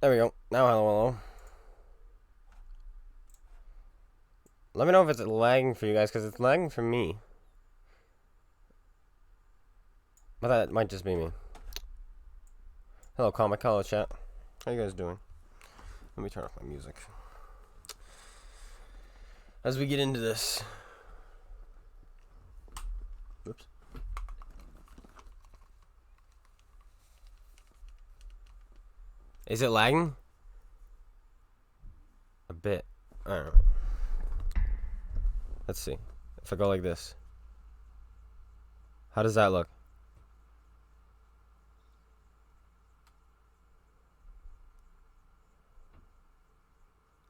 There we go. Now, hello. Let me know if it's lagging for you guys, because it's lagging for me. But that might just be me. Hello, comic. Hello, chat. How you guys doing? Let me turn off my music. As we get into this. Oops. Is it lagging? A bit. I don't know. Let's see. If I go like this. How does that look?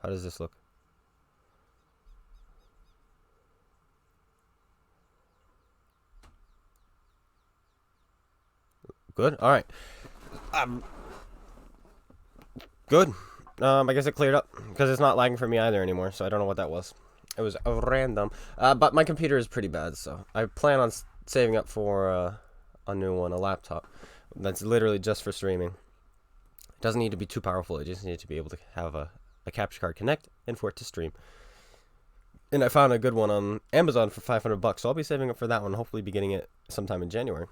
How does this look? Good? Alright. Good. I guess it cleared up. Because it's not lagging for me either anymore, so I don't know what that was. It was random. But my computer is pretty bad, so I plan on saving up for a new one, a laptop. That's literally just for streaming. It doesn't need to be too powerful. It just needs to be able to have a capture card connect and for it to stream. And I found a good one on Amazon for $500, so I'll be saving up for that one. Hopefully be getting it sometime in January.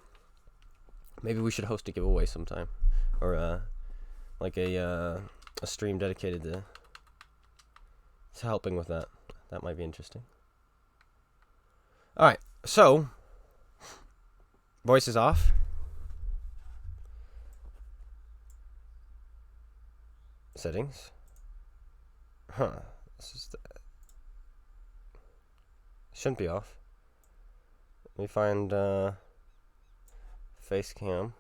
Maybe we should host a giveaway sometime. Or like a stream dedicated to helping with that. That might be interesting. Alright, so voice is off. Settings. Huh. This is shouldn't be off. Let me find face cam.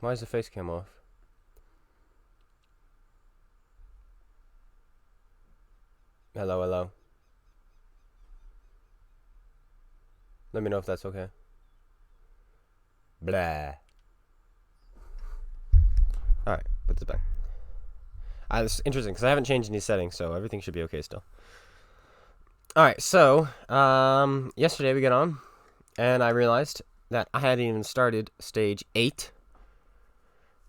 Why is the face cam off? Hello, hello. Let me know if that's okay. Blah. Alright, put this back. It's interesting because I haven't changed any settings, so everything should be okay still. Alright, so yesterday we got on, and I realized that I hadn't even started stage 8.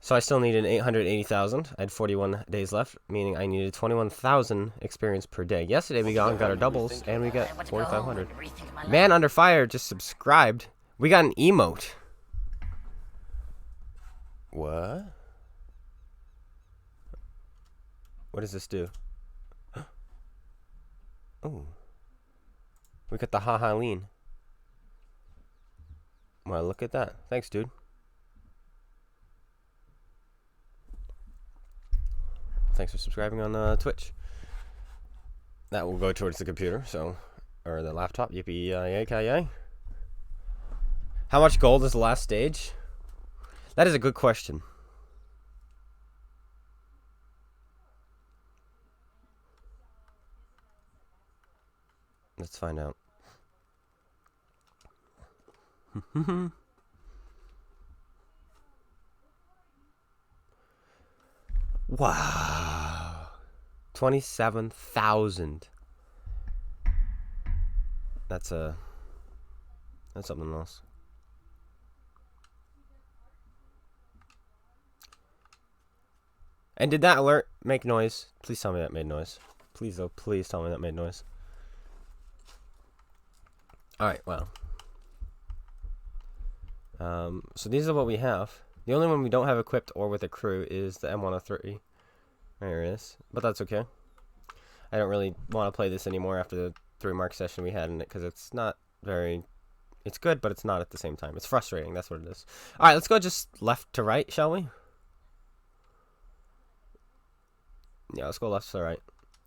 So I still needed 880,000. I had 41 days left, meaning I needed 21,000 experience per day. Yesterday we got our doubles, and we got 4,500. Man Under Fire just subscribed. We got an emote. What? What does this do? Oh. We got the haha lean. Well, look at that. Thanks, dude. Thanks for subscribing on Twitch. That will go towards the computer, so, or the laptop. Yippee-yay-ki-yay. How much gold is the last stage? That is a good question. Let's find out. Wow. 27,000. That's something else. And did that alert make noise? Please tell me that made noise. Please, though, please tell me that made noise. Alright, well. So these are what we have. The only one we don't have equipped or with a crew is the M103. There it is. But that's okay. I don't really want to play this anymore after the 3-mark session we had in it, because it's not very... It's good, but it's not at the same time. It's frustrating, that's what it is. Alright, let's go just left to right, shall we? Yeah, let's go left to right.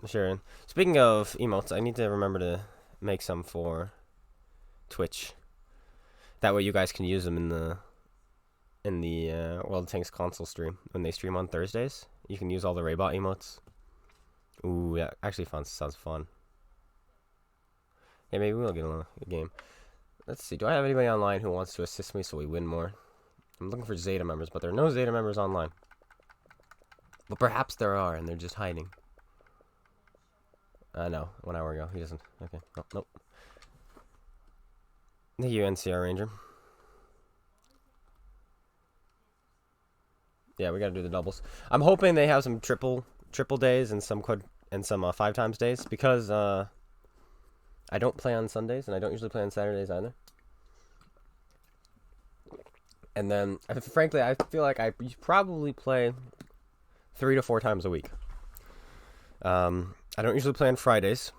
Sure. Speaking of emotes, I need to remember to make some for Twitch. That way you guys can use them in the World of Tanks console stream when they stream on Thursdays. You can use all the Raybot emotes. Ooh, that actually sounds fun. Yeah, maybe we'll get a game. Let's see. Do I have anybody online who wants to assist me so we win more? I'm looking for Zeta members, but there are no Zeta members online. But perhaps there are, and they're just hiding. No, 1 hour ago. He doesn't. Okay. Oh, nope. The UNCR Ranger. Yeah, we gotta do the doubles. I'm hoping they have some triple days and some 5 times days, because I don't play on Sundays and I don't usually play on Saturdays either. And then, frankly, I feel like I probably play 3 to 4 times a week. I don't usually play on Fridays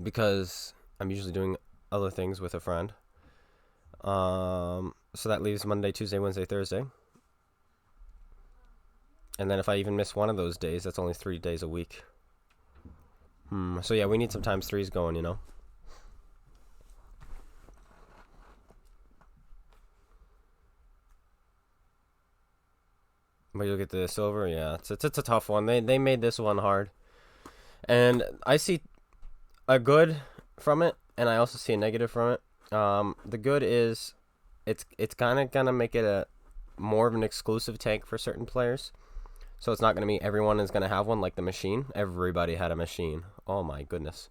because I'm usually doing other things with a friend. So that leaves Monday, Tuesday, Wednesday, Thursday. And then if I even miss one of those days, that's only 3 days a week. So yeah, we need some times 3s going, you know. But you'll get the silver, yeah. It's a tough one. They made this one hard. And I see a good from it, and I also see a negative from it. The good is it's kind of gonna make it a more of an exclusive tank for certain players. So it's not gonna be everyone is gonna have one like the machine. Everybody had a machine. Oh my goodness.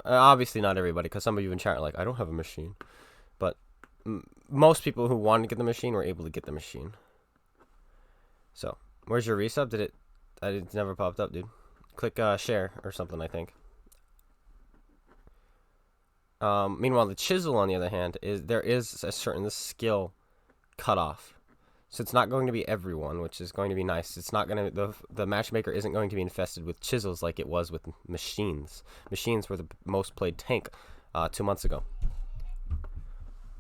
Obviously not everybody, because some of you in chat are like, I don't have a machine. But most people who wanted to get the machine were able to get the machine. So, where's your resub? It never popped up, dude. Click share or something, I think. Meanwhile, the Chisel, on the other hand, there is a certain skill cutoff. So it's not going to be everyone, which is going to be nice. It's not going to, the matchmaker isn't going to be infested with Chisels like it was with machines. Machines were the most played tank 2 months ago.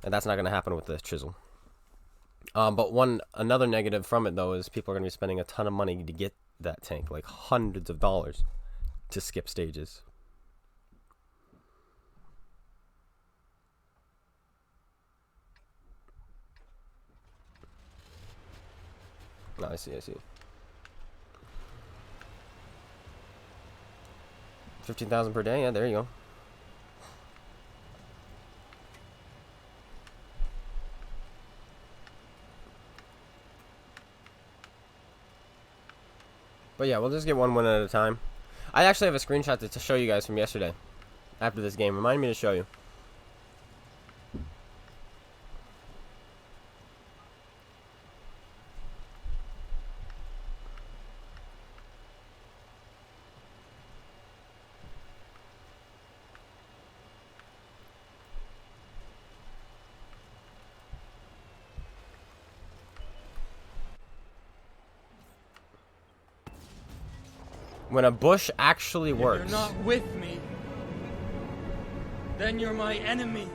And that's not going to happen with the Chisel. But another negative from it, though, is people are going to be spending a ton of money to get that tank, like hundreds of dollars to skip stages. No, I see. 15,000 per day? Yeah, there you go. But yeah, we'll just get one win at a time. I actually have a screenshot to show you guys from yesterday. After this game. Remind me to show you. When a bush actually works. If you're not with me, then you're my enemy.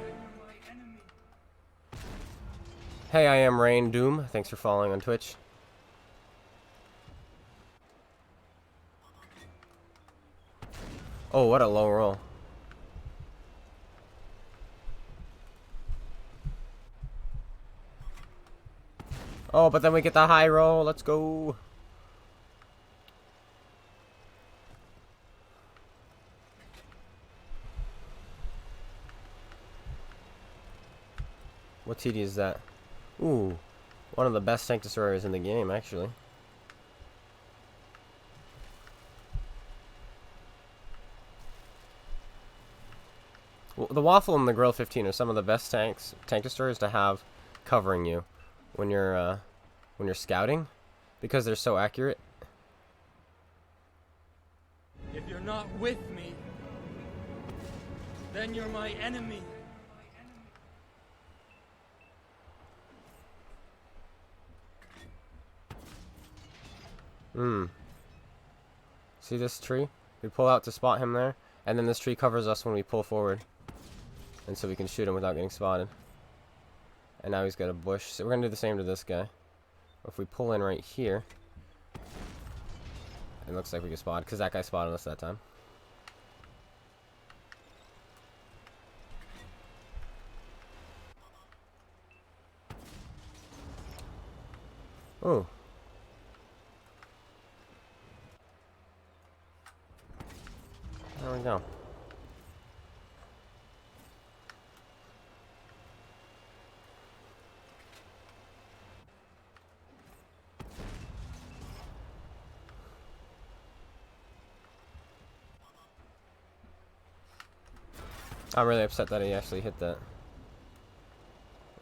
Hey, I am Rain Doom. Thanks for following on Twitch. Oh, what a low roll. Oh, but then we get the high roll. Let's go. What TD is that? Ooh, one of the best tank destroyers in the game, actually. Well, the Waffle and the Grill 15 are some of the best tank destroyers to have covering you when you're scouting, because they're so accurate. If you're not with me, then you're my enemy. See this tree? We pull out to spot him there, and then this tree covers us when we pull forward. And so we can shoot him without getting spotted. And now he's got a bush. So we're going to do the same to this guy. If we pull in right here, it looks like we get spotted, because that guy spotted us that time. Oh. There we go. I'm really upset that he actually hit that.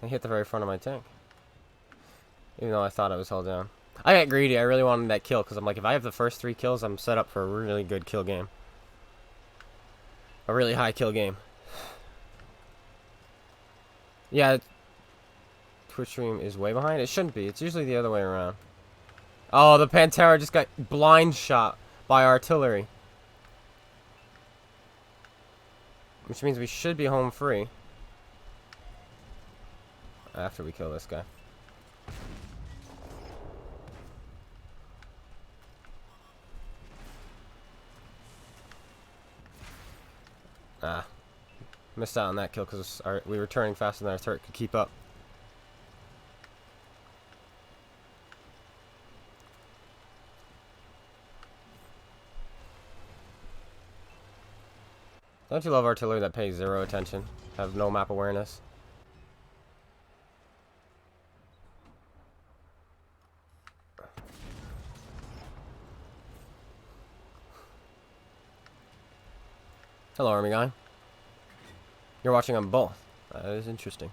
He hit the very front of my tank. Even though I thought I was held down. I got greedy. I really wanted that kill because I'm like, if I have the first 3 kills, I'm set up for a really good kill game. A really high kill game. Yeah, Twitch stream is way behind. It shouldn't be. It's usually the other way around. Oh, the Pantera just got blind shot by artillery. Which means we should be home free. After we kill this guy. Ah. Missed out on that kill because we were turning faster than our turret could keep up. Don't you love artillery that pays 0 attention? Have no map awareness? Hello, army guy. You're watching on both. That is interesting.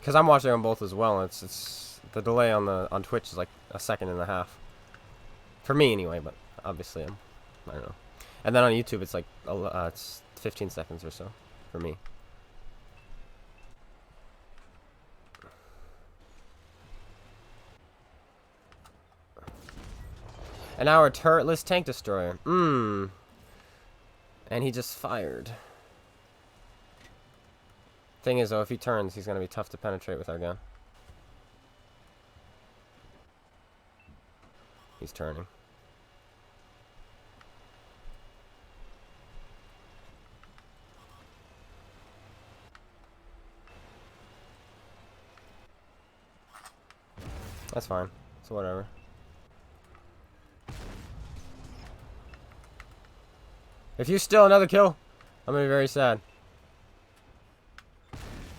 Because I'm watching on both as well. It's the delay on Twitch is like 1.5 seconds. For me anyway, but obviously I don't know. And then on YouTube it's like it's 15 seconds or so for me. And now our turretless tank destroyer. And he just fired. Thing is though, if he turns, he's gonna be tough to penetrate with our gun. He's turning. That's fine. So whatever. If you steal another kill, I'm gonna be very sad.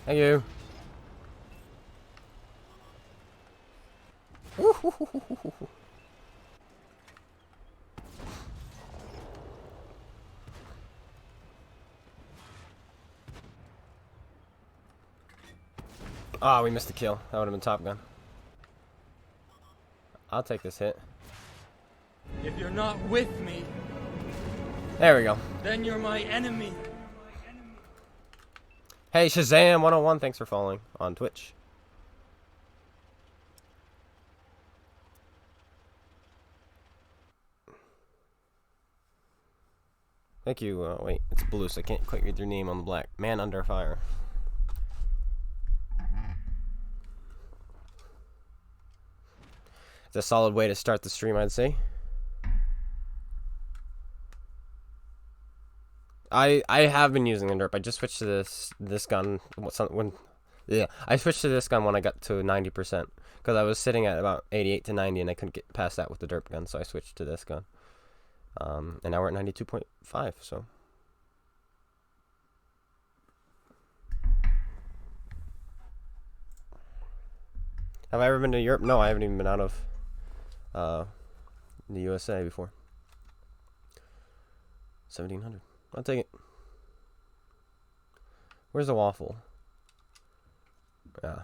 Thank you. Ah, we missed the kill. That would have been Top Gun. I'll take this hit. If you're not with me, there we go. then you're my enemy. Hey, Shazam 101, thanks for following on Twitch. Thank you. Wait, it's blue, so I can't quite read your name on the black. Man Under Fire. It's a solid way to start the stream, I'd say. I have been using the derp. I just switched to this gun I switched to this gun when I got to 90% because I was sitting at about 88 to 90 and I couldn't get past that with the derp gun, so I switched to this gun. And now we're at 92.5. So have I ever been to Europe? No, I haven't even been out of the USA before. 1700. I'll take it. Where's the waffle? Yeah.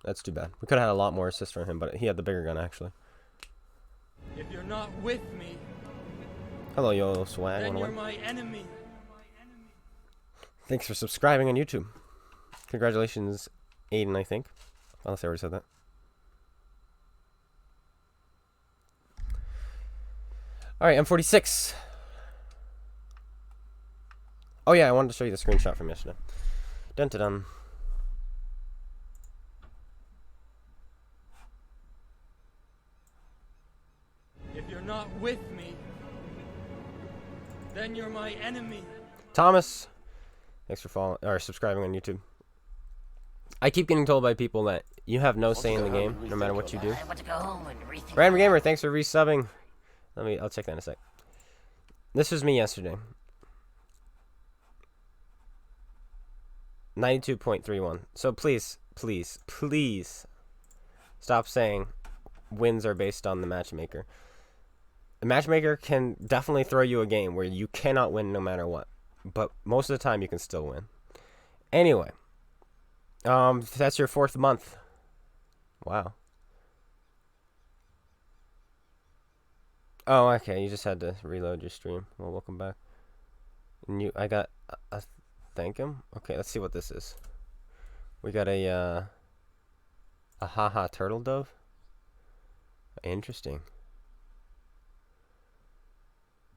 That's too bad. We could have had a lot more assist from him, but he had the bigger gun, actually. If you're not with me, hello, yo, swag. then you're my enemy. Thanks for subscribing on YouTube. Congratulations, Aiden, I think. Unless I already said that. Alright, M46. Oh yeah, I wanted to show you the screenshot from yesterday. Dun dun dun. If you're not with me, then you're my enemy. Thomas, thanks for following or subscribing on YouTube. I keep getting told by people that you have no say in the game, no matter what you do. Random Gamer, thanks for resubbing. I'll check that in a sec. This was me yesterday. 92.31. So please stop saying wins are based on the matchmaker. A matchmaker can definitely throw you a game where you cannot win no matter what, but most of the time you can still win. Anyway, that's your 4th month. Wow. Oh, okay. You just had to reload your stream. Well, welcome back. And I got a thank him. Okay, let's see what this is. We got a haha turtle dove. Interesting.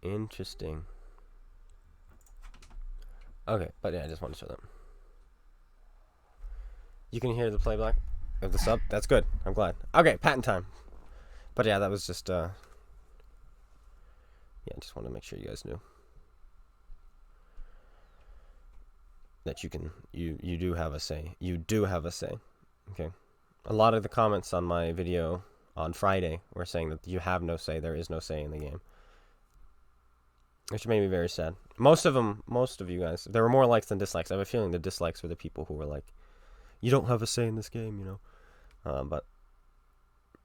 Interesting. Okay, but yeah, I just want to show them. You can hear the playback of the sub. That's good. I'm glad. Okay, patent time. But yeah, that was just yeah, I just want to make sure you guys knew that you do have a say. You do have a say. Okay. A lot of the comments on my video on Friday were saying that you have no say. There is no say in the game, which made me very sad. Most of you guys, there were more likes than dislikes. I have a feeling the dislikes were the people who were like, you don't have a say in this game, you know. But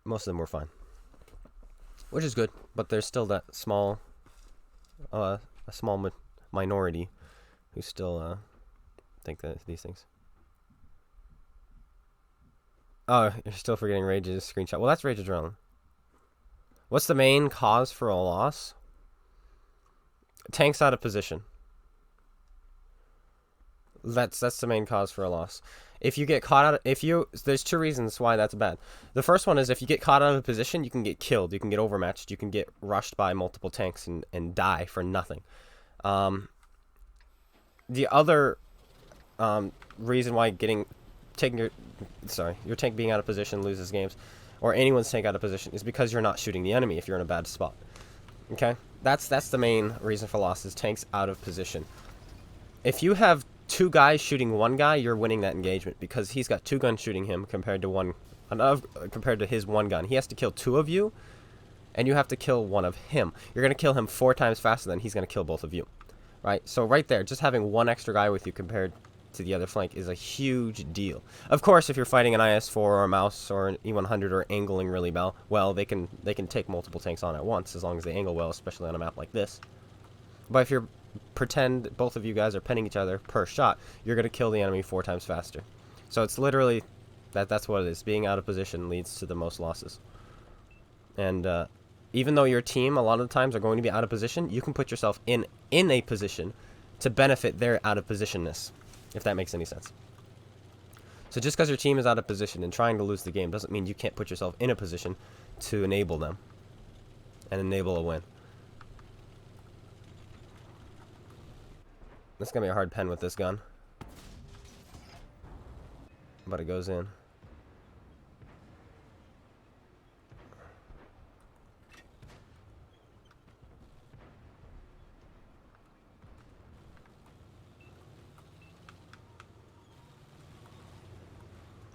most of them were fine, which is good. But there's still that small, a small minority who still think that these things. Oh, you're still forgetting Rage's screenshot. Well, that's Rage Adrenaline. What's the main cause for a loss? Tanks out of position. That's the main cause for a loss. If you get caught out, there's 2 reasons why that's bad. The first one is if you get caught out of position, you can get killed, you can get overmatched, you can get rushed by multiple tanks and die for nothing. The other reason why your tank being out of position loses games, or anyone's tank out of position, is because you're not shooting the enemy if you're in a bad spot. Okay, that's the main reason for loss, is tanks out of position. If you have 2 guys shooting 1 guy, you're winning that engagement because he's got 2 guns shooting him compared to his 1 gun. He has to kill 2 of you, and you have to kill 1 of him. You're gonna kill him 4 times faster than he's gonna kill both of you, right? So right there, just having 1 extra guy with you compared to the other flank is a huge deal. Of course, if you're fighting an IS-4 or a Mouse or an E100 or angling really well, they can take multiple tanks on at once as long as they angle well, especially on a map like this. But if you're pretend both of you guys are pinning each other per shot, you're going to kill the enemy 4 times faster. So it's literally that's what it is. Being out of position leads to the most losses. And even though your team a lot of the times are going to be out of position, you can put yourself in a position to benefit their out of positionness, if that makes any sense. So just because your team is out of position and trying to lose the game doesn't mean you can't put yourself in a position to enable them and enable a win. This is going to be a hard pen with this gun. But it goes in.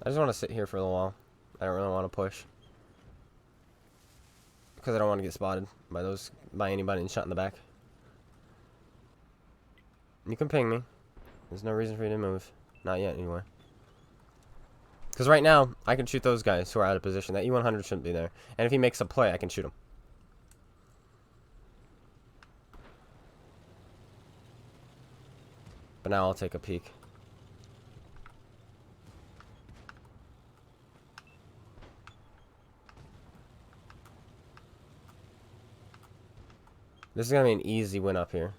I just want to sit here for a little while. I don't really want to push. Because I don't want to get spotted by anybody and shot in the back. You can ping me. There's no reason for you to move. Not yet, anyway. Because right now, I can shoot those guys who are out of position. That E100 shouldn't be there. And if he makes a play, I can shoot him. But now I'll take a peek. This is going to be an easy win up here.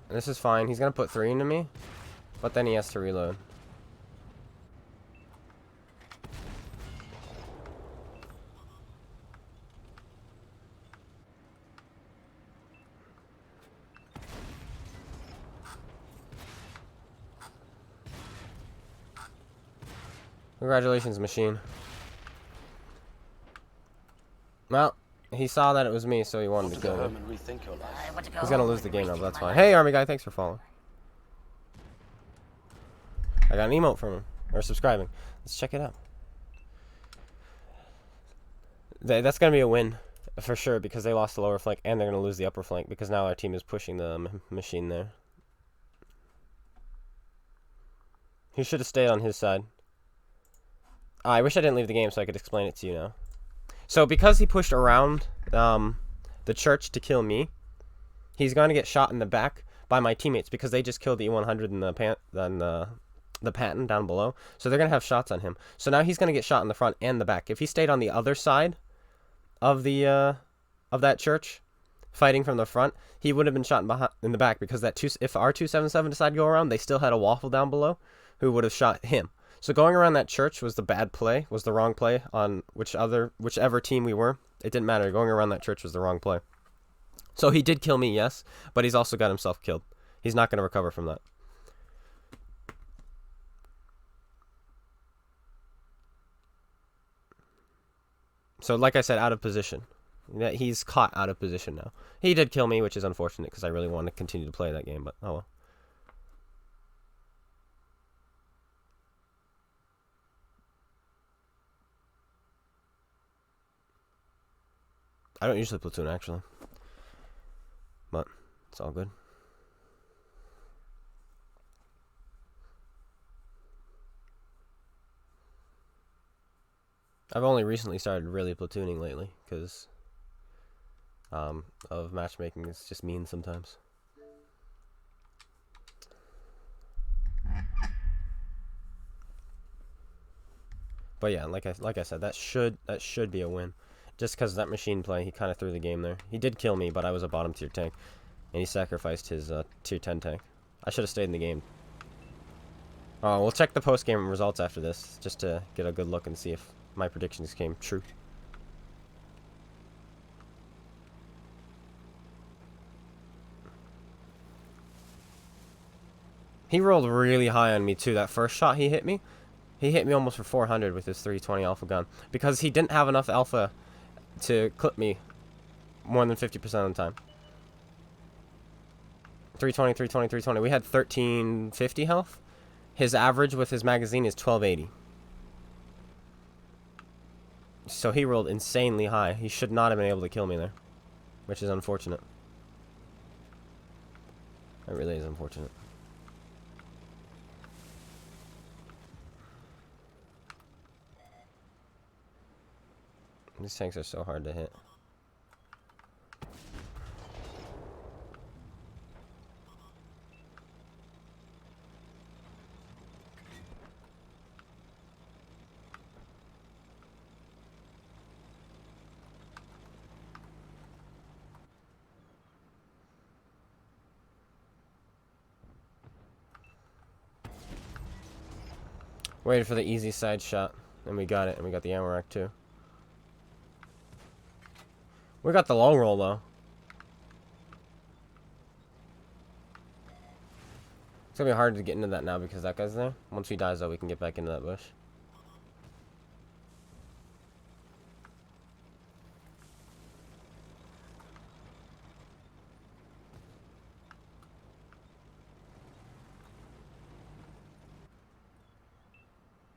And this is fine. He's going to put 3 into me. But then he has to reload. Congratulations, machine. Well, he saw that it was me, so he wanted to kill me. He's gonna lose the game now, but that's fine. Hey, army guy, thanks for following. I got an emote from him, or subscribing. Let's check it out. That's gonna be a win, for sure, because they lost the lower flank, and they're gonna lose the upper flank, because now our team is pushing the machine there. He should have stayed on his side. I wish I didn't leave the game so I could explain it to you now. So because he pushed around the church to kill me, he's going to get shot in the back by my teammates because they just killed the E100 and the Patton down below. So they're going to have shots on him. So now he's going to get shot in the front and the back. If he stayed on the other side of the of that church, fighting from the front, he would have been shot in the back because if R277 decided to go around, they still had a waffle down below who would have shot him. So going around that church was the bad play, was the wrong play on whichever team we were. It didn't matter. Going around that church was the wrong play. So he did kill me, yes, but he's also got himself killed. He's not going to recover from that. So like I said, out of position. He's caught out of position now. He did kill me, which is unfortunate because I really wanted to continue to play that game, but oh well. I don't usually platoon, actually. But it's all good. I've only recently started really platooning lately because of matchmaking. It's just mean sometimes. But yeah, like I said, that should be a win. Just because of that machine play, he kind of threw the game there. He did kill me, but I was a bottom tier tank, and he sacrificed his tier 10 tank. I should have stayed in the game. Oh, we'll check the post game results after this, just to get a good look and see if my predictions came true. He rolled really high on me too. That first shot he hit me almost for 400 with his 320 alpha gun because he didn't have enough alpha to clip me more than 50% of the time. 320, 320, 320. We had 1350 health. His average with his magazine is 1280. So he rolled insanely high. He should not have been able to kill me there, which is unfortunate. It really is unfortunate. These tanks are so hard to hit. Waited for the easy side shot, and we got it, and we got the ammo rack too. We got the long roll though. It's gonna be hard to get into that now because that guy's there. Once he dies though, we can get back into that bush.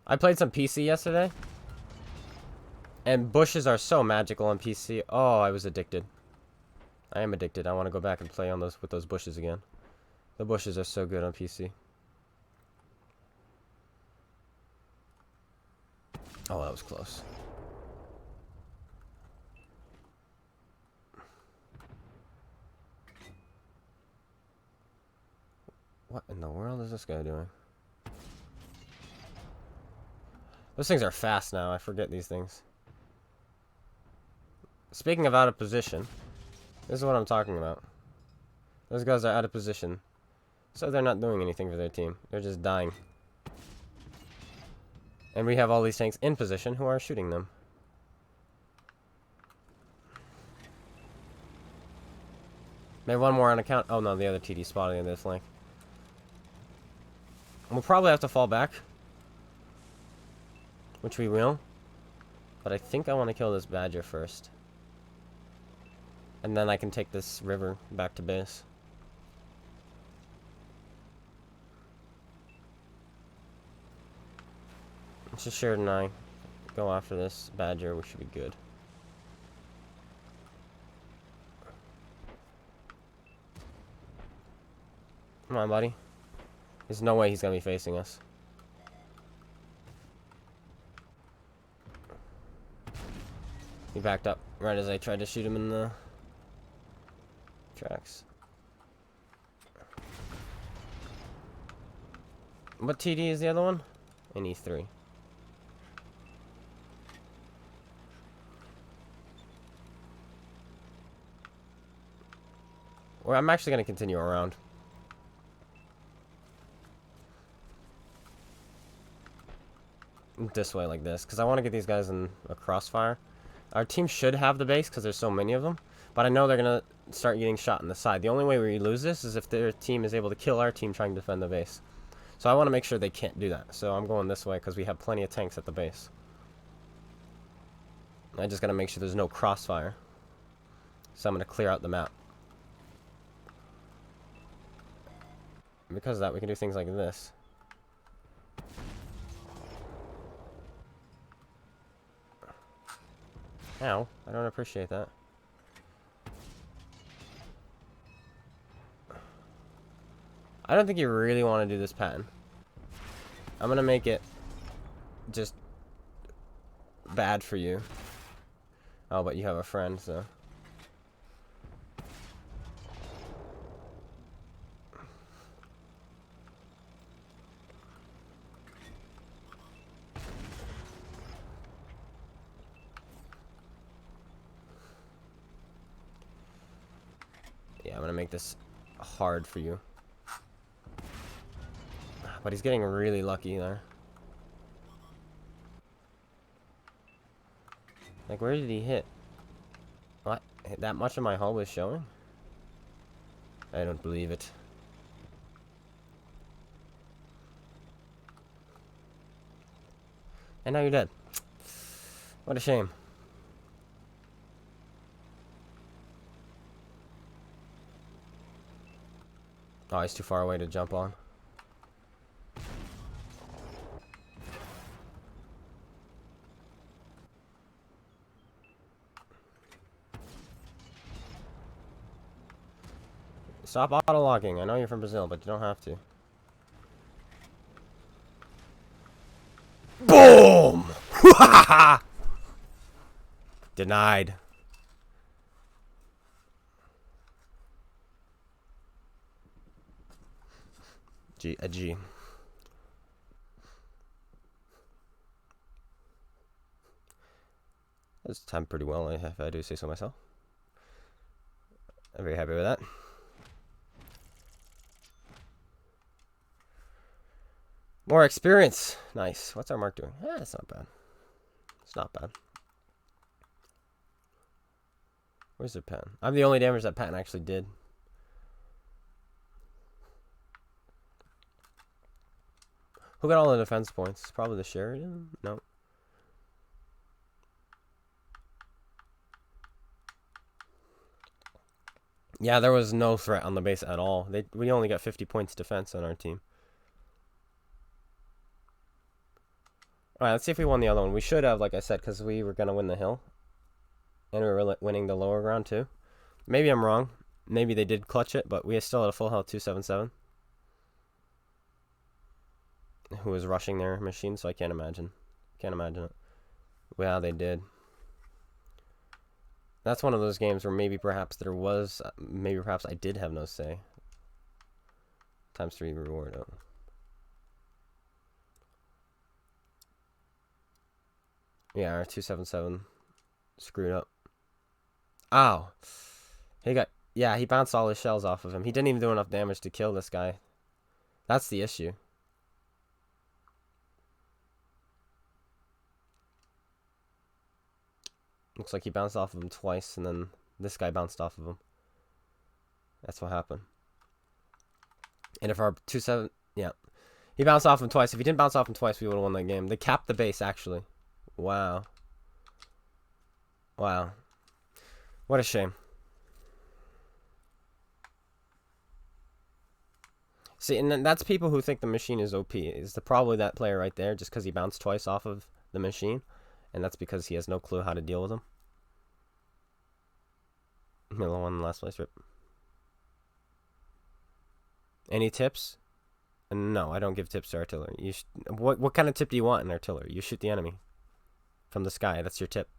I played some PC yesterday, and bushes are so magical on PC. Oh, I was addicted. I am addicted. I want to go back and play on those with those bushes again. The bushes are so good on PC. Oh, that was close. What in the world is this guy doing? Those things are fast now. I forget these things. Speaking of out of position, this is what I'm talking about. Those guys are out of position. So they're not doing anything for their team. They're just dying. And we have all these tanks in position who are shooting them. Maybe one more on account. Oh no, the other TD spotting in this flank. We'll probably have to fall back. Which we will. But I think I want to kill this badger first. And then I can take this river back to base. Let's just Sheridan and I go after this badger. We should be good. Come on, buddy. There's no way he's going to be facing us. He backed up right as I tried to shoot him in the tracks. What TD is the other one? An E3. Well, I'm actually going to continue around. This way, like this, because I want to get these guys in a crossfire. Our team should have the base because there's so many of them, but I know they're going to start getting shot in the side. The only way we lose this is if their team is able to kill our team trying to defend the base. So I want to make sure they can't do that. So I'm going this way because we have plenty of tanks at the base. I just got to make sure there's no crossfire. So I'm going to clear out the map. Because of that, we can do things like this. Ow, I don't appreciate that. I don't think you really want to do this pattern. I'm gonna make it just bad for you. Oh, but you have a friend, so. Yeah, I'm gonna make this hard for you. But he's getting really lucky there. Like, where did he hit? What? That much of my hull was showing? I don't believe it. And now you're dead. What a shame. Oh, he's too far away to jump on. Stop auto-logging. I know you're from Brazil, but you don't have to. Boom! Denied. A G. That's timed pretty well, if I do say so myself. I'm very happy with that. More experience. Nice. What's our mark doing? Yeah, it's not bad. It's not bad. Where's their pattern? I'm the only damage that pattern actually did. Who got all the defense points? Probably the Sheridan? No. Yeah, there was no threat on the base at all. We only got 50 points defense on our team. Alright, let's see if we won the other one. We should have, like I said, because we were going to win the hill. And we were winning the lower ground, too. Maybe I'm wrong. Maybe they did clutch it, but we still had a full health 277. Who was rushing their machine, so I can't imagine. Can't imagine it. Well, they did. That's one of those games where maybe perhaps there was, maybe perhaps I did have no say. ×3 reward. Oh. Yeah, our 277 screwed up. Ow. He got, yeah, he bounced all his shells off of him. He didn't even do enough damage to kill this guy. That's the issue. Looks like he bounced off of him twice, and then this guy bounced off of him. That's what happened. And if our 2-7... Yeah. He bounced off him twice. If he didn't bounce off him twice, we would have won that game. They capped the base, actually. Wow. Wow. What a shame. See, and that's people who think the machine is OP. Is probably that player right there, just because he bounced twice off of the machine. And that's because he has no clue how to deal with them. Middle one, last place, rip. Any tips? No, I don't give tips to artillery. What kind of tip do you want in artillery? You shoot the enemy from the sky. That's your tip.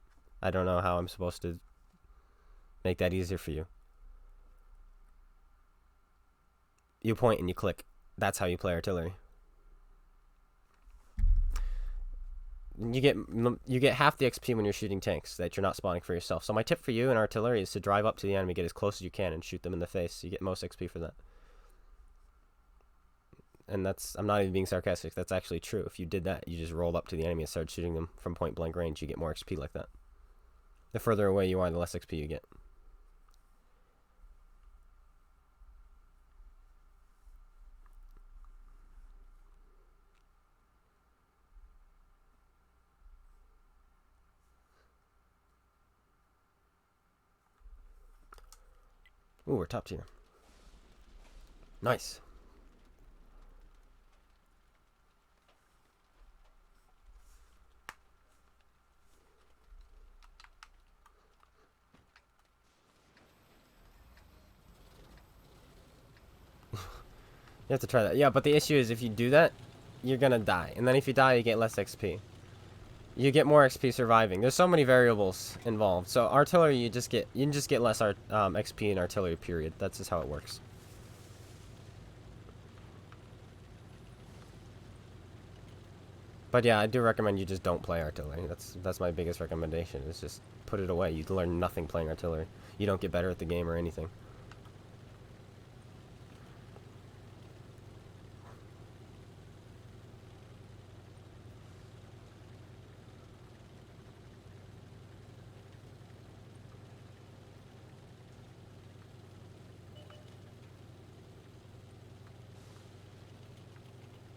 I don't know how I'm supposed to make that easier for you. You point and you click. That's how you play artillery. You get half the XP when you're shooting tanks that you're not spawning for yourself. So my tip for you in artillery is to drive up to the enemy, get as close as you can, and shoot them in the face. You get most XP for that. And I'm not even being sarcastic. That's actually true. If you did that, you just rolled up to the enemy and started shooting them from point blank range, you get more XP like that. The further away you are, the less XP you get. Ooh, we're top tier. Nice. You have to try that. Yeah, but the issue is if you do that, you're gonna die. And then if you die, you get less XP. You get more XP surviving. There's so many variables involved. So artillery, you can just get less XP in artillery. Period. That's just how it works. But yeah, I do recommend you just don't play artillery. That's my biggest recommendation. Is just put it away. You learn nothing playing artillery. You don't get better at the game or anything.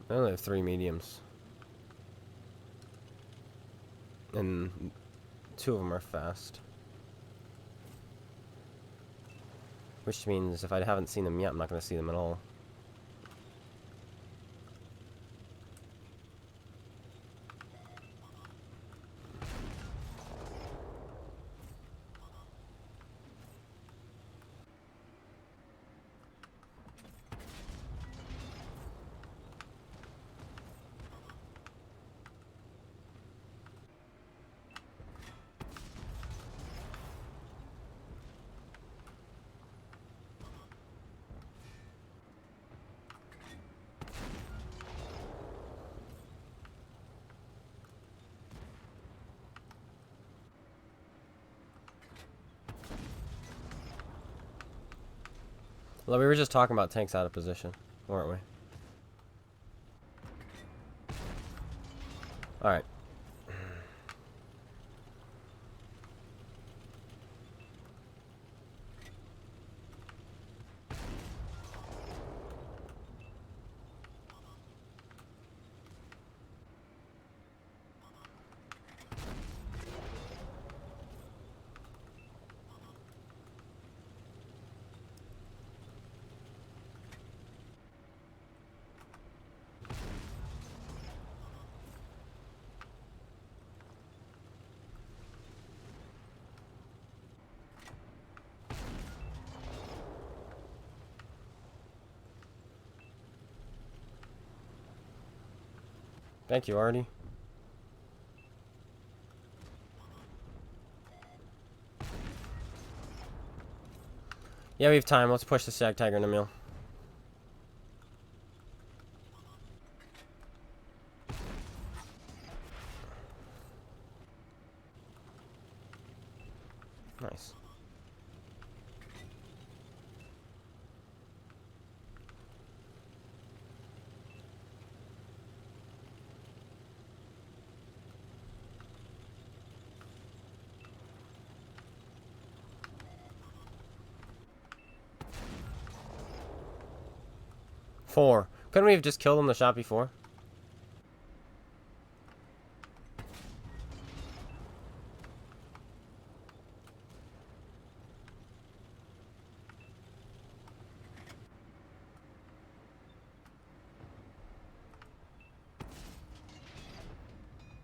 I only have 3 mediums. And 2 of them are fast. Which means if I haven't seen them yet, I'm not going to see them at all. Well, we were just talking about tanks out of position, weren't we? Alright. Thank you, Artie. Yeah, we have time. Let's push the Stag Tiger in the mill. Nice. Four. Couldn't we have just killed him the shot before?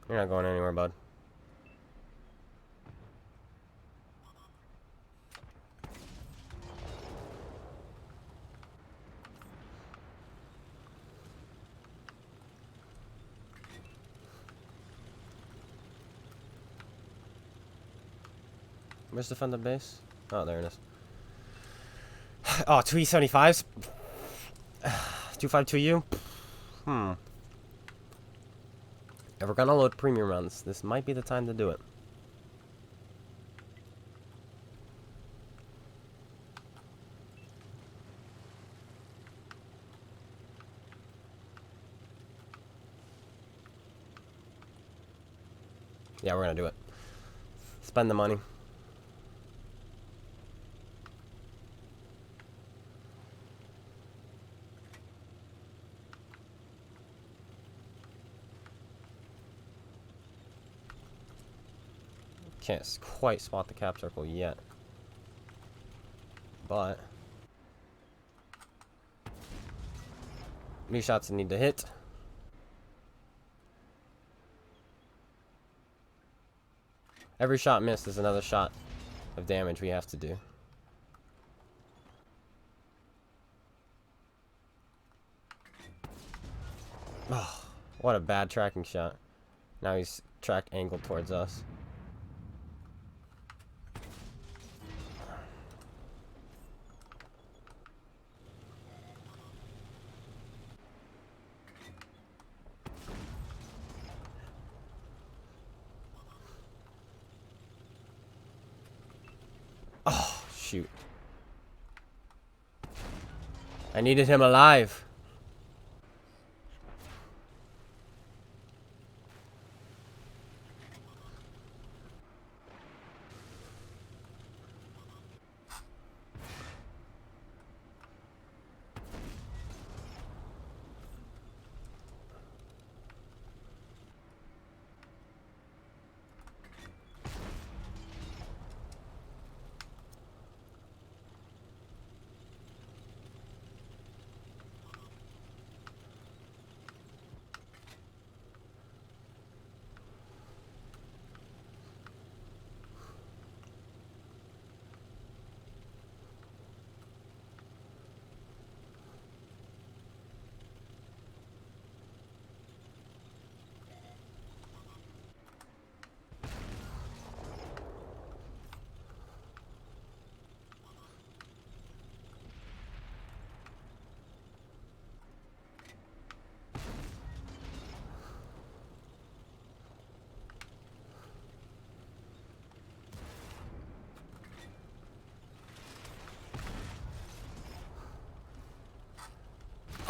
You're not going anywhere, bud. Where's the defend the base? Oh, there it is. Oh, 2 E75s? 252U? If we're gonna load premium runs, this might be the time to do it. Yeah, we're gonna do it. Spend the money. Can't quite spot the cap circle yet. But these shots need to hit. Every shot missed is another shot of damage we have to do. Oh, what a bad tracking shot. Now he's tracked angled towards us. Oh, shoot. I needed him alive.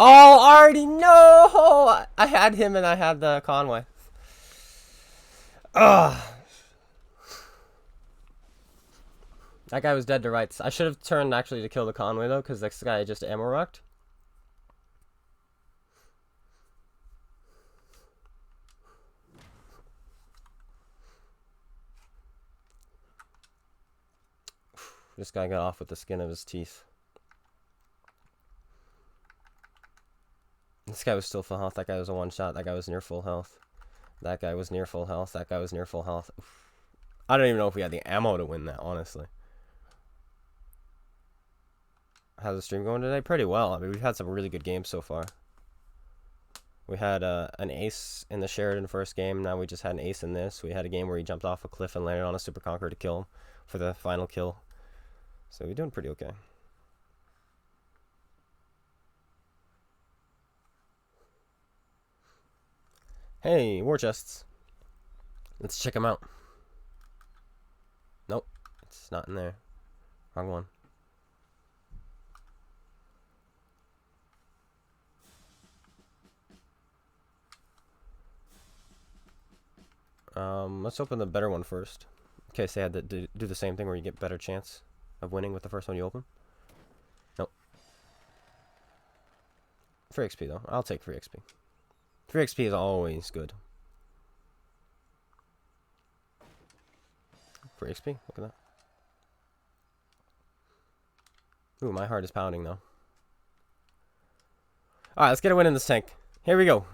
Oh, already no! I had him and I had the Conway. Ugh. That guy was dead to rights. I should have turned actually to kill the Conway though, because this guy just ammo rocked. This guy got off with the skin of his teeth. This guy was still full health. That guy was a one shot. That guy was near full health. That guy was near full health. That guy was near full health. Oof. I don't even know if we had the ammo to win that, honestly. How's the stream going today? Pretty well. I mean, we've had some really good games so far. We had an ace in the Sheridan first game. Now we just had an ace in this. We had a game where he jumped off a cliff and landed on a Super Conqueror to kill him for the final kill. So we're doing pretty okay. Hey, war chests. Let's check them out. Nope, it's not in there. Wrong one. Let's open the better one first. In case they had to do the same thing where you get better chance of winning with the first one you open. Nope. Free XP though. I'll take free XP. Free XP is always good. Free XP? Look at that. Ooh, my heart is pounding though. Alright, let's get a win in this tank. Here we go.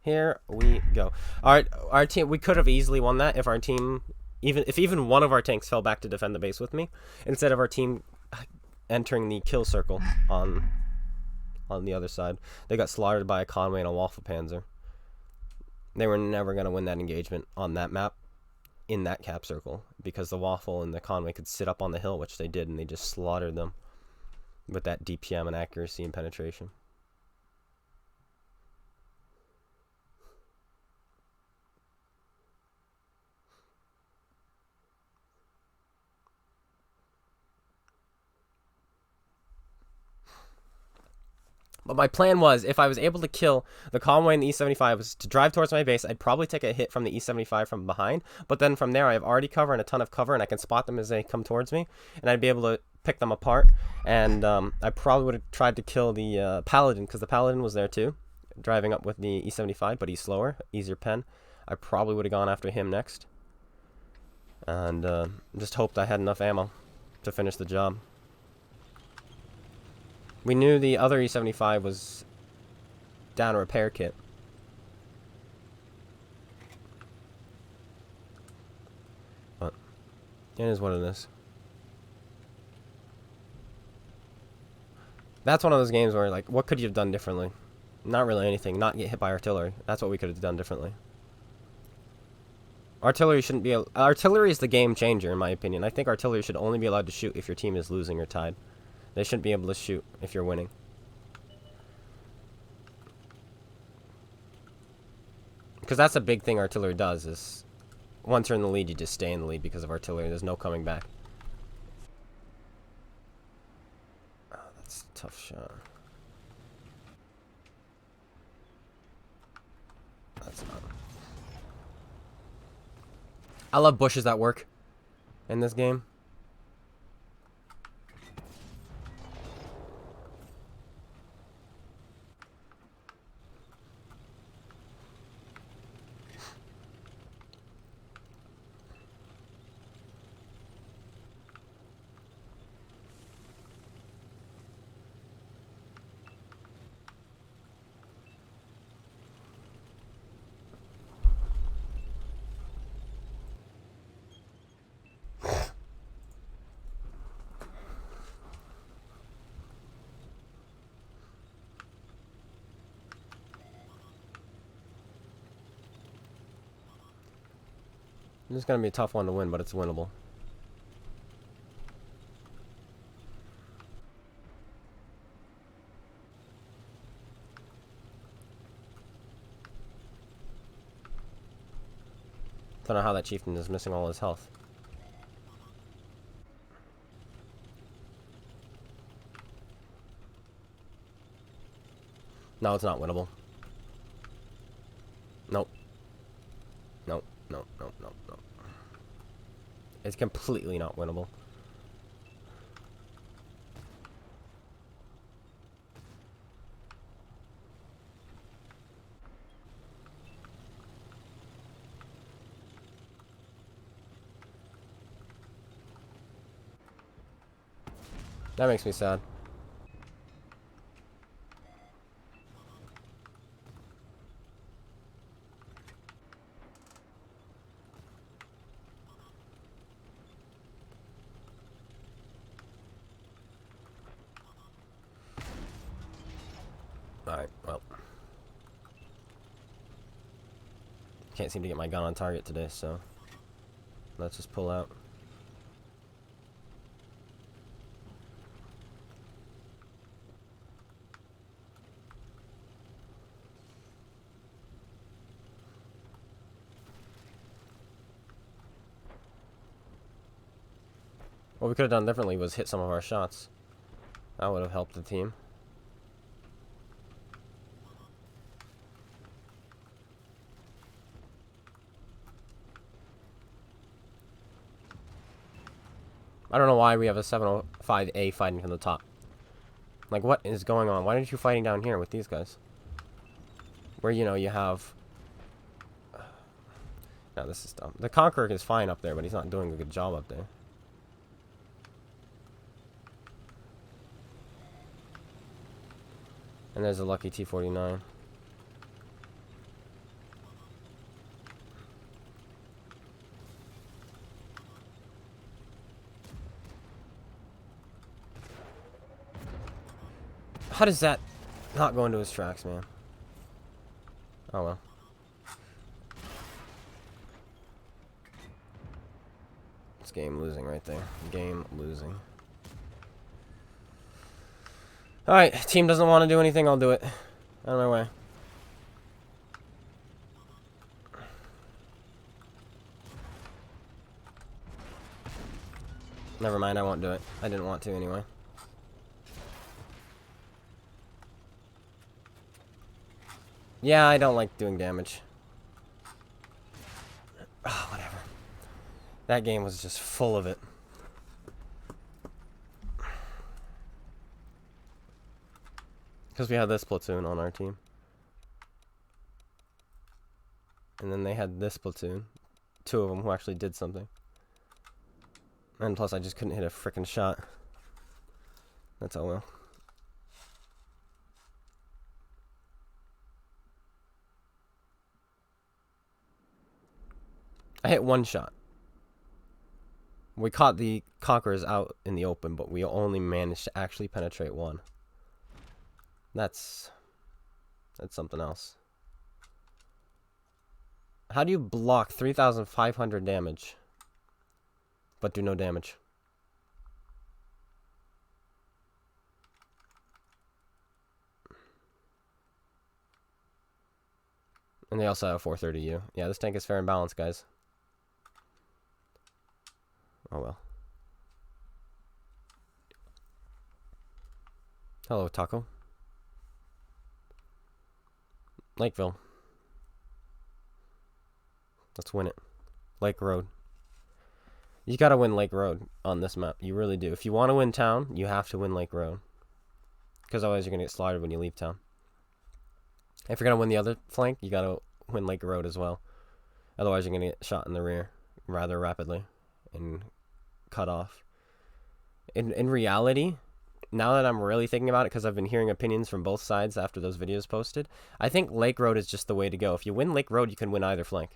Here we go. Alright, our team, we could have easily won that if our team, even one of our tanks fell back to defend the base with me, instead of our team entering the kill circle on the other side. They got slaughtered by a Conway and a Waffle Panzer. They were never going to win that engagement on that map. in that cap circle, because the Waffle and the Conway could sit up on the hill, which they did, and they just slaughtered them with that DPM and accuracy and penetration. But my plan was, if I was able to kill the Conway and the E75, was to drive towards my base. I'd probably take a hit from the E75 from behind, but then from there I have already cover and a ton of cover, and I can spot them as they come towards me, and I'd be able to pick them apart. And I probably would have tried to kill the Paladin, because the Paladin was there too, driving up with the E75, but he's slower, easier pen. I probably would have gone after him next, and just hoped I had enough ammo to finish the job. We knew the other E75 was down a repair kit. But it is what it is. That's one of those games where, like, what could you have done differently? Not really anything. Not get hit by artillery. That's what we could have done differently. Artillery shouldn't be... Artillery is the game changer, in my opinion. I think artillery should only be allowed to shoot if your team is losing or tied. They shouldn't be able to shoot if you're winning. Because that's a big thing artillery does, is once you're in the lead, you just stay in the lead because of artillery. There's no coming back. Oh, that's a tough shot. That's not... I love bushes that work in this game. This is going to be a tough one to win, but it's winnable. Don't know how that chieftain is missing all his health. No, it's not winnable. Nope. Nope. Nope. Nope. Nope. Nope. It's completely not winnable. That makes me sad. Alright, well. Can't seem to get my gun on target today, so let's just pull out. What we could have done differently was hit some of our shots. That would have helped the team. I don't know why we have a 705A fighting from the top. Like, what is going on? Why aren't you fighting down here with these guys? Where, you know, you have... No, this is dumb. The Conqueror is fine up there, but he's not doing a good job up there. And there's a lucky T-49. How does that not go into his tracks, man? Oh well. game losing right there. Game losing. Alright, team doesn't want to do anything, I'll do it. Out of my way. Never mind, I won't do it. I didn't want to anyway. Yeah, I don't like doing damage. Oh, whatever. That game was just full of it. Because we had this platoon on our team. And then they had this platoon. 2 of them who actually did something. And plus I just couldn't hit a frickin' shot. That's all well. I hit 1 shot. We caught the Conquerors out in the open, but we only managed to actually penetrate 1. That's something else. How do you block 3,500 damage, but do no damage? And they also have 430U. Yeah, this tank is fair and balanced, guys. Oh well. Hello, Taco. Lakeville. Let's win it. Lake Road. You gotta win Lake Road on this map. You really do. If you want to win town, you have to win Lake Road. Because otherwise you're gonna get slaughtered when you leave town. If you're gonna win the other flank, you gotta win Lake Road as well. Otherwise you're gonna get shot in the rear rather rapidly and cut off. In reality, now that I'm really thinking about it, because I've been hearing opinions from both sides after those videos posted, I think Lake Road is just the way to go. If you win Lake Road, you can win either flank.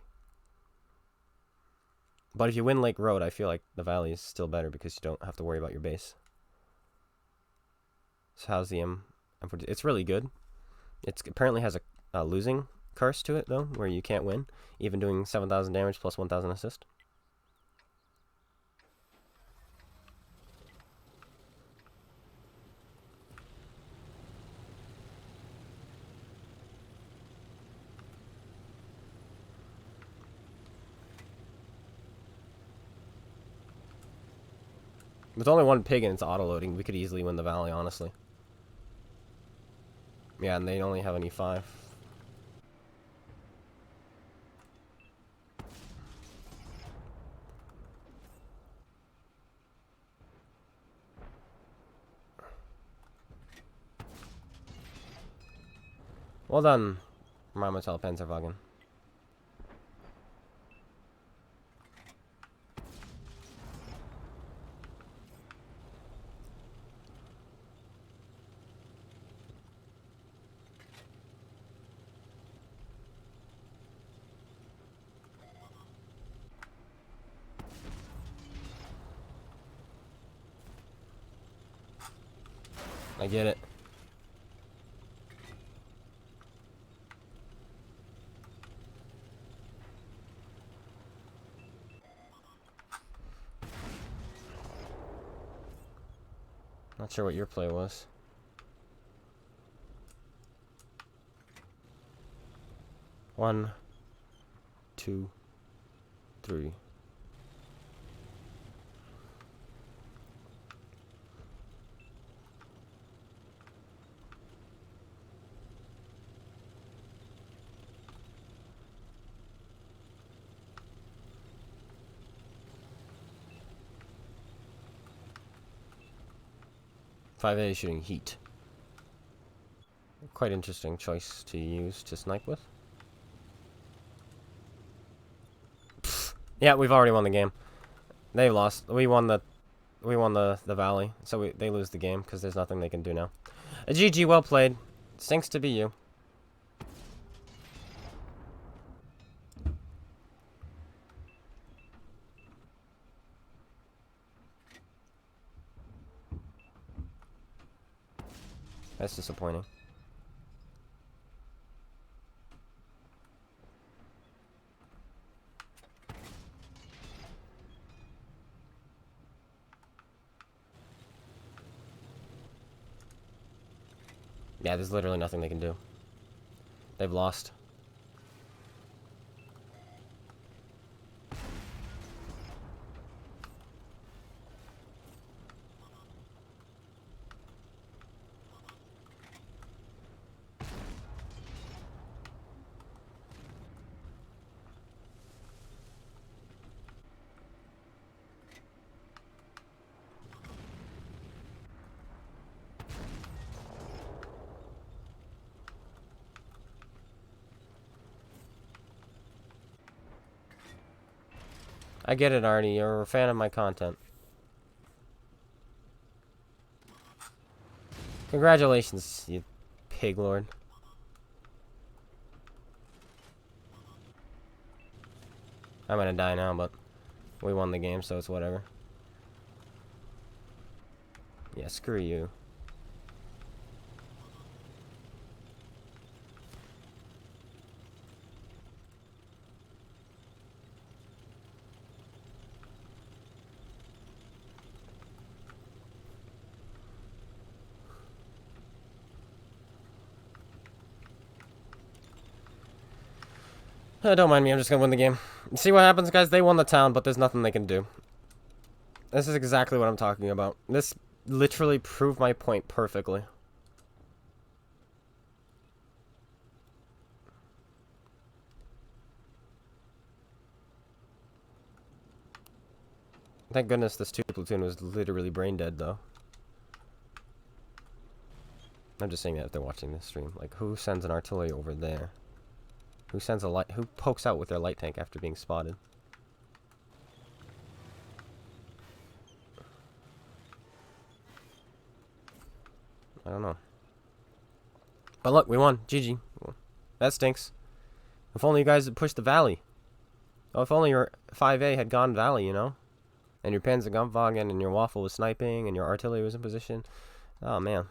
But if you win Lake Road, I feel like the Valley is still better because you don't have to worry about your base. So how's the it's really good. It apparently has a losing curse to it, though, where you can't win, even doing 7,000 damage plus 1,000 assist. With only 1 pig and it's auto-loading, we could easily win the Valley, honestly. Yeah, and they only have an E5. Well done, Marmotel Panzerwagen. I get it. Not sure what your play was. One, 2, 3. .5A shooting heat. Quite interesting choice to use to snipe with. Pfft. Yeah, we've already won the game. They lost. We won the Valley, so they lose the game because there's nothing they can do now. A GG, well played. Stinks to be you. That's disappointing. Yeah, there's literally nothing they can do. They've lost. I get it, Artie. You're a fan of my content. Congratulations, you pig lord. I'm gonna die now, but we won the game, so it's whatever. Yeah, screw you. Don't mind me, I'm just gonna win the game. See what happens, guys? They won the town, but there's nothing they can do. This is exactly what I'm talking about. This literally proved my point perfectly. Thank goodness this 2 platoon was literally brain dead, though. I'm just saying that if they're watching this stream. Like, who sends an artillery over there? Who sends a light? Who pokes out with their light tank after being spotted? I don't know. But look, we won. GG. That stinks. If only you guys had pushed the valley. Oh, if only your 5A had gone valley, you know? And your Panzerkampfwagen and your Waffle was sniping and your artillery was in position. Oh, man.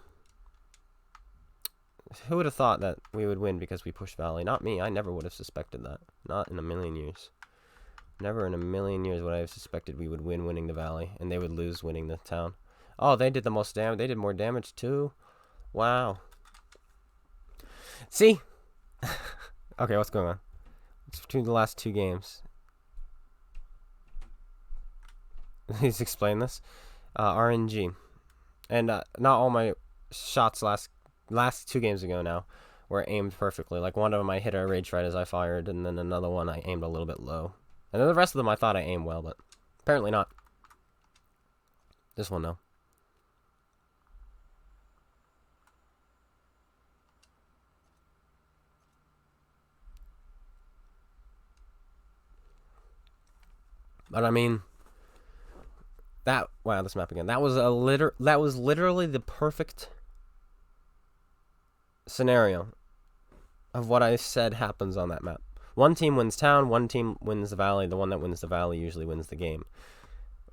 Who would have thought that we would win because we pushed valley? Not me. I never would have suspected that. Not in a million years. Never in a million years would I have suspected we would win winning the valley and they would lose winning the town. Oh, they did the most damage. They did more damage too. Wow. See? Okay, what's going on? It's between the last 2 games. Please explain this. RNG. And not all my shots last 2 games ago now were aimed perfectly. Like one of them I hit a rage right as I fired, and then another one I aimed a little bit low. And then the rest of them I thought I aimed well, but apparently not. This one, no. But I mean, wow, this map again. That was literally the perfect scenario of what I said happens on that map. One team wins town, one team wins the valley. The one that wins the valley usually wins the game.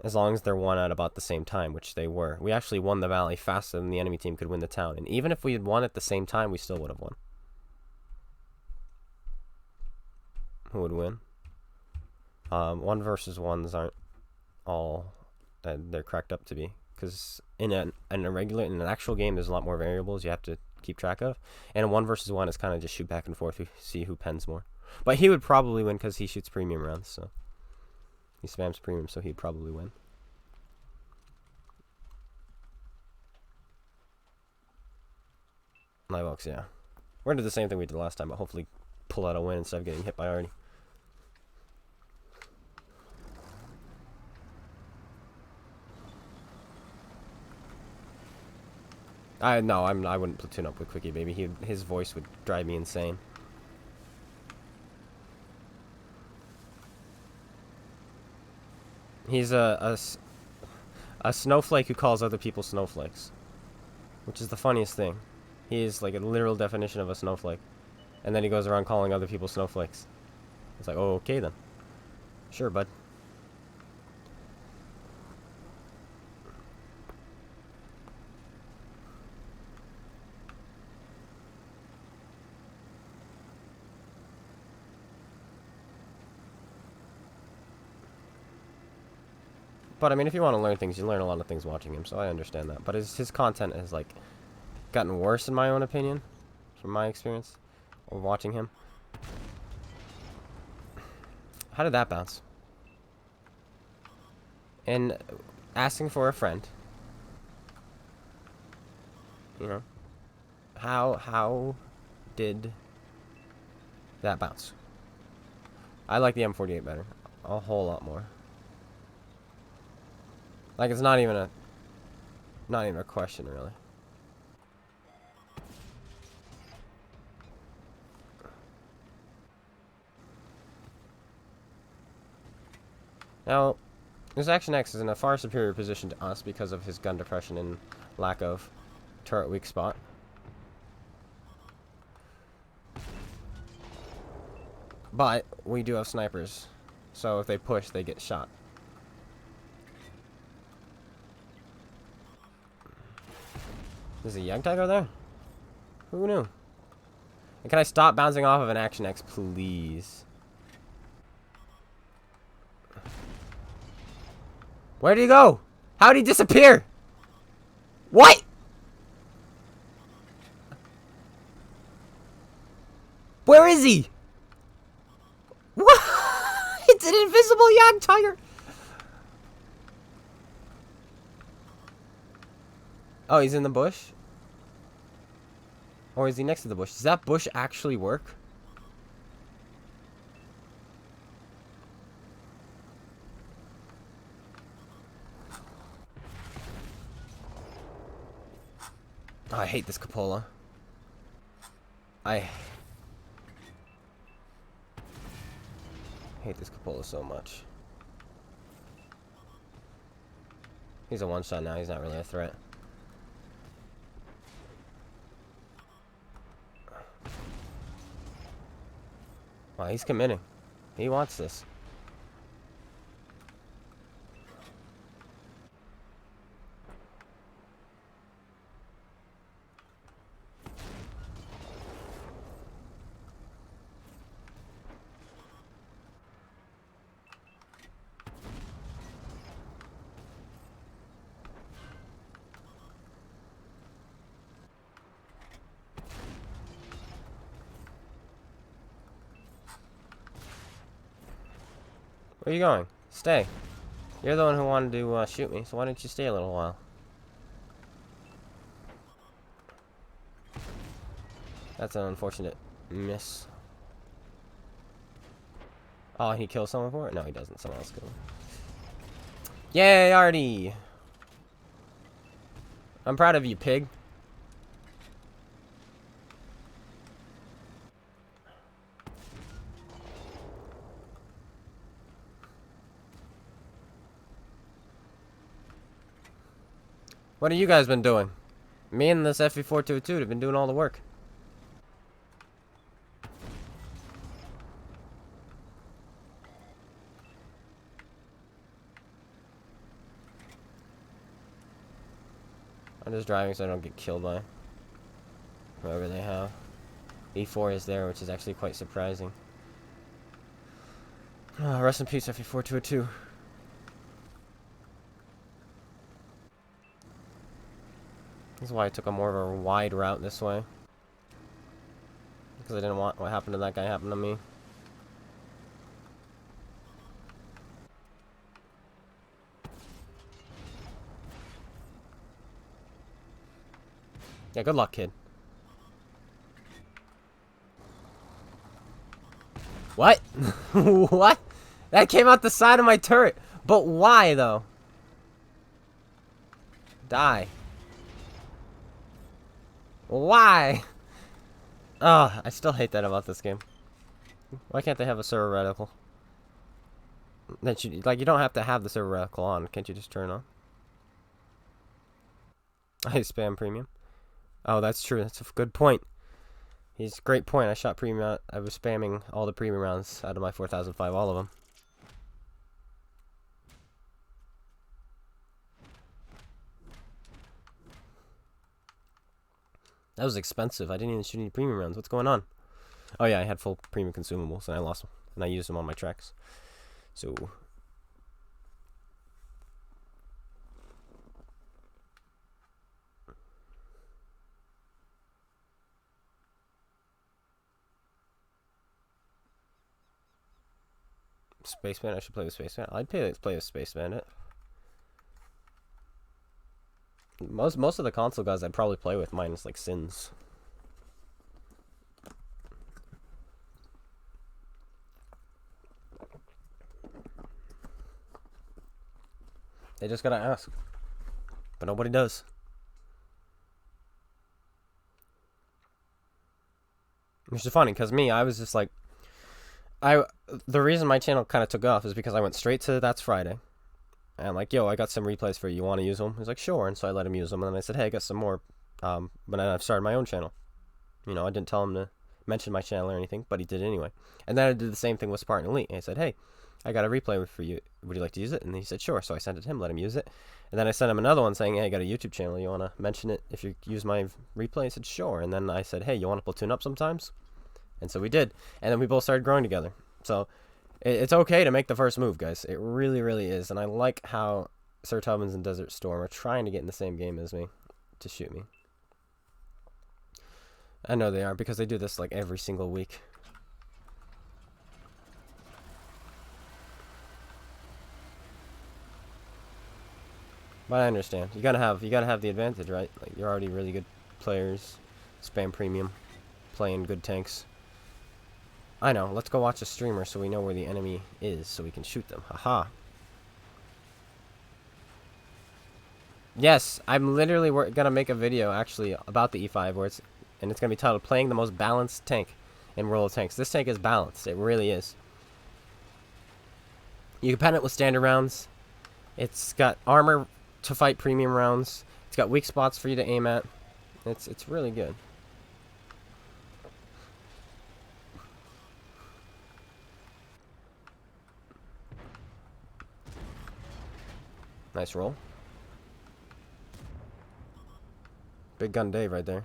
As long as they're won at about the same time, which they were. We actually won the valley faster than the enemy team could win the town. And even if we had won at the same time, we still would have won. Who would win? 1 versus 1s aren't all that they're cracked up to be. Because in an actual game, there's a lot more variables you have to keep track of. And a 1 versus 1 is kind of just shoot back and forth, see who pens more. But he would probably win because he shoots premium rounds, so he spams premium, so he'd probably win. Livebox, yeah. We're gonna do the same thing we did last time, but hopefully pull out a win instead of getting hit by Artie. I wouldn't platoon up with Quickie Baby. His voice would drive me insane. He's a snowflake who calls other people snowflakes, which is the funniest thing. He is like a literal definition of a snowflake, and then he goes around calling other people snowflakes. It's like, oh, okay then, sure, bud. But I mean, if you want to learn things, you learn a lot of things watching him, so I understand that. But his content is like gotten worse in my own opinion, from my experience of watching him. How did that bounce? And asking for a friend. You know, how did that bounce? I like the M48 better, a whole lot more. Like, it's not even a question, really. Now, this Action X is in a far superior position to us because of his gun depression and lack of turret weak spot. But we do have snipers, so if they push, they get shot. There's a Young Tiger there? Who knew? And can I stop bouncing off of an Action X, please? Where did he go? How did he disappear? What? Where is he? What? It's an invisible Young Tiger. Oh, he's in the bush? Or is he next to the bush? Does that bush actually work? Oh, I hate this cupola. I hate this cupola so much. He's a one-shot now. He's not really a threat. Wow, he's committing. He wants this. Where are you going? Stay. You're the one who wanted to shoot me, so why don't you stay a little while? That's an unfortunate miss. Oh, he kills someone for it? No, he doesn't. Someone else killed him. Yay, Artie! I'm proud of you, pig. What have you guys been doing? Me and this FE422 have been doing all the work. I'm just driving so I don't get killed by whoever they have. E4 is there, which is actually quite surprising. Oh, rest in peace, FE422. This is why I took a more of a wide route this way. Because I didn't want what happened to that guy happen to me. Yeah, good luck, kid. What? What? That came out the side of my turret. But why, though? Die. Why? Oh, I still hate that about this game. Why can't they have a server reticle? That you, like, you don't have to have the server reticle on. Can't you just turn it on? I spam premium. Oh, that's true. That's a good point. He's a great point. I shot premium out. I was spamming all the premium rounds out of my 4005, all of them. That was expensive. I didn't even shoot any premium rounds. What's going on? Oh yeah, I had full premium consumables and I lost them. And I used them on my tracks. So Spaceman. I should play with Spaceman. I'd play with Space Bandit. Most of the console guys I'd probably play with, minus like Sins. They just gotta ask, but nobody does. Which is funny, because me, I was just like, the reason my channel kind of took off is because I went straight to That's Friday. And I'm like, yo, I got some replays for you. You want to use them? He's like, sure. And so I let him use them. And then I said, hey, I got some more. But then I've started my own channel. You know, I didn't tell him to mention my channel or anything, but he did anyway. And then I did the same thing with Spartan Elite. And I said, hey, I got a replay for you. Would you like to use it? And he said, sure. So I sent it to him, let him use it. And then I sent him another one saying, hey, I got a YouTube channel. You want to mention it if you use my replay? He said, sure. And then I said, hey, you want to platoon up sometimes? And so we did. And then we both started growing together. So it's okay to make the first move, guys. It really, really is. And I like how Sir Tubbins and Desert Storm are trying to get in the same game as me to shoot me. I know they are, because they do this like every single week. But I understand. You gotta have the advantage, right? Like, you're already really good players, spam premium, playing good tanks. I know. Let's go watch a streamer so we know where the enemy is, so we can shoot them. Haha. Yes, I'm literally gonna make a video actually about the E5 and it's gonna be titled "Playing the Most Balanced Tank in World of Tanks." This tank is balanced. It really is. You can pen it with standard rounds. It's got armor to fight premium rounds. It's got weak spots for you to aim at. It's really good. Nice roll. Big gun Dave right there.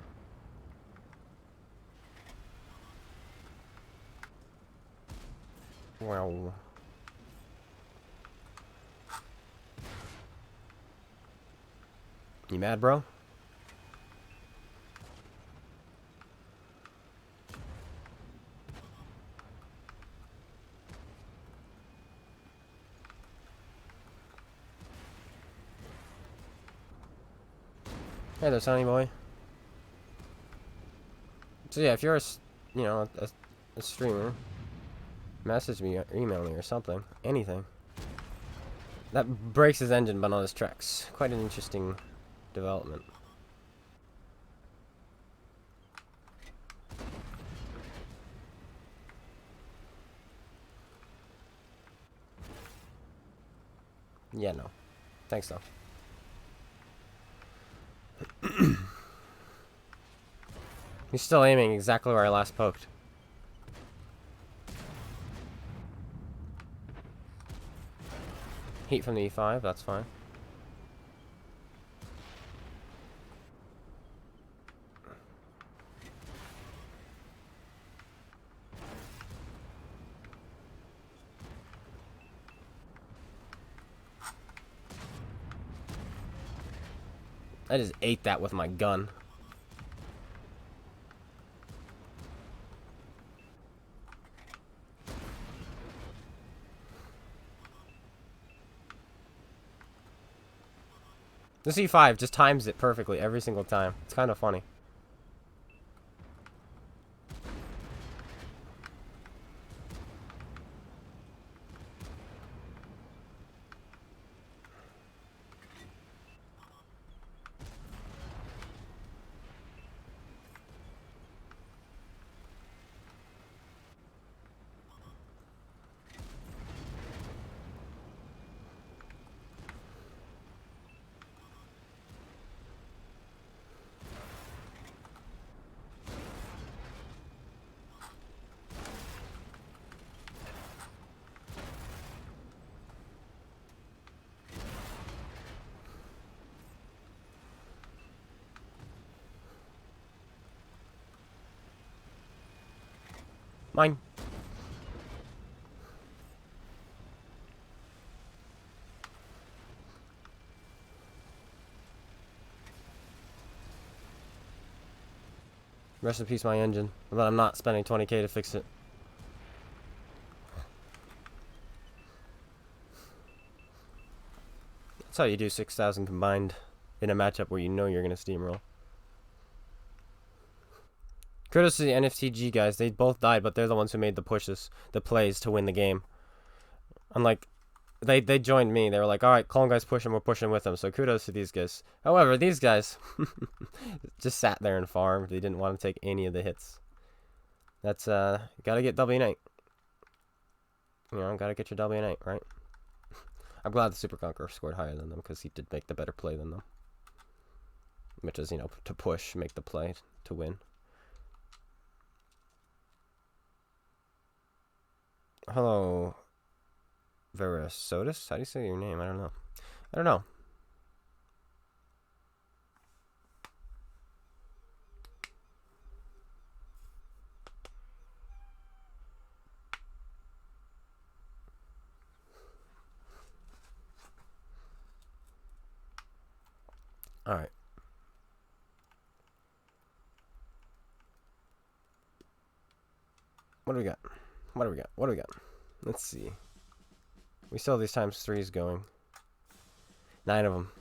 Wow. You mad, bro? Hey there, Sonny boy. So yeah, if you're a streamer, message me or email me or something, anything. That breaks his engine but not his tracks. Quite an interesting development. Yeah, no. Thanks though. He's still aiming exactly where I last poked. Heat from the E5, that's fine. I just ate that with my gun. The C5 just times it perfectly every single time. It's kind of funny. Mine. Rest in peace, my engine. But I'm not spending 20k to fix it. how you do 6,000 combined in a matchup where you know you're going to steamroll. Kudos to the NFTG guys. They both died, but they're the ones who made the pushes, the plays to win the game. Unlike, they joined me. They were like, all right, Clone Guys push him, we're pushing with them. So kudos to these guys. However, these guys just sat there and farmed. They didn't want to take any of the hits. That's, gotta get W8. You know, gotta get your W8, right? I'm glad the Super Conqueror scored higher than them, because he did make the better play than them. Which is, you know, to push, make the play, to win. Hello, Verisodus? How do you say your name? I don't know. I don't know. Alright. What do we got? What do we got? What do we got? Let's see. We still have these ×3s going. 9 of them.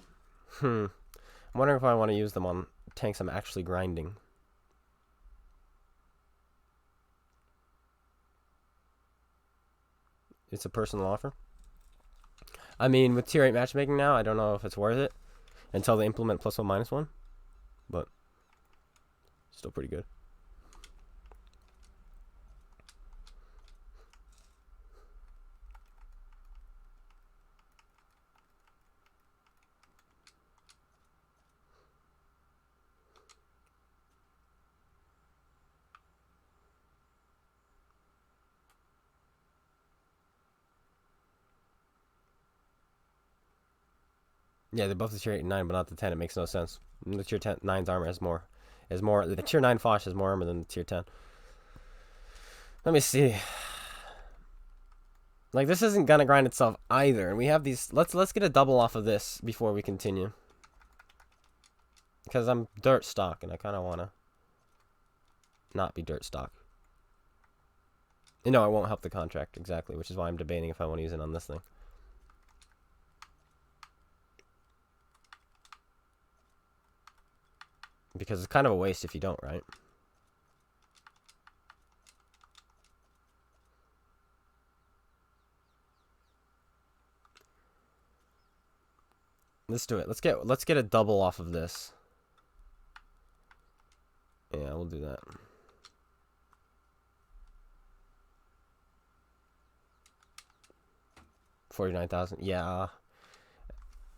I'm wondering if I want to use them on tanks I'm actually grinding. It's a personal offer. I mean, with tier 8 matchmaking now, I don't know if it's worth it until they implement +1/-1, but still pretty good. Yeah, they buff the tier 8 and 9, but not the 10. It makes no sense. The tier 9's armor has more. The tier 9 Foch has more armor than the tier 10. Let me see. Like, this isn't gonna grind itself either. And we have these. Let's get a double off of this before we continue. Because I'm dirt stock, and I kind of want to not be dirt stock. You know, it won't help the contract, exactly, which is why I'm debating if I want to use it on this thing. Because it's kind of a waste if you don't, right? Let's do it. Let's get a double off of this. Yeah, we'll do that. $49,000. Yeah.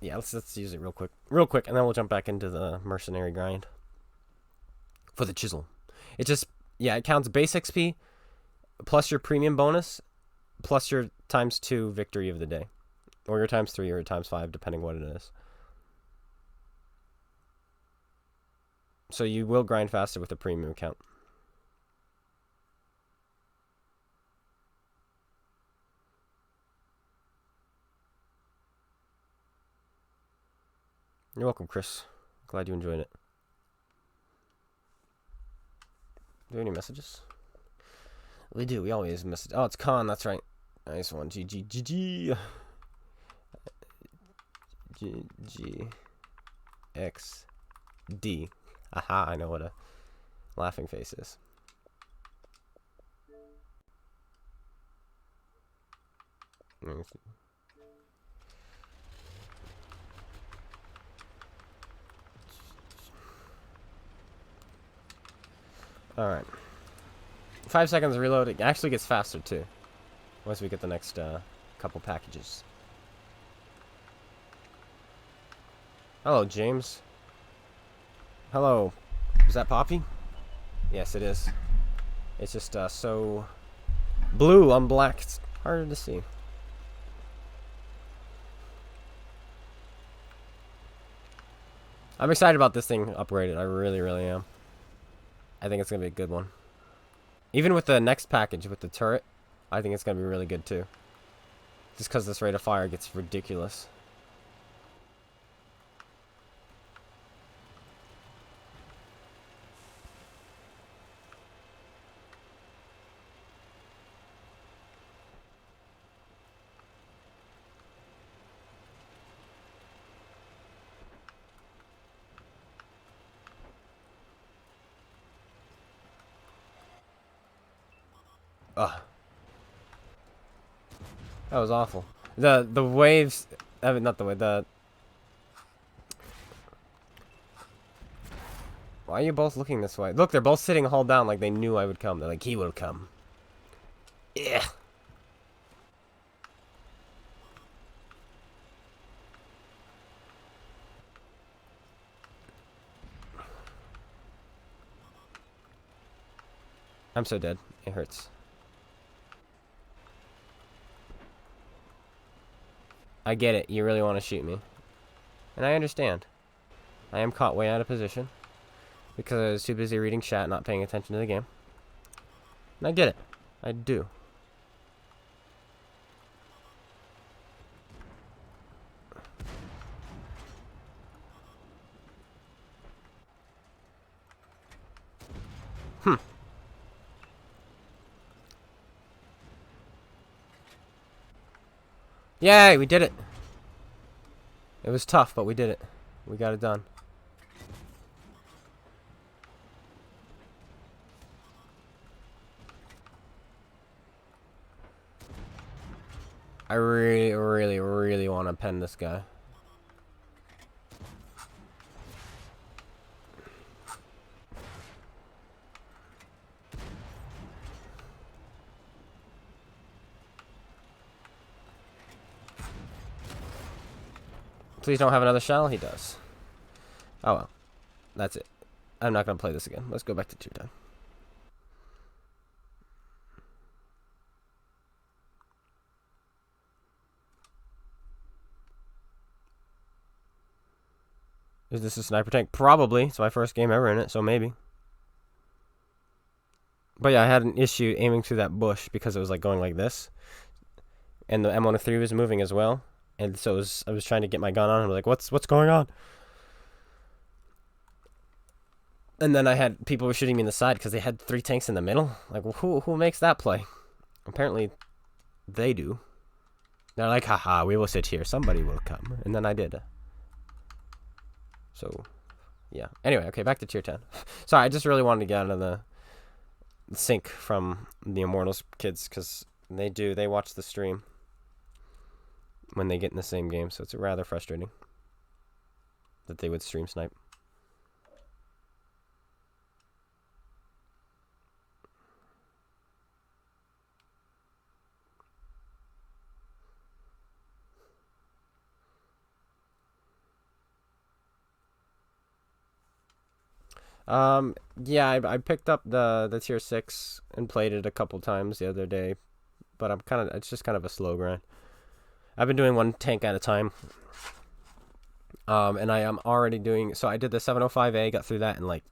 Yeah, let's use it real quick, and then we'll jump back into the mercenary grind for the Chisel. It just, yeah, it counts base XP plus your premium bonus plus your ×2 victory of the day, or your ×3 or your ×5, depending what it is. So you will grind faster with a premium account. You're welcome, Chris. Glad you enjoyed it. Do we have any messages? We do. We always message. Oh, it's Khan. That's right. Nice one. GG. GG. GGXD. Aha, I know what a laughing face is. Alright. 5 seconds reload. It actually gets faster too once we get the next couple packages. Hello, James. Hello. Is that Poppy? Yes, it is. It's just so blue on black. It's harder to see. I'm excited about this thing upgraded. I really, really am. I think it's going to be a good one. Even with the next package with the turret, I think it's going to be really good too. Just because this rate of fire gets ridiculous. Ugh. That was awful. The waves. I mean, not the wave. Why are you both looking this way? Look, they're both sitting hull down like they knew I would come. They're like, he will come. Yeah. I'm so dead. It hurts. I get it. You really want to shoot me. And I understand. I am caught way out of position. Because I was too busy reading chat, not paying attention to the game. And I get it. I do. Yay, we did it. It was tough, but we did it. We got it done. I really, really, really want to pen this guy. Please don't have another shell. He does. Oh well. That's it. I'm not going to play this again. Let's go back to tier 10. Is this a sniper tank? Probably. It's my first game ever in it, so maybe. But yeah, I had an issue aiming through that bush because it was like going like this. And the M103 was moving as well. And so I was trying to get my gun on. And I was like, what's going on? And then I had people were shooting me in the side because they had 3 tanks in the middle. Like, well, who makes that play? Apparently, they do. They're like, haha, we will sit here. Somebody will come. And then I did. So, yeah. Anyway, okay, back to tier 10. Sorry, I just really wanted to get out of the sync from the Immortals kids because they watch the stream when they get in the same game. So it's rather frustrating that they would stream snipe. Yeah, I picked up the tier 6 and played it a couple times the other day, but it's just kind of a slow grind. I've been doing 1 tank at a time. And I am already doing, so I did the 705A, got through that in like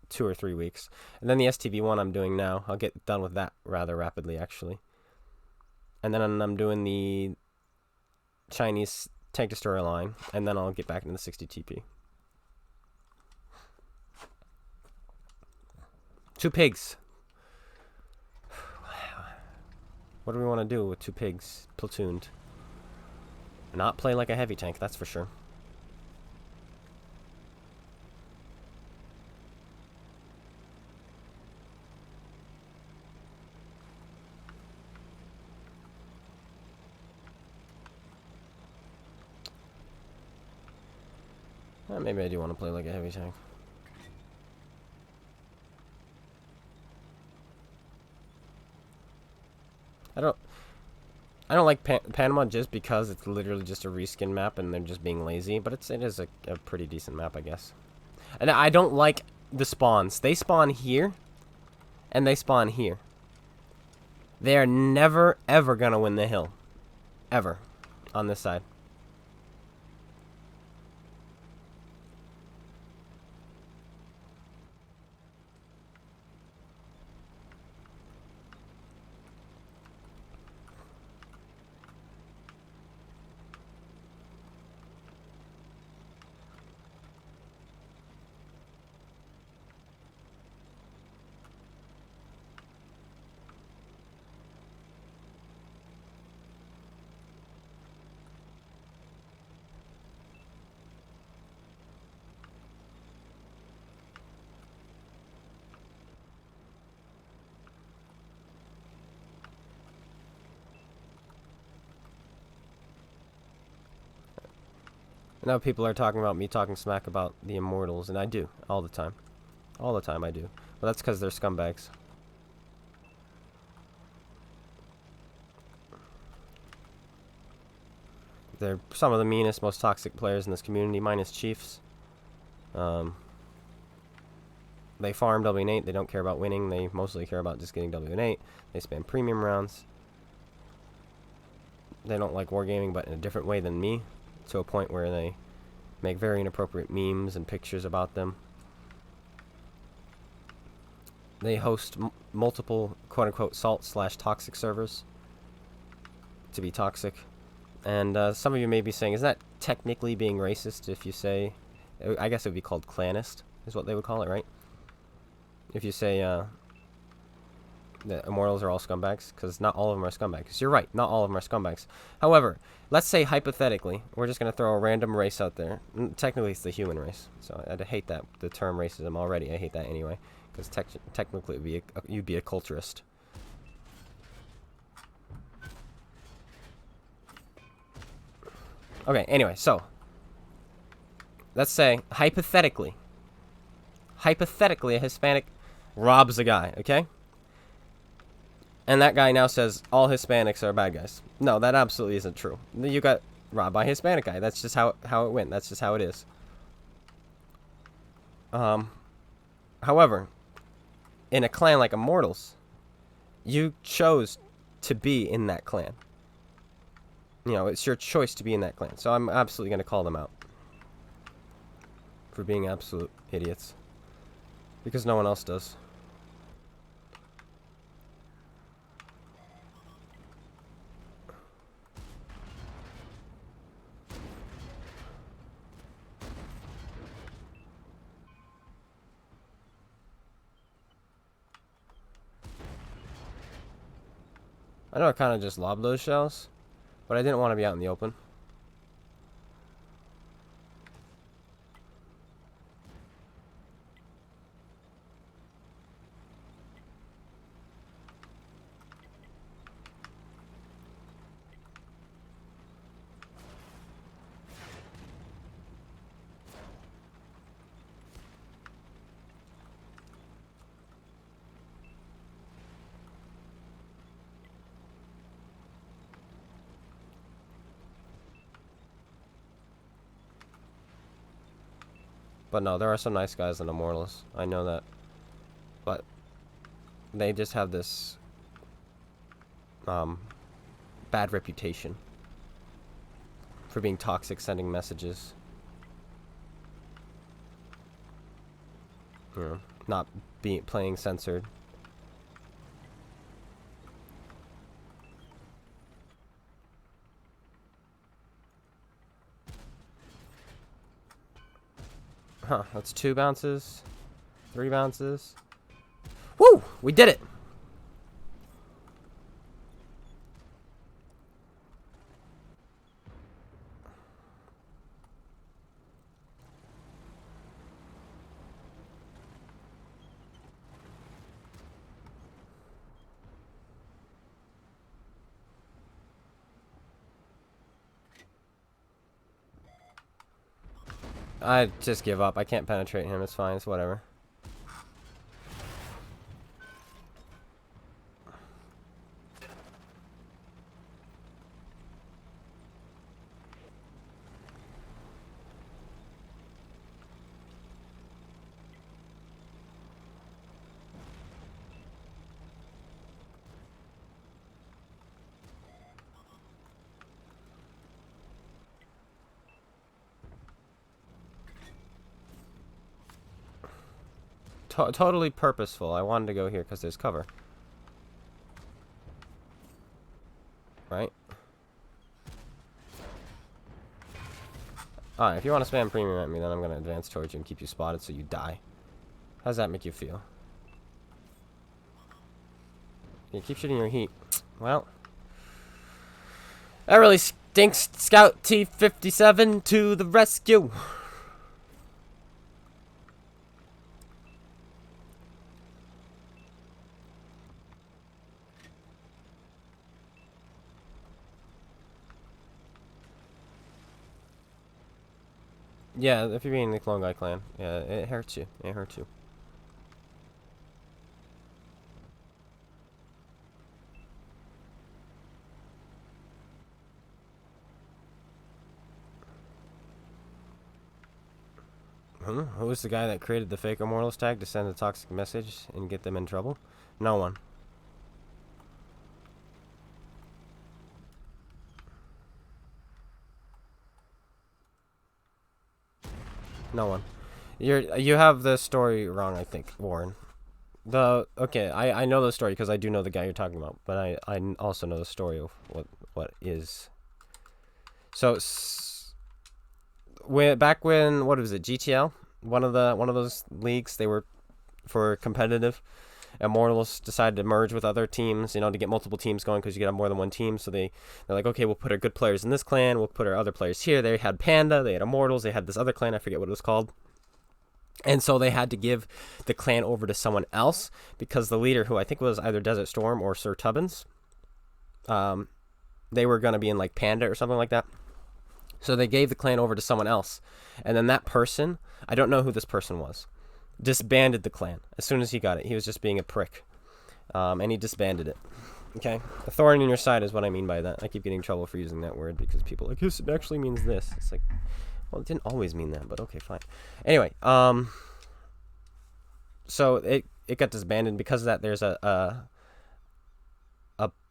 2 or 3 weeks. And then the STV1 I'm doing now. I'll get done with that rather rapidly, actually. And then I'm doing the Chinese tank destroyer line, and then I'll get back into the 60 TP. 2 pigs. What do we want to do with 2 pigs platooned? Not play like a heavy tank, that's for sure. Maybe I do want to play like a heavy tank. I don't like Panama just because it's literally just a reskin map and they're just being lazy, but it is a pretty decent map, I guess. And I don't like the spawns. They spawn here, and they spawn here. They are never, ever gonna win the hill. Ever. On this side. Now people are talking about me talking smack about the Immortals, and I do all the time. All the time I do. But that's because they're scumbags. They're some of the meanest, most toxic players in this community, minus Chiefs. They farm W8. They don't care about winning. They mostly care about just getting W8. They spam premium rounds. They don't like wargaming, but in a different way than me, to a point where they make very inappropriate memes and pictures about them. They host multiple quote-unquote salt/toxic servers to be toxic. And some of you may be saying, is that technically being racist if you say, I guess it would be called clanist, is what they would call it, right? If you say that Immortals are all scumbags, because not all of them are scumbags. You're right, not all of them are scumbags. However, let's say hypothetically, we're just going to throw a random race out there. Technically, it's the human race, so I hate that, the term racism already. I hate that anyway, because technically you'd be a culturist. Okay, anyway, so let's say, hypothetically, a Hispanic robs a guy, okay? And that guy now says all Hispanics are bad guys. No, that absolutely isn't true. You got robbed by a Hispanic guy. That's just how it went. That's just how it is. However, in a clan like Immortals, you chose to be in that clan. You know, it's your choice to be in that clan. So I'm absolutely going to call them out for being absolute idiots. Because no one else does. I know I kind of just lobbed those shells, but I didn't want to be out in the open. But no, there are some nice guys in Immortals. I know that. But they just have this bad reputation for being toxic, sending messages. You know, not playing censored. Huh, that's 2 bounces. 3 bounces. Woo! We did it! I just give up. I can't penetrate him. It's fine. It's whatever. Totally purposeful. I wanted to go here because there's cover. Right? Alright, if you want to spam premium at me, then I'm going to advance towards you and keep you spotted so you die. How does that make you feel? You keep shooting your heat. Well, that really stinks. Scout T-57 to the rescue. Yeah, if you're being in the clone guy clan, yeah, it hurts you. It hurts you. Who was the guy that created the fake Immortals tag to send a toxic message and get them in trouble? No one. No one. You have the story wrong, I think, Warren. I know the story because I do know the guy you're talking about, but I also know the story of what is. So back when, what was it, GTL, one of those leagues, they were for competitive. Immortals decided to merge with other teams, to get multiple teams going because you get more than one team. So they're like, okay, we'll put our good players in this clan, we'll put our other players here. They had Panda, they had Immortals, they had this other clan, I forget what it was called. And so they had to give the clan over to someone else because the leader, who I think was either Desert Storm or Sir Tubbins, they were going to be in like Panda or something like that. So they gave the clan over to someone else. And then that person, I don't know who this person was, disbanded the clan as soon as he got it. He was just being a prick. And he disbanded it. Okay? A thorn in your side is what I mean by that. I keep getting in trouble for using that word because people are like, this actually means this. It's like, well, it didn't always mean that, but okay, fine. Anyway, so it got disbanded. Because of that, there's a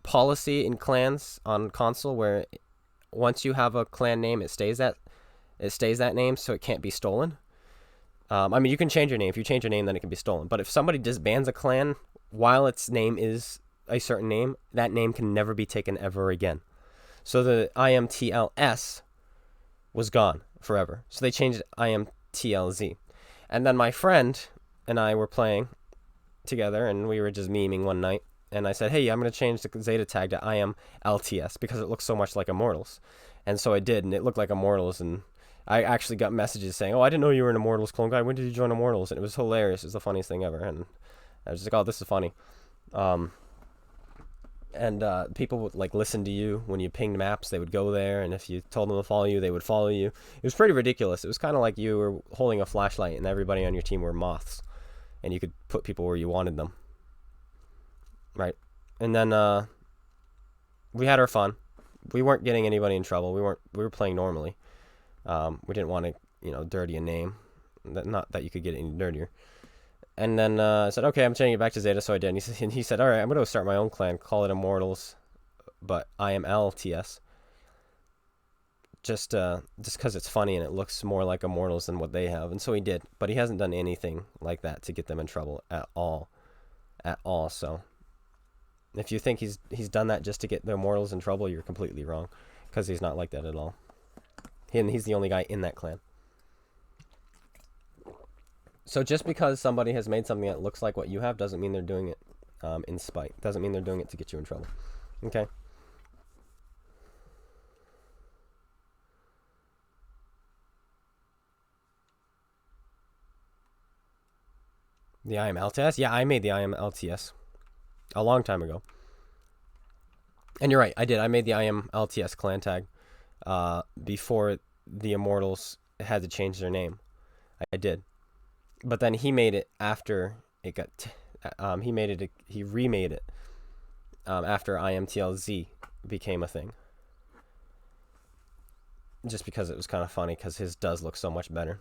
policy in clans on console where once you have a clan name, it stays that name, so it can't be stolen. I mean, you can change your name. If you change your name, then it can be stolen. But if somebody disbands a clan while its name is a certain name, that name can never be taken ever again. So the IMTLS was gone forever. So they changed it IMTLZ. And then my friend and I were playing together, and we were just memeing one night. And I said, hey, I'm going to change the Zeta tag to IMLTS because it looks so much like Immortals. And so I did, and it looked like Immortals. And I actually got messages saying, oh, I didn't know you were an Immortals clone guy. When did you join Immortals? And it was hilarious. It was the funniest thing ever. And I was just like, oh, this is funny. People would like listen to you when you pinged maps. They would go there, and if you told them to follow you, they would follow you. It was pretty ridiculous. It was kind of like you were holding a flashlight, and everybody on your team were moths, and you could put people where you wanted them. Right, and then we had our fun. We weren't getting anybody in trouble. We were playing normally. We didn't want to dirty a name. Not that you could get any dirtier. And then I said, okay, I'm changing it back to Zeta, so I did. And he said, all right, I'm going to start my own clan, call it Immortals, but IMLTS. Just because it's funny and it looks more like Immortals than what they have. And so he did. But he hasn't done anything like that to get them in trouble at all. At all. So if you think he's done that just to get the Immortals in trouble, you're completely wrong. Because he's not like that at all. He's the only guy in that clan. So just because somebody has made something that looks like what you have doesn't mean they're doing it in spite. Doesn't mean they're doing it to get you in trouble. Okay? The IMLTS? Yeah, I made the IMLTS a long time ago. And you're right, I did. I made the IMLTS clan tag before the Immortals had to change their name. I did. But then he made it after it got. He remade it after IMTLZ became a thing. Just because it was kind of funny, because his does look so much better.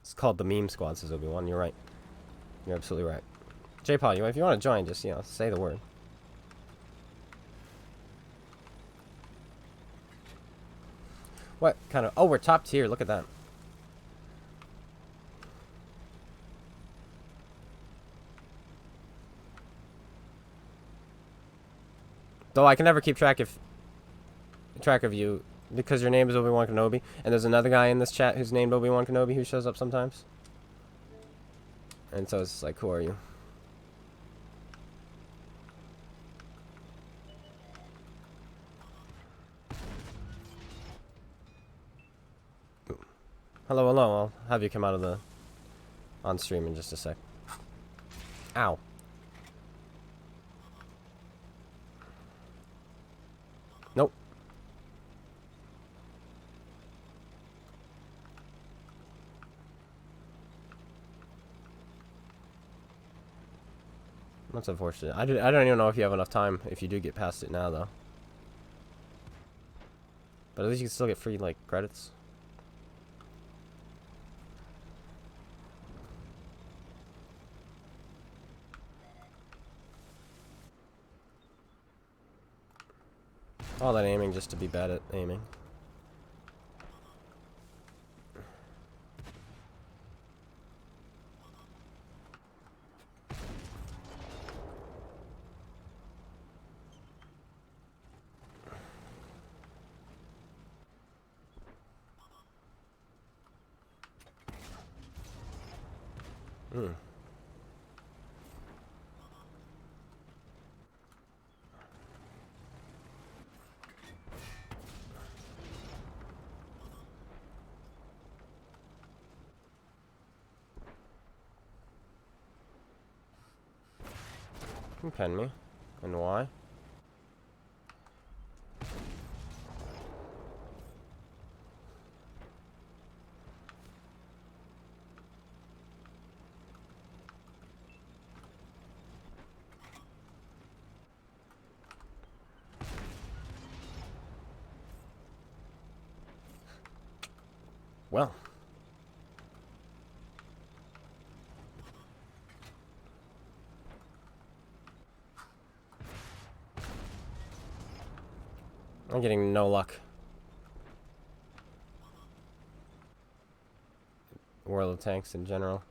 It's called the Meme Squad, says Obi-Wan. You're right. You're absolutely right. J-Paul, if you want to join, just say the word. What kind of... Oh, we're top tier. Look at that. Though I can never keep track of you because your name is Obi-Wan Kenobi, and there's another guy in this chat who's named Obi-Wan Kenobi who shows up sometimes. And so it's like, who are you? Hello, hello. I'll have you come out of the on stream in just a sec. Ow. Nope. That's unfortunate. I don't even know if you have enough time if you do get past it now, though. But at least you can still get free, like, credits. All that aiming just to be bad at aiming. Hmm. You can pen me. And why? Well. I'm getting no luck. World of Tanks in general.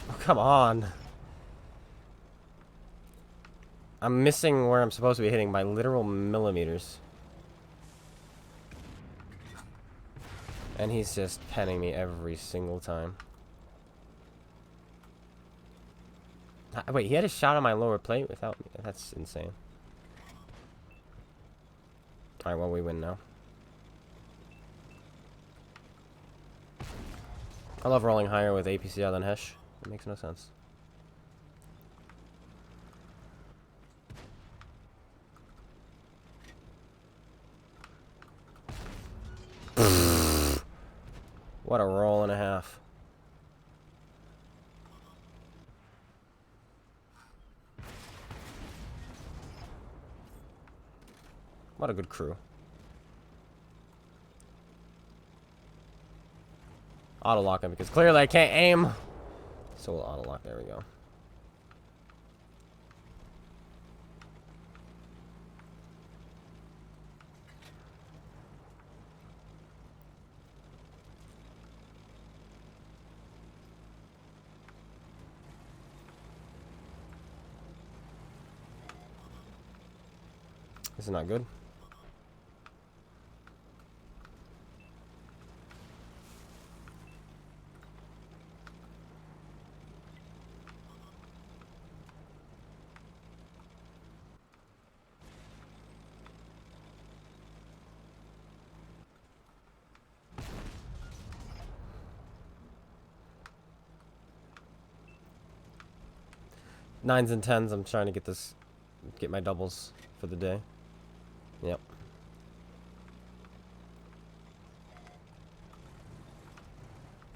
Oh, come on. I'm missing where I'm supposed to be hitting by literal millimeters. And he's just penning me every single time. Wait, he had a shot on my lower plate without me. That's insane. Alright, well, we win now. I love rolling higher with APCR than Hesh. It makes no sense. What a roll and a half. What a good crew. Auto lock him because clearly I can't aim. So we'll auto lock. There we go. This is not good. Nines and tens, I'm trying to get my doubles for the day. Yep.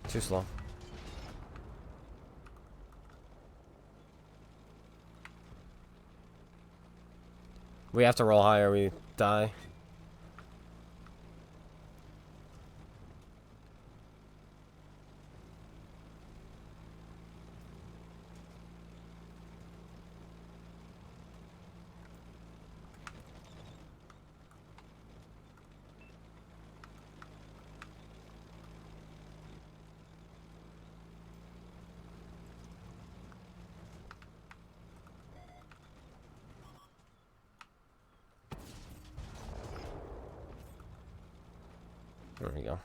Too slow. We have to roll higher, we die. There we go.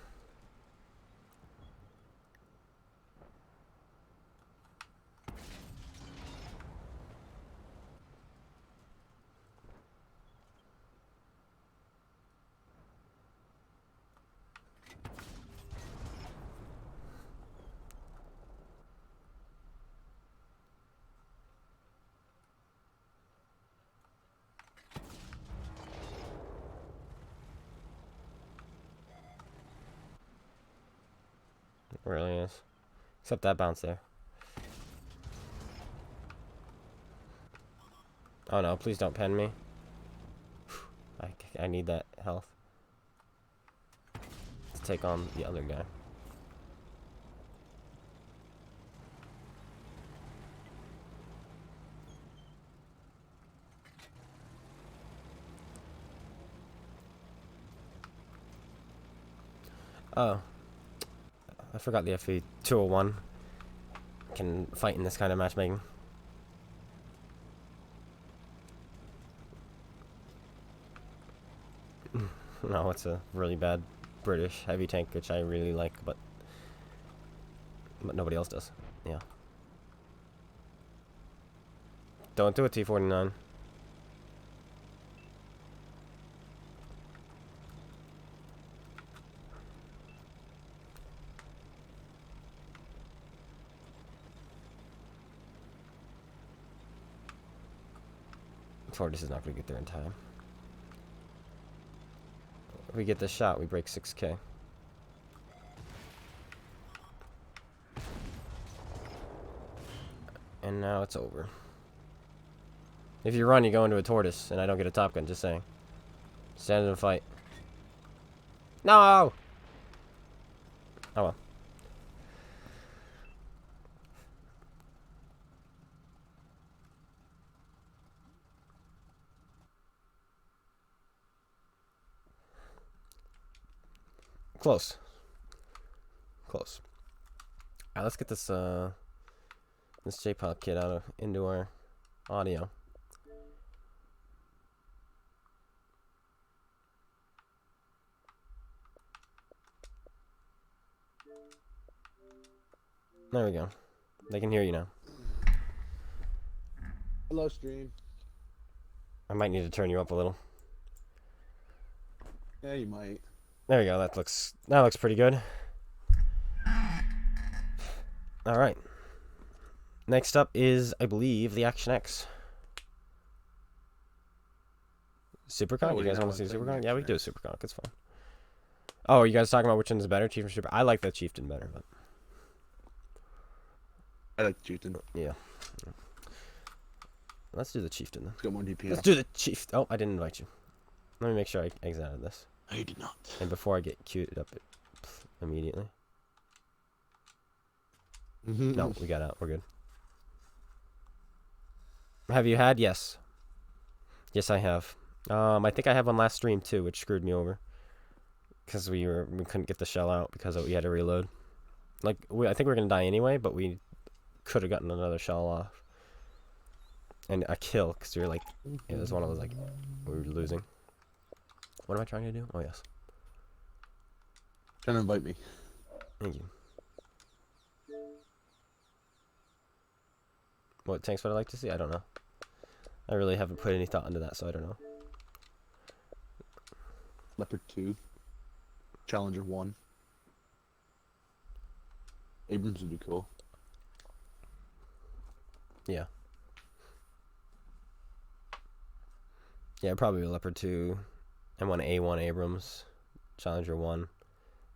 really is. Except that bounce there. Oh no, please don't pen me. I need that health to take on the other guy. Oh, I forgot the FE 201 can fight in this kind of matchmaking. No, it's a really bad British heavy tank, which I really like, but nobody else does. Yeah. Don't do a T-49. Tortoise is not going to get there in time. If we get this shot, we break 6K. And now it's over. If you run, you go into a tortoise, and I don't get a Top Gun, just saying. Stand in a fight. No! Oh well. Close. Close. Alright, let's get this this J-pop kit into our audio. There we go. They can hear you now. Hello, stream. I might need to turn you up a little. Yeah, you might. There we go. That looks pretty good. All right. Next up is, I believe, the Action X. Supercon? You guys want to see Supercon? Yeah, we can do a Supercon. It's fun. Oh, are you guys talking about which one is better, Chief or Super? I like the Chieftain better, but I like the Chieftain. yeah. Let's do the Chieftain then. It's got more DPS. Let's do the Chief. Oh, I didn't invite you. Let me make sure I exited this. I did not. And before I get queued up immediately. No, we got out. We're good. Have you had? Yes. Yes, I have. I think I had one last stream too, which screwed me over. Because we couldn't get the shell out because we had to reload. Like I think we were gonna die anyway, but we could have gotten another shell off. And a kill, because you're like, it was one of those like we were losing. What am I trying to do? Oh yes. Trying to invite me. Thank you. What tanks would I like to see? I don't know. I really haven't put any thought into that, so I don't know. Leopard 2. Challenger 1. Abrams would be cool. Yeah. Yeah, probably a Leopard 2 and one A1 Abrams, Challenger 1,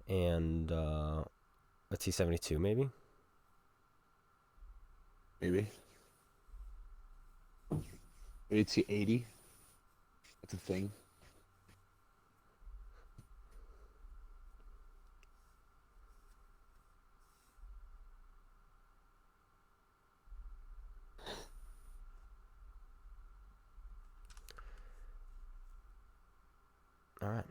and a T-72 maybe? Maybe. Maybe T-80. That's a thing. Alright.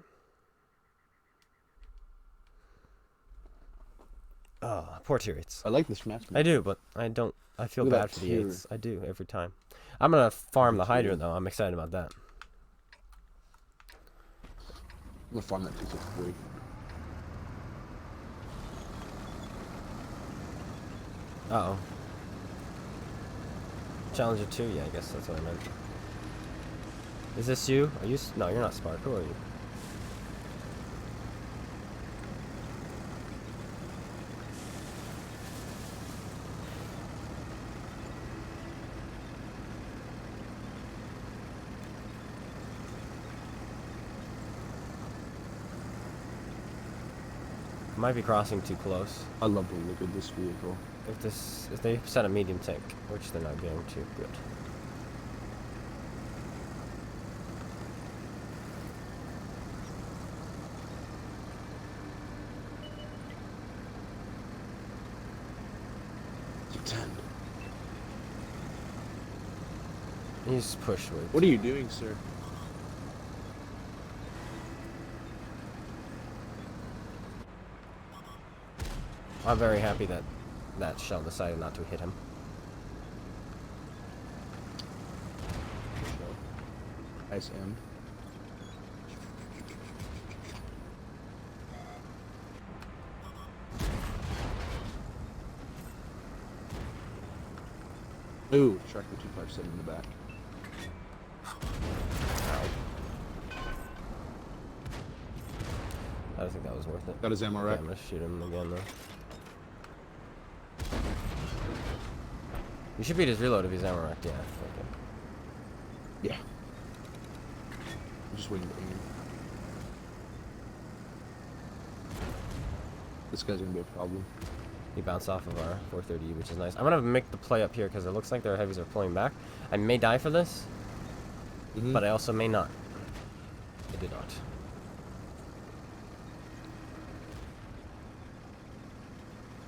Oh, poor tier 8s. I like this match. I do, but I don't. I feel Look at bad that for the tier. 8s. I do, every time. I'm going to farm the Tier. Hydra, though. I'm excited about that. I'm gonna farm that 263. Uh-oh. Challenger 2? Yeah, I guess that's what I meant. Is this you? Are you... No, you're not Spark. Who are you? Might be crossing too close. I love the look of this vehicle. If they set a medium tank, which they're not going to, good. He's pushed way. What are you doing, sir? I'm very happy that that shell decided not to hit him. Nice M. Ooh, tractor 257 in the back. I don't think that was worth it. Got his ammo Okay, rack. I'm gonna shoot him again though. You should beat his reload if he's ammo racked, yeah. Okay. Yeah. I'm just waiting to aim. This guy's gonna be a problem. He bounced off of our 430, which is nice. I'm gonna make the play up here because it looks like their heavies are pulling back. I may die for this, but I also may not. I did not.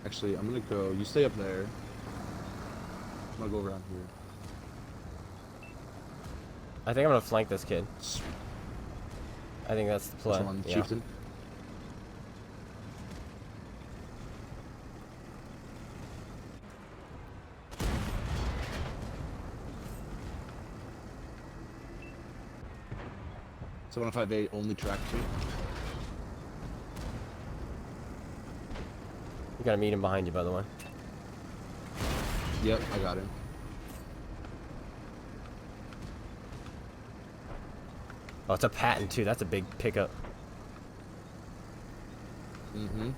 Actually, I'm gonna go. You stay up there. I'm gonna go around here. I think I'm gonna flank this kid. I think that's the play. Which one? Yeah. Chieftain? So 158 only track 2. You gotta meet him behind you, by the way. Yep, I got him. Oh, it's a patent too. That's a big pickup. Mm-hmm.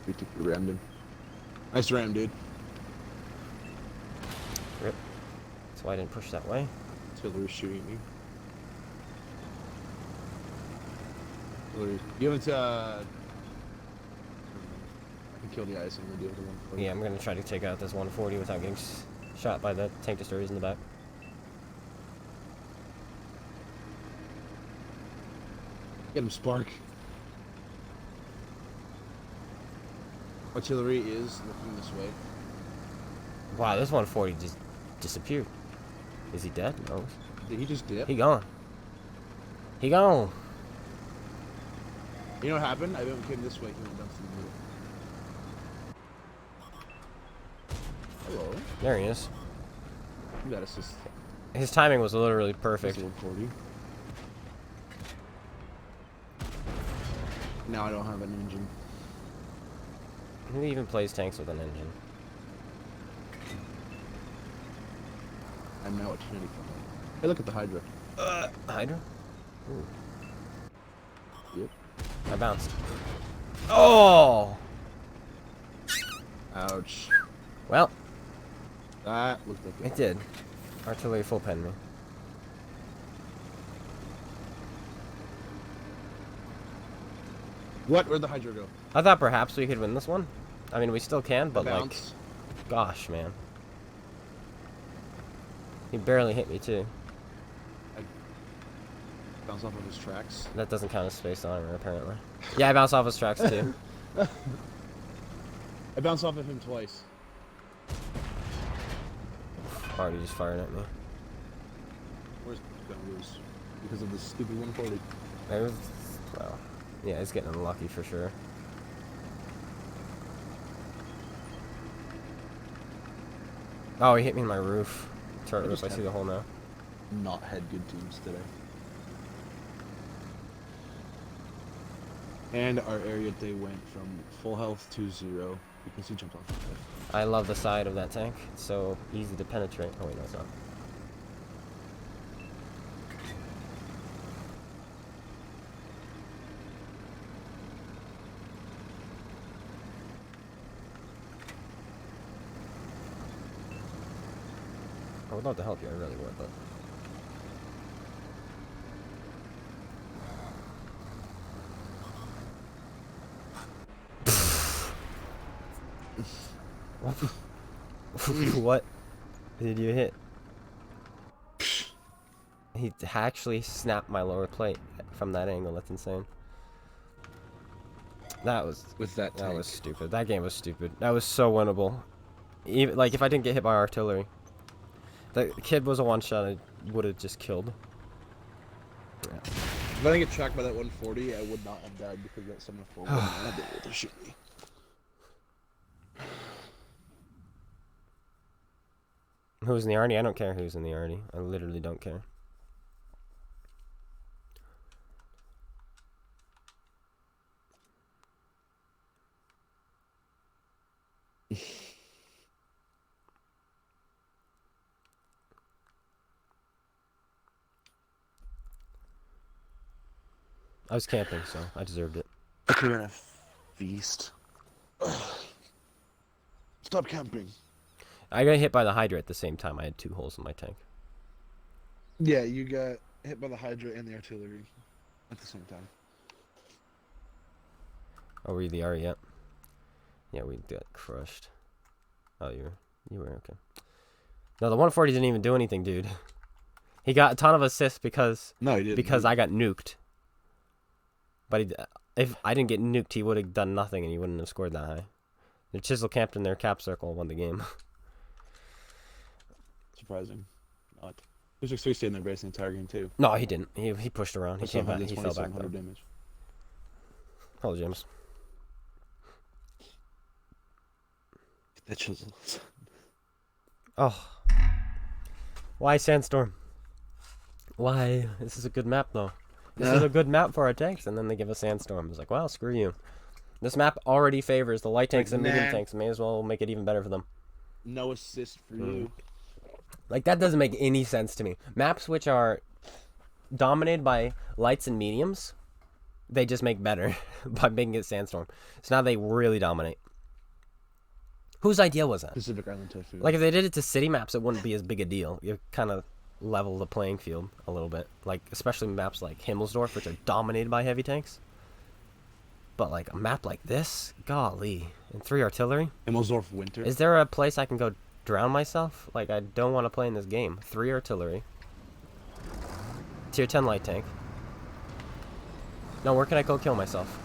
We rammed him. Nice ram, dude. Rip. That's why I didn't push that way. Hillary's shooting me. Hillary, you haven't, I can kill the ice. I'm gonna deal with the one. Yeah, I'm gonna try to take out this 140 without getting shot by the tank destroyers in the back. Get him, Spark. Artillery is looking this way. Wow, this 140 just disappeared. Is he dead? No. Did he just dip? He gone. He gone. You know what happened? I came this way. He went down through the middle. Hello. There he is. You got assist. His timing was literally perfect. 140. Now I don't have an engine. Who even plays tanks with an engine? I'm now at 295. Hey, look at the Hydra. Hydra? Ooh. Yep. I bounced. Oh! Ouch. Well, That looked like it did. Artillery full pen me. What? Where'd the Hydra go? I thought perhaps we could win this one. I mean, we still can, but like, Bounce. gosh, man. He barely hit me too. Bounce off of his tracks. That doesn't count as space armor, apparently. Yeah, I bounced off his tracks too. I bounced off of him twice. Already just fired at me. Where's gonna lose? Because of this stupid 140. It was, well, yeah, he's getting unlucky for sure. Oh, he hit me in my roof. Turret roof, I see the hole now. Not had good teams today. And our area day went from full health to 0. You can see jumped off the cliff. I love the side of that tank. It's so easy to penetrate. Oh wait, no, it's not. I would love to help you, I really would, but... What did you hit? He actually snapped my lower plate from that angle. That's insane. That was With that tank. that was stupid. That game was stupid. That was so winnable. Even like if I didn't get hit by artillery, the kid was a one shot. I would have just killed. Yeah. If I didn't get tracked by that 140, I would not have died because that 704 wouldn't have been able to shoot me. Who's in the arty? I don't care who's in the arty. I literally don't care. I was camping, so I deserved it. Okay, we're in a feast. Stop camping. I got hit by the Hydra at the same time. I had 2 holes in my tank. Yeah, you got hit by the Hydra and the artillery at the same time. Oh, were you the arty yet? Yeah, we got crushed. Oh, you were okay. No, the 140 didn't even do anything, dude. He got a ton of assists because No, he didn't. I got nuked. But if I didn't get nuked, he would have done nothing and he wouldn't have scored that high. The Chisel camped in their cap circle and won the game. Surprising. Not. He was like 3 in their base the entire game too. No, he didn't. He pushed around. He came back. He fell back. 2,700 damage. Hello, James. Get that Chisel. Oh. Why Sandstorm? Why? This is a good map, though. This is a good map for our tanks, and then they give us Sandstorm. It's like, well, screw you. This map already favors the light tanks and medium tanks. May as well make it even better for them. No assist for you. Like, that doesn't make any sense to me. Maps which are dominated by lights and mediums, they just make better by making it Sandstorm. So now they really dominate. Whose idea was that? Pacific Island Tofu. Like, if they did it to city maps, it wouldn't be as big a deal. You kind of level the playing field a little bit. Like, especially maps like Himmelsdorf, which are dominated by heavy tanks. But, like, a map like this? Golly. And 3 artillery? Himmelsdorf Winter. Is there a place I can go drown myself? Like, I don't want to play in this game. 3 artillery. Tier 10 light tank. No, where can I go kill myself?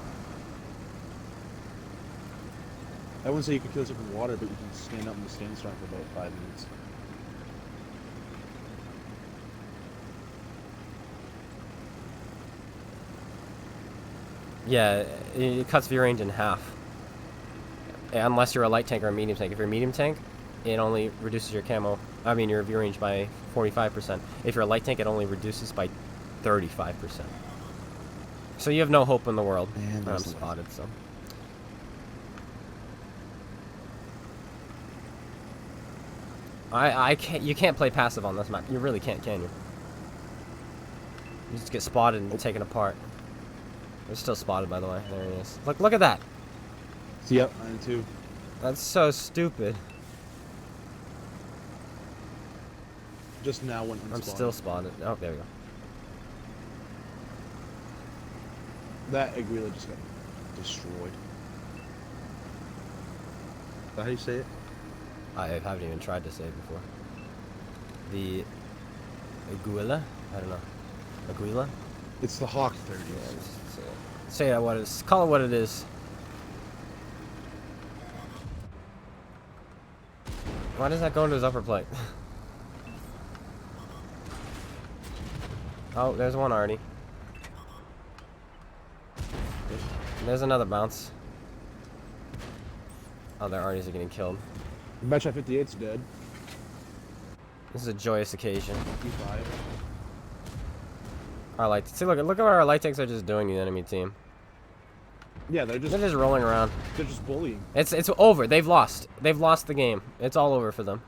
I wouldn't say you can kill yourself in water, but you can stand up in the sandstorm for about 5 minutes. Yeah, it cuts view range in half. Unless you're a light tank or a medium tank. If you're a medium tank, it only reduces your your view range by 45%. If you're a light tank, it only reduces by 35%. So you have no hope in the world. And I'm spotted, so. I can't. You can't play passive on this map. You really can't, can you? You just get spotted and taken apart. They're still spotted, by the way. There he is. Look at that. Yep, mine too. That's so stupid. Just now went I'm still spotted. Oh, there we go. That Aguila just got destroyed. Is that how you say it? I haven't even tried to say it before. The Aguila? I don't know. Aguila? It's the Hawk 30s. Yeah, just say that what it is. Call it what it is. Why does that go into his upper plate? Oh, there's one already. There's another bounce. Oh, their arties are getting killed. Metro 58's dead. This is a joyous occasion. E5. Our light. See, look at what our light tanks are just doing to the enemy team. Yeah, They're just rolling around. they're just bullying. It's over. They've lost. They've lost the game. It's all over for them,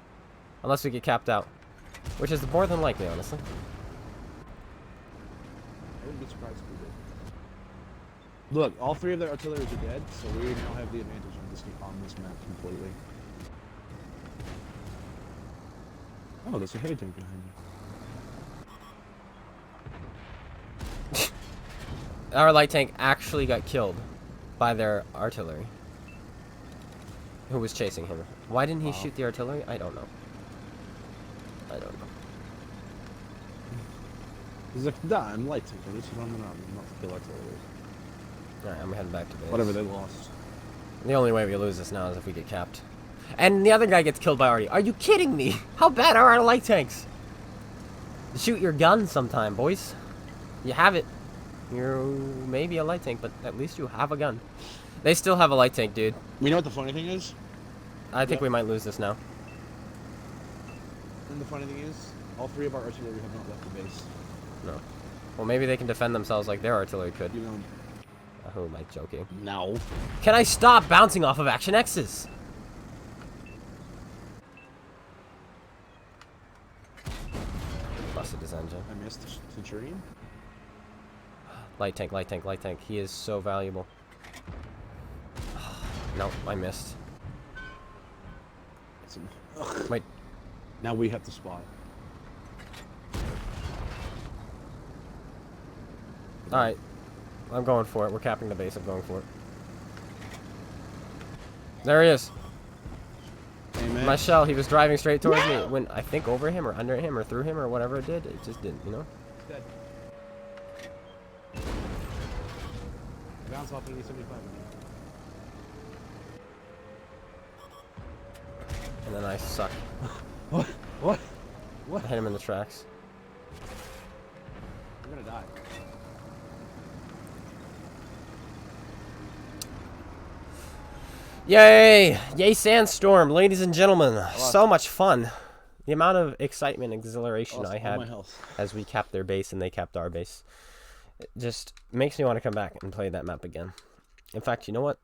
unless we get capped out, which is more than likely, honestly. I wouldn't be surprised if we did. Look, all 3 of their artilleries are dead, so we now have the advantage on this map completely. Oh, there's a heavy tank behind you. Our light tank actually got killed by their artillery. Who was chasing him? Why didn't he shoot the artillery? I don't know. I don't know. He's like, nah, I'm light tanker. This is I'm not kill artillery. Alright, I'm heading back to base. Whatever, they lost. The only way we lose this now is if we get capped. And the other guy gets killed by Artie. Are you kidding me? How bad are our light tanks? Shoot your gun sometime, boys. You have it. You're maybe a light tank, but at least you have a gun. They still have a light tank, dude. You know what the funny thing is? I think we might lose this now. And the funny thing is, all 3 of our artillery have not left the base. No. Well, maybe they can defend themselves like their artillery could. You know. Who am I joking? No. Can I stop bouncing off of Action X's? Busted his engine. I missed the Centurion. Light tank, light tank, light tank. He is so valuable. No, I missed. Wait. Now we have to spot. Alright. I'm going for it. We're capping the base. I'm going for it. There he is. Hey, man. My shell, he was driving straight towards me. It went, I think, over him or under him or through him or whatever it did. It just didn't, you know? Dead. Bounce off 8075. And then I suck. What? What? What? I hit him in the tracks. I'm gonna die. Yay! Yay, Sandstorm, ladies and gentlemen. So much fun. The amount of excitement, exhilaration I had as we capped their base and they capped our base. It just makes me want to come back and play that map again. In fact, you know what?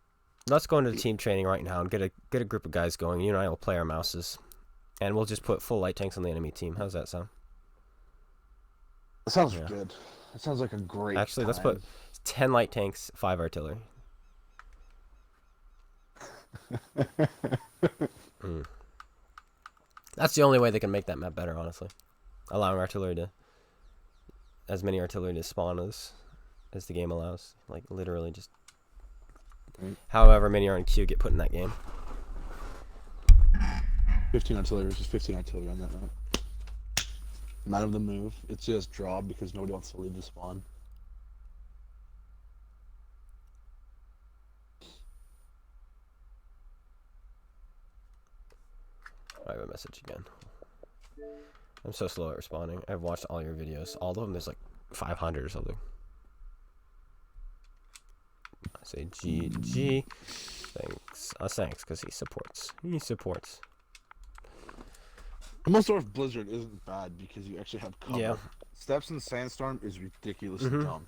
Let's go into the team training right now and get a group of guys going. You and I will play our mouses. And we'll just put full light tanks on the enemy team. How's that sound? That sounds good. That sounds like a great Actually, let's time. put 10 light tanks, 5 artillery. That's the only way they can make that map better, honestly. Allowing artillery to... as many artillery to spawn as the game allows. Like, literally just... however many are in queue get put in that game. 15 artillery, just 15 artillery on that map. None of them move. It's just draw because nobody wants to leave the spawn. I have a message again. I'm so slow at responding. I've watched all your videos. All of them, there's like 500 or something. I say GG. Thanks. Thanks, because he supports. He supports. Most Blizzard isn't bad because you actually have cover. Yeah. Steps in Sandstorm is ridiculously dumb.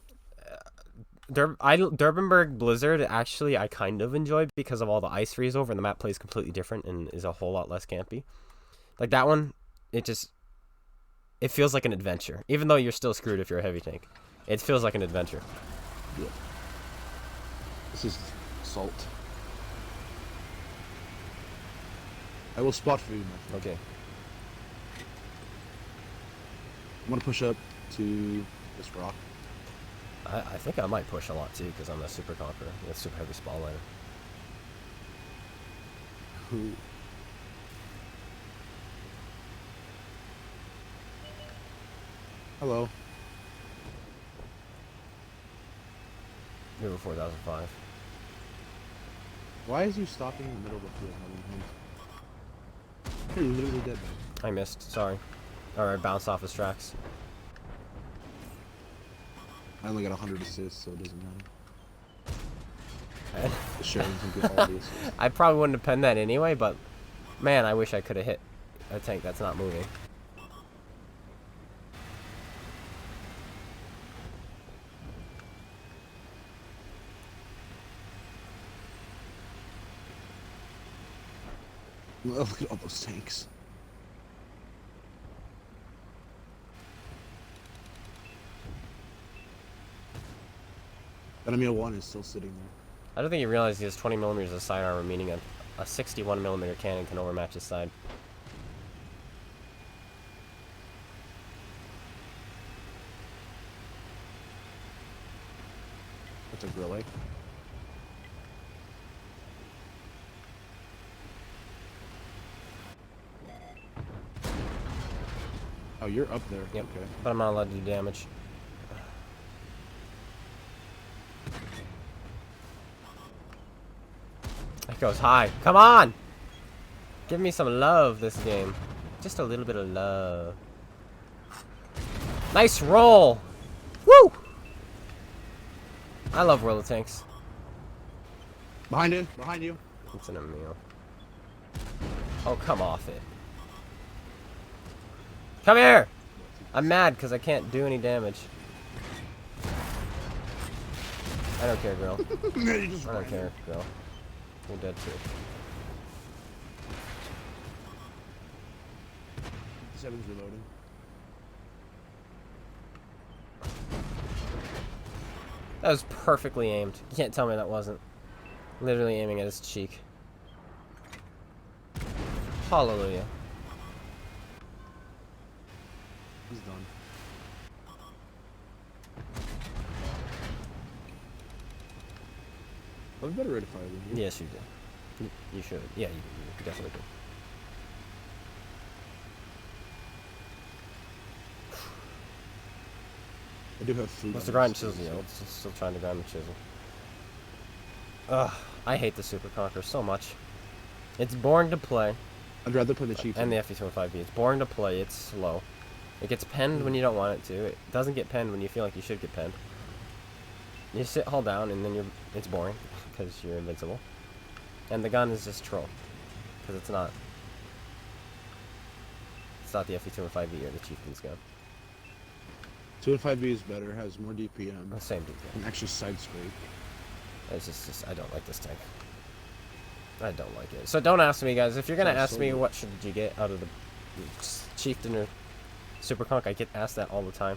Durbanburg Blizzard, actually, I kind of enjoy because of all the ice freeze over and the map plays completely different and is a whole lot less campy. Like that one, it feels like an adventure. Even though you're still screwed if you're a heavy tank. It feels like an adventure. Yeah. This is salt. I will spot for you, my friend. Okay. I'm gonna push up to this rock. I think I might push a lot too because I'm a super conqueror with super heavy spawn liner. Ooh. Hello. We were 4005. Why is you stopping in the middle of the field? You're literally dead, man. I missed. Sorry. Or I bounced off his tracks. I only got 100 assists, so it doesn't matter. I, The Sharon can get all the assists. I probably wouldn't have penned that anyway, but man, I wish I could have hit a tank that's not moving. Look at all those tanks. Enemy 01 is still sitting there. I don't think he realized he has 20 millimeters of side armor, meaning a 61 millimeter cannon can overmatch his side. That's a relay. you're up there. Yep. Okay. But I'm not allowed to do damage. It goes high. Come on! Give me some love this game. Just a little bit of love. Nice roll! Woo! I love roller tanks. Behind you. Behind you. It's in a meal. Oh, come off it. Come here! I'm mad because I can't do any damage. I don't care, girl. I don't care, girl. You're dead too. 7's reloading. That was perfectly aimed. You can't tell me that wasn't. Literally aiming at his cheek. Hallelujah. He's done. I'm better ready to fire than you. Yes, you do. You should. Yeah, you definitely do. I do have food. What's on the grind this chisel? too, Yeah, so- it's still trying to grind the chisel. Ugh, I hate the Super Conqueror so much. It's boring to play, I'd rather play the Chief. and the FE25B. It's boring to play. It's slow. It gets penned when you don't want it to. It doesn't get penned when you feel like you should get penned. You sit, hold down, and then it's boring because you're invincible. And the gun is just troll because it's not. It's not the FE25B or the Chieftain's gun. 205B is better, has more DPM, The same detail. and extra side scrape. It's just I don't like this tank. I don't like it. So don't ask me, guys. If you're gonna Sounds ask so me good. what should you get out of the Chieftain or Super Conk, I get asked that all the time.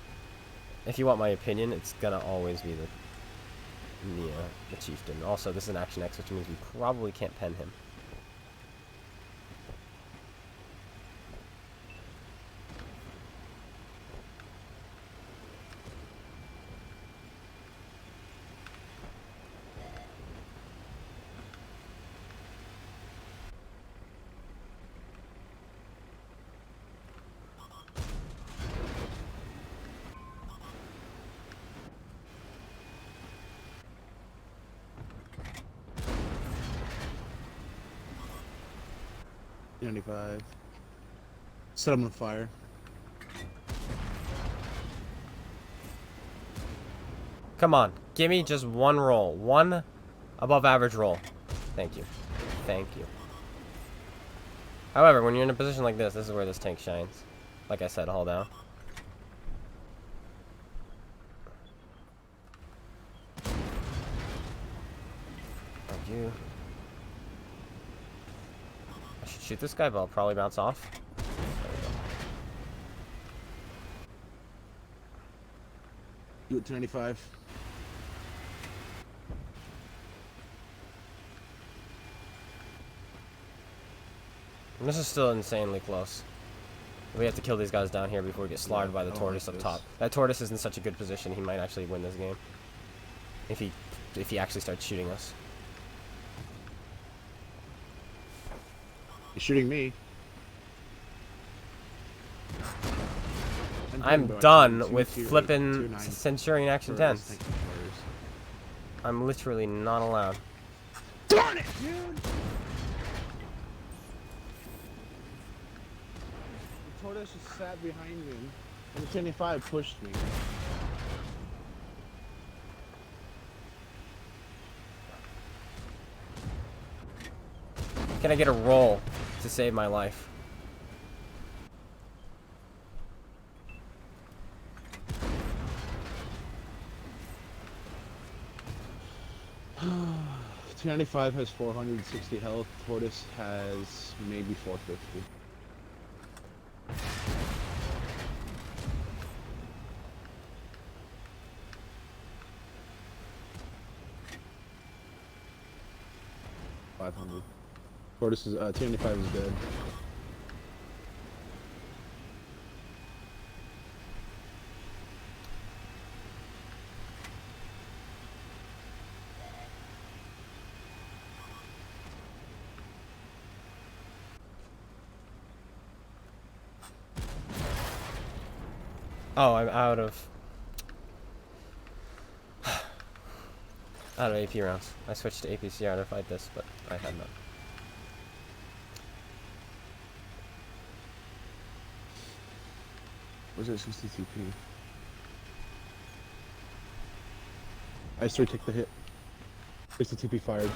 If you want my opinion, it's gonna always be the Chieftain. Also, this is an Action X, which means we probably can't pen him. T95. Set him on fire. Come on, give me just one roll. One above average roll. Thank you. Thank you. However, when you're in a position like this is where this tank shines. Like I said, hold down. Thank you. I should shoot this guy, but I'll probably bounce off. There we go. Do it 295. And this is still insanely close. We have to kill these guys down here before we get slaughtered by the I don't tortoise like up this. top. That tortoise is in such a good position, he might actually win this game. If he actually starts shooting us. He's shooting me. I'm Two done tier with 8, tier flipping 9 Centurion Action for us 10s. tank fires. I'm literally not allowed. Darn it, dude! The tortoise just sat behind me, and the 25 pushed me. Can I get a roll to save my life? T95 has 460 health. Tortoise has maybe 450. $500. Tortoise is T95 is dead. Oh, I'm out of AP rounds. I switched to APCR to fight this, but I had none. Where's that 62p? I just take the hit. 62p fired.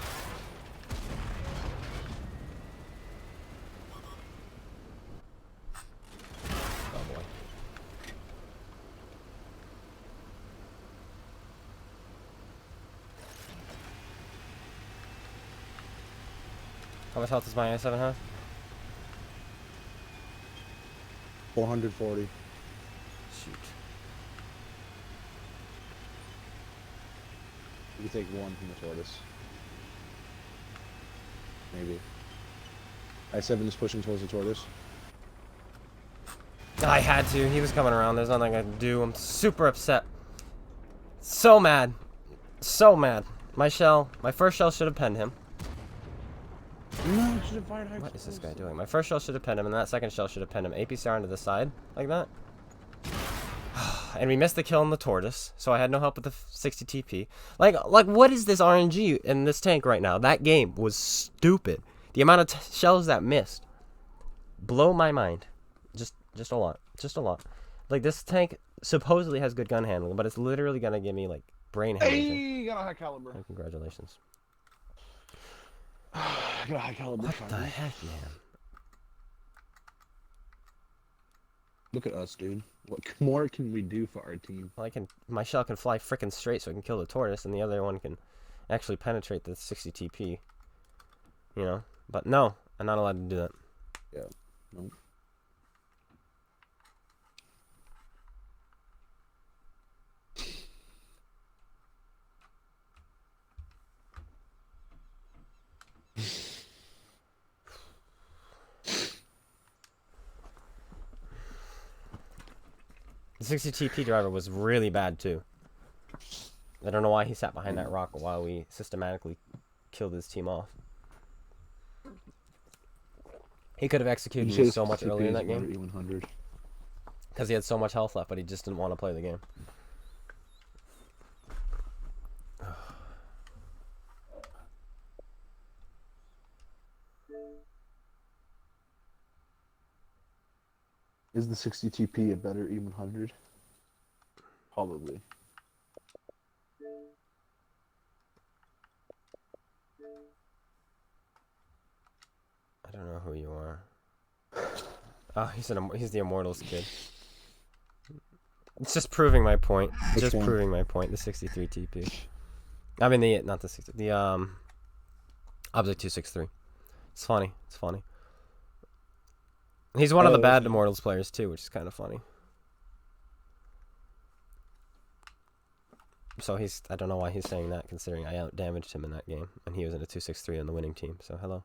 Oh boy. How much health does my i7 have? 440. Shoot. You can take one from the tortoise. Maybe. I7 is pushing towards the tortoise. I had to. He was coming around. There's nothing I can do. I'm super upset. So mad. So mad. My first shell should have penned him. No, you should have fired high. What is this guy doing? My first shell should have penned him, and that second shell should have penned him. APCR onto the side, like that. And we missed the kill on the tortoise, so I had no help with the 60 TP. Like what is this RNG in this tank right now? That game was stupid. The amount of shells that missed blow my mind. Just a lot. Just a lot. Like, this tank supposedly has good gun handling, but it's literally gonna give me, like, brain hemorrhaging. Hey, got a high caliber. Oh, congratulations. Got a high caliber. What the heck, man? Look at us, dude. What more can we do for our team? Well, my shell can fly frickin' straight so I can kill the tortoise, and the other one can actually penetrate the 60 TP. You know? But no, I'm not allowed to do that. Yeah. Nope. The 60 TP driver was really bad, too. I don't know why he sat behind that rock while we systematically killed his team off. He could have executed me so much earlier in that game. Because he had so much health left, but he just didn't want to play the game. Is the 60 TP a better E100? Probably. I don't know who you are. Oh, he's the Immortals kid. It's just proving my point. Just proving my point. The 63 TP. I mean not the 60. The Object 263. It's funny. It's funny. He's one of the bad Immortals players too, which is kind of funny. So I don't know why he's saying that, considering I out-damaged him in that game, and he was in a 263 on the winning team. So hello.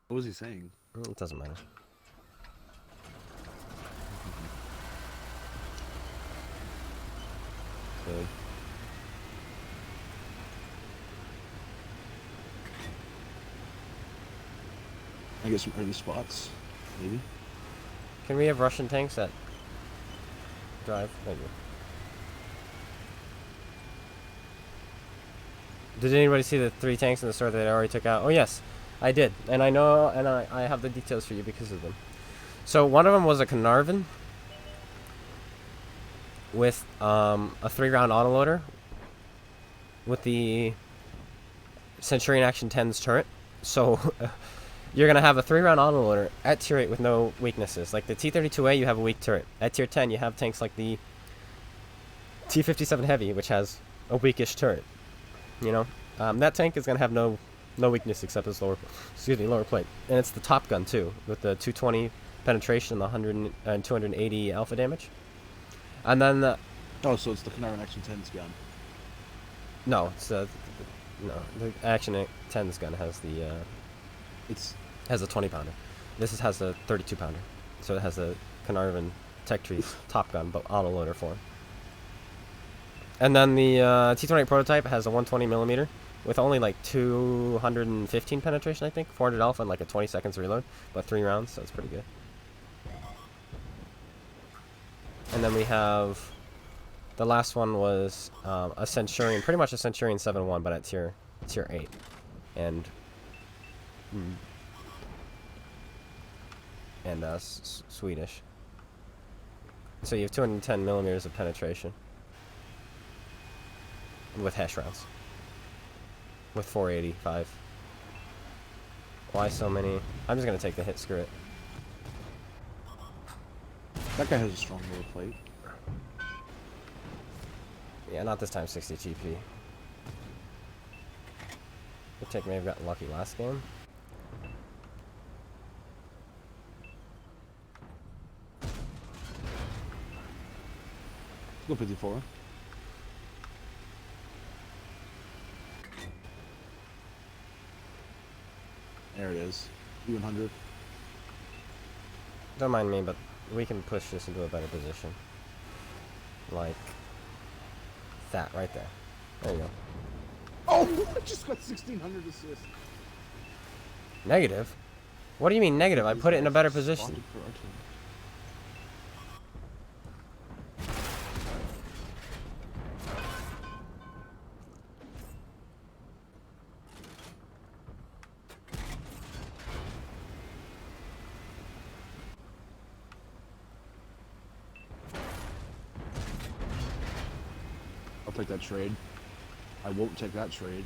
What was he saying? It doesn't matter. Good. I get some early spots, maybe. Can we have Russian tanks that drive? Thank you. Did anybody see the 3 tanks in the store that I already took out? Oh yes, I did, and I know, and I have the details for you because of them. So one of them was a Carnarvon with a 3-round autoloader with the Centurion Action 10's turret. So you're gonna have a 3-round autoloader at tier 8 with no weaknesses. Like the T-32A, you have a weak turret. At tier 10, you have tanks like the T-57 Heavy, which has a weakish turret. You know, that tank is gonna have no weakness except its lower plate, and it's the top gun too, with the 220 penetration and the 100 and 280 alpha damage. And then oh, so it's the Carnarvon Action 10's gun. No, it's no, the Action 10's gun has the has a 20-pounder. This has a 32-pounder, so it has a Carnarvon Tech Tree's top gun, but autoloader form. And then the T-28 prototype has a 120mm with only like 215 penetration, I think, 400 alpha and like a 20 seconds reload, but 3 rounds, so it's pretty good. And then we have the last one was a Centurion, pretty much a Centurion 7-1, but at tier 8, and Swedish. So you have 210 millimeters of penetration with Hesh rounds with 485. Why so many? I'm just gonna take the hit. Screw it. That guy has a strong lower plate. Yeah, not this time. 60 TP. The tick may have gotten lucky last game. Go 54. There it is. E100. Don't mind me, but we can push this into a better position. Like that right there. There you go. Oh, I just got 1600 assists. Negative? What do you mean negative? I put it in a better position. I'll take that trade. I won't take that trade.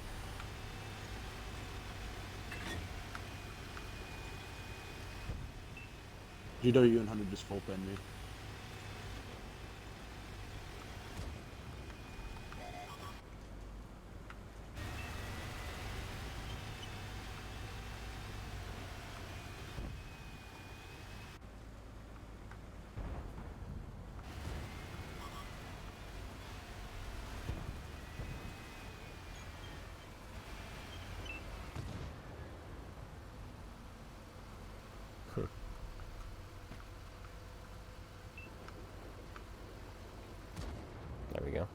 GW100 just full pen me. There we go.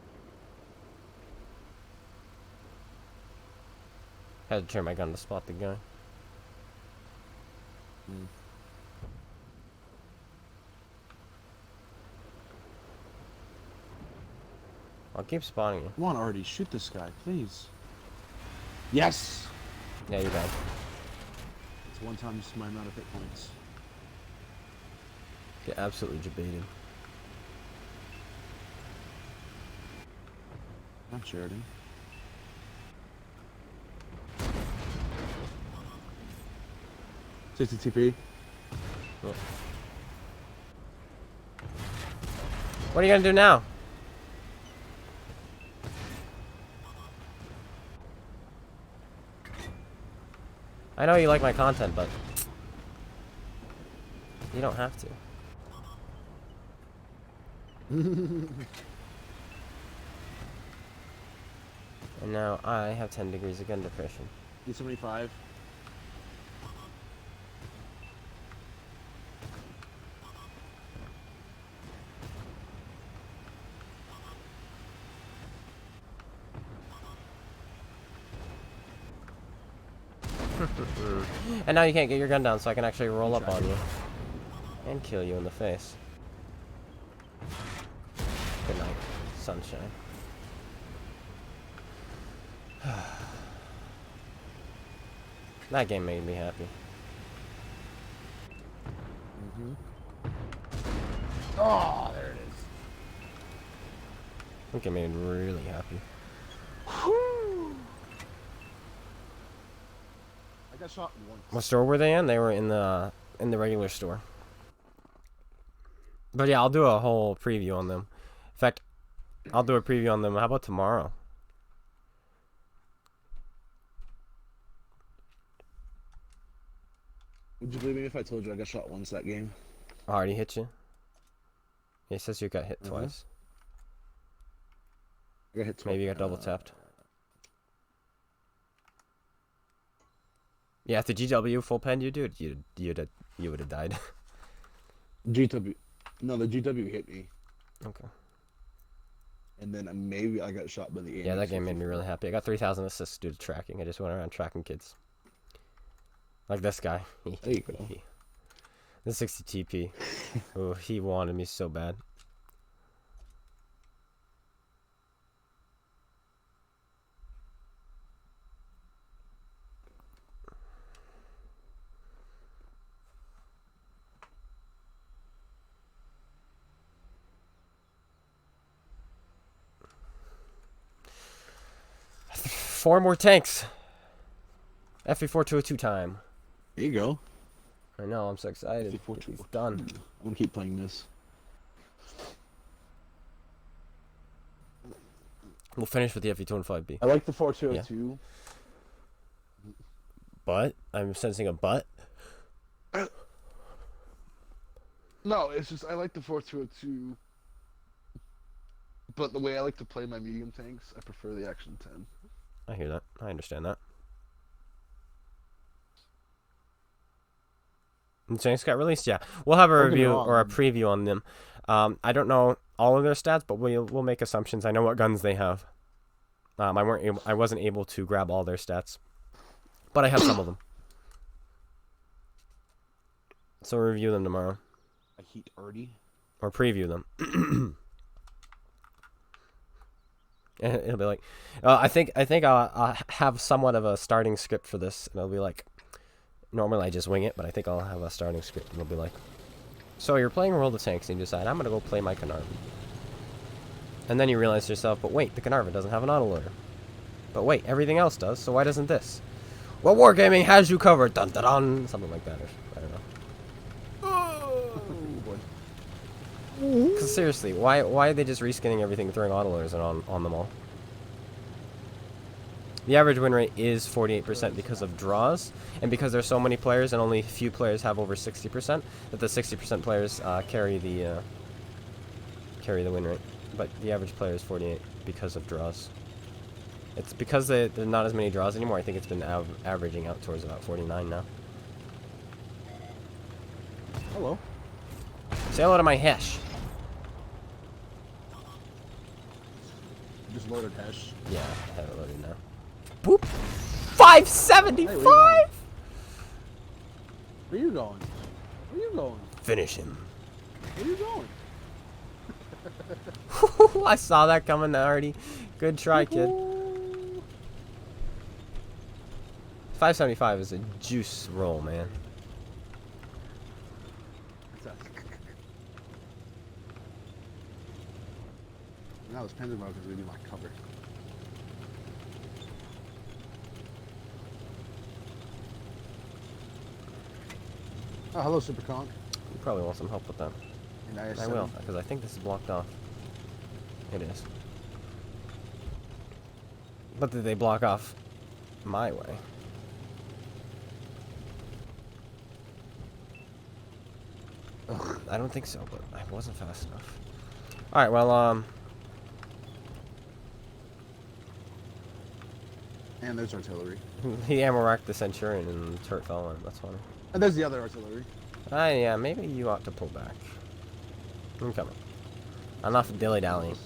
Had to turn my gun to spot the guy. I'll keep spotting you. Come on, already shoot this guy, please. Yes. Yeah, you're bad. It's 1 times my amount of hit points. Get absolutely debated. Not Sheridan. TP. Yeah. What are you gonna do now? I know you like my content, but you don't have to. And now I have 10 degrees of gun depression. E75. And now you can't get your gun down, so I can actually roll up on you and kill you in the face. Good night, sunshine. That game made me happy. Oh, there it is. I think it made me really happy. I got shot once. What store were they in? They were in the regular store. But yeah, I'll do a whole preview on them. In fact, I'll do a preview on them. How about tomorrow? Would you believe me if I told you I got shot once that game? I already hit you. It says you got hit twice. I got hit twice. Maybe you got double tapped. Yeah, if the GW full pen you, dude, you would have died. GW. No, the GW hit me. Okay. And then maybe I got shot by the Yeah, that game made me really happy. I got 3,000 assists due to tracking. I just went around tracking kids. Like this guy. There you go. The 60 TP. Oh, he wanted me so bad. 4 more tanks. FE4202 time. There you go. I know, I'm so excited. It's done. I'm gonna keep playing this. We'll finish with the FE25B. I like the 4202. But? I'm sensing a but. No, it's just I like the 4202. But the way I like to play my medium tanks, I prefer the Action 10. I hear that. I understand that. And tanks got released, yeah. We'll have a Don't get me review wrong. or a preview on them. I don't know all of their stats, but we'll make assumptions. I know what guns they have. I wasn't able to grab all their stats, but I have some of them. So we'll review them tomorrow, I heat Artie. or preview them. And it'll be like, I think I'll have somewhat of a starting script for this, and it'll be like, normally I just wing it, but I think I'll have a starting script, and it'll be like, so you're playing World of Tanks, and you decide, I'm gonna go play my Carnarvon. And then you realize to yourself, but wait, the Carnarvon doesn't have an autoloader. But wait, everything else does, so why doesn't this? Well, Wargaming has you covered, dun dun dun, something like that, or I don't know. Because seriously, why are they just reskinning everything and throwing autoloaders on them all? The average win rate is 48% because of draws, and because there's so many players and only a few players have over 60%, that the 60% players carry the win rate. But the average player is 48 because of draws. It's because there are not as many draws anymore. I think it's been averaging out towards about 49 now. Hello. Say hello to my Hesh. Just loaded Hesh. Yeah, I have it loaded now. Boop! 575! Where you going? Where you going? Finish him. Where you going? I saw that coming already. Good try, kid. 575 is a juice roll, man. Now this Panda Mug is gonna be my cover. Oh, hello, Super Conk. You probably want some help with that. And I will, because I think this is blocked off. It is. But did they block off my way? Ugh, I don't think so, but I wasn't fast enough. Alright, well, And there's artillery. he ammo racked the Centurion and the turret fell on him. That's funny. And there's the other artillery. Yeah, maybe you ought to pull back. I'm coming. Enough dilly-dallying.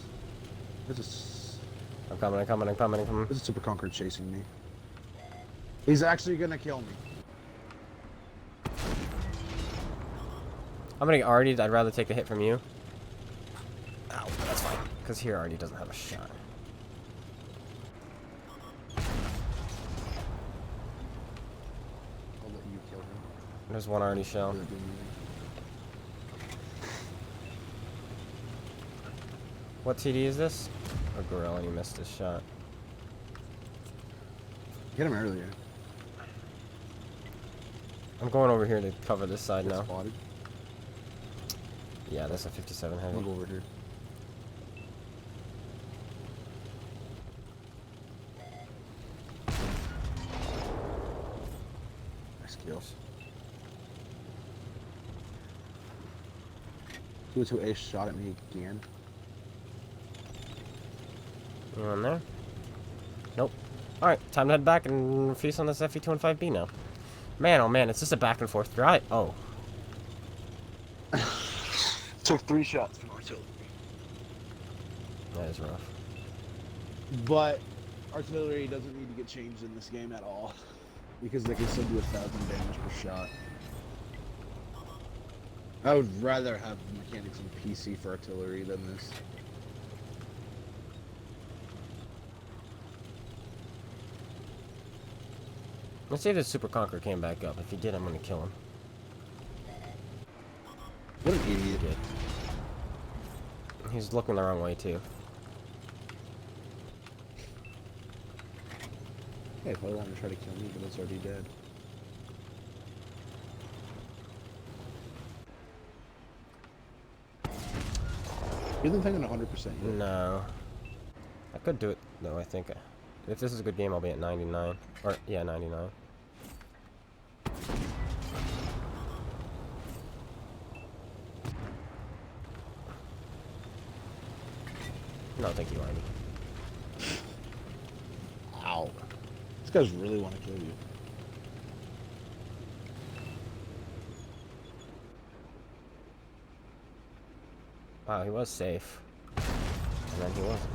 I'm coming. There's a Super Conqueror chasing me. He's actually gonna kill me. I'm gonna get Artie. I'd rather take the hit from you. Ow, that's fine. Because here Artie doesn't have a shot. I'll let you kill him. There's one Artie shell. Doesn't do anything. What TD is this? A gorilla, and he missed his shot. Hit him earlier. I'm going over here to cover this side Get now. spotted. Yeah, that's a 57 I'm heavy. gonna go over here. Nice kill. 2-2 ace shot at me again. You on there? Nope. Alright, time to head back and feast on this FE25B now. Man, oh man, it's just a back and forth drive. Oh. Took 3 shots from artillery. That is rough. But artillery doesn't need to get changed in this game at all. Because they can still do 1,000 damage per shot. I would rather have mechanics in PC for artillery than this. Let's see if the Super Conqueror came back up. If he did, I'm gonna kill him. What an idiot. He's looking the wrong way, too. Hey, if I want to try to kill me, but it's already dead. You isn't thinking 100% yet. No. I could do it, though, I think. If this is a good game, I'll be at 99. Or, yeah, 99. No, thank you, Arnie. Ow. These guys really want to kill you. Wow, he was safe. And then he wasn't.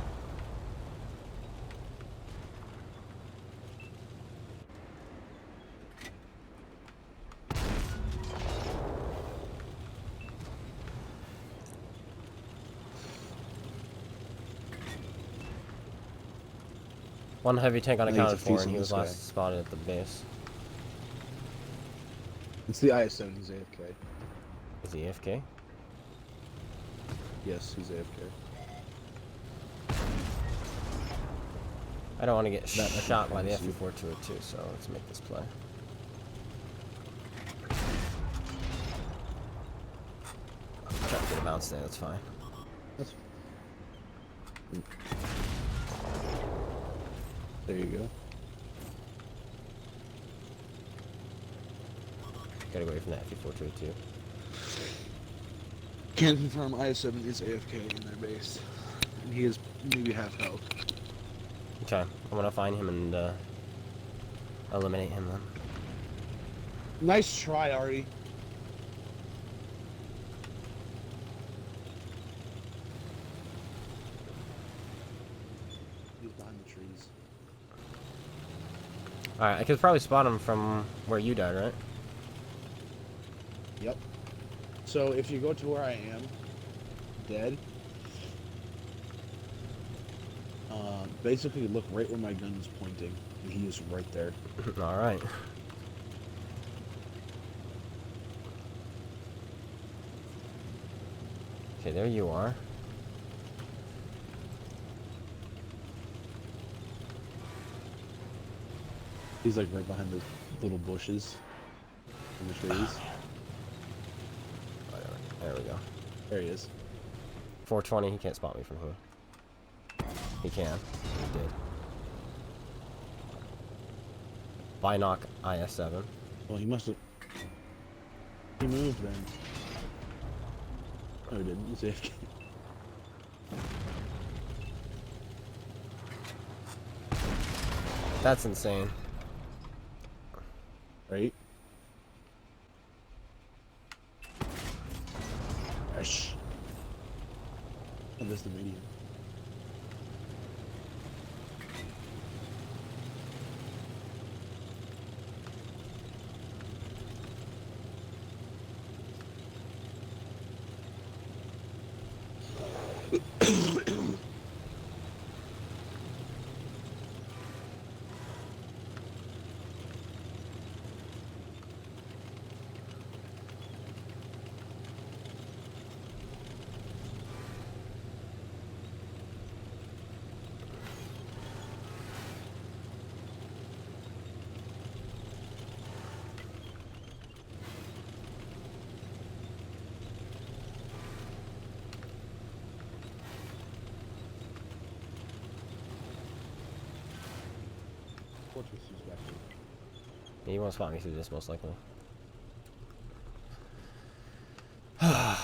One heavy tank I think unaccounted it's a for, piece and he of was this last guy. spotted at the base. It's the IS-7, he's AFK. Is he AFK? Yes, he's AFK. I don't want to get That I can shot by the promise you. FE-4202, so let's make this play. Try to get a bounce there, that's fine. That's... There you go. Gotta go away from that FE-4202. Can confirm IS-7 is AFK in their base. And he is maybe half health. Okay, I'm gonna find him and eliminate him then. Nice try, Ari. He's behind the trees. Alright, I could probably spot him from where you died, right? Yep. So if you go to where I am, dead, basically look right where my gun is pointing, and he is right there. Alright. Okay, there you are. He's like right behind the little bushes in the trees. Whatever. There we go. There he is. 420, he can't spot me from here. He can. He did. Binoc IS-7. Well, he must have. He moved then. No, he didn't. He's AFK. That's insane. Right? Gosh. I missed the medium. Fortress is back there. Yeah, he won't spot me through this, most likely. I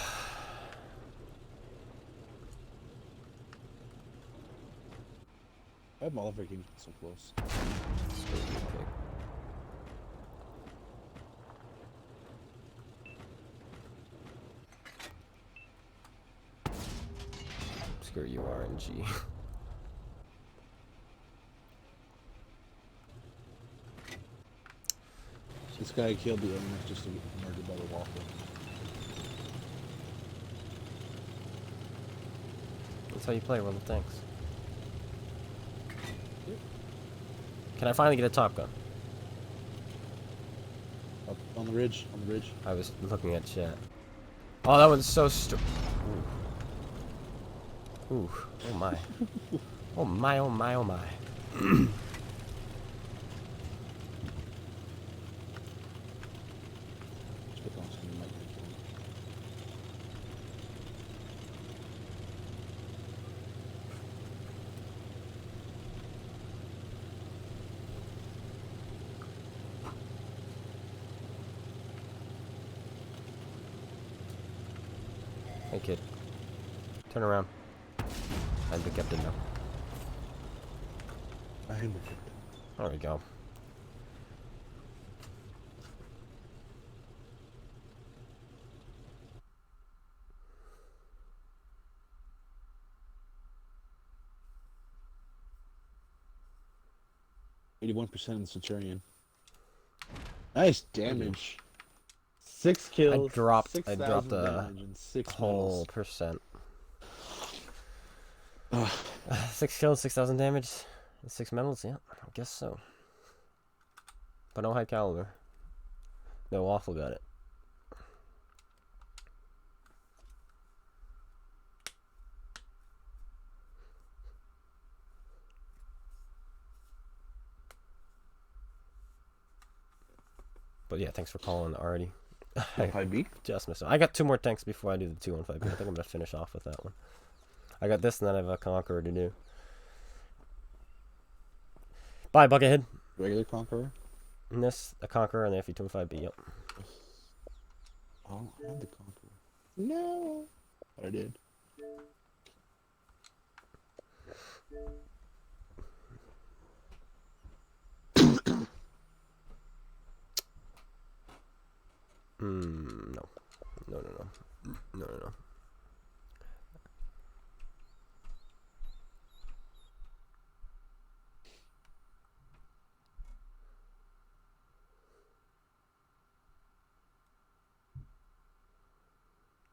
have Motherfucker games so close. Screw you, pig. Screw you, RNG. This guy killed the owner just to get murdered by the walker. That's how you play World of Tanks. Can I finally get a Top Gun? Up on the ridge, on the ridge. I was looking at chat. Oh, that one's so Ooh. Ooh. Oh my. Oh my, oh my, oh my. Hey, kid. Turn around. I'm the captain now. I am the captain. There we go. %, in the Centurion. Nice damage. 6 I kills. dropped 6,000 a damage and 6 whole medals. percent. 6 kills, 6,000 damage, and 6 medals. Yeah, I guess so. But no high caliber. No waffle got it. But yeah, thanks for calling already. High B. Just missed it. I got 2 more tanks before I do the 215B. I think I'm gonna finish off with that one. I got this, and then I have a Conqueror to do. Bye, Buckethead. Regular Conqueror. And this, a Conqueror, and the FE215B. Yep. Oh, I had the Conqueror. No. But I did. No. No, no, no. No, no, no.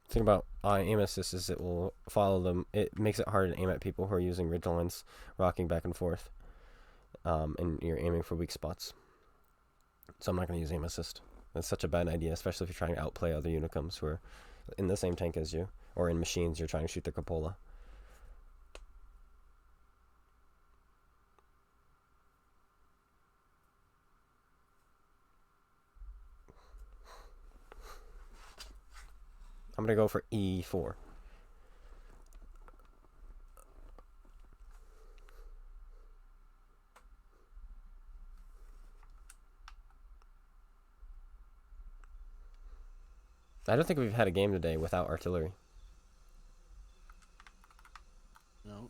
The thing about aim assist is it will follow them. It makes it hard to aim at people who are using ridge lines, rocking back and forth, and you're aiming for weak spots. So I'm not going to use aim assist. That's such a bad idea, especially if you're trying to outplay other Unicums who are in the same tank as you, or in machines you're trying to shoot the cupola. I'm going to go for E4. I don't think we've had a game today without artillery. No.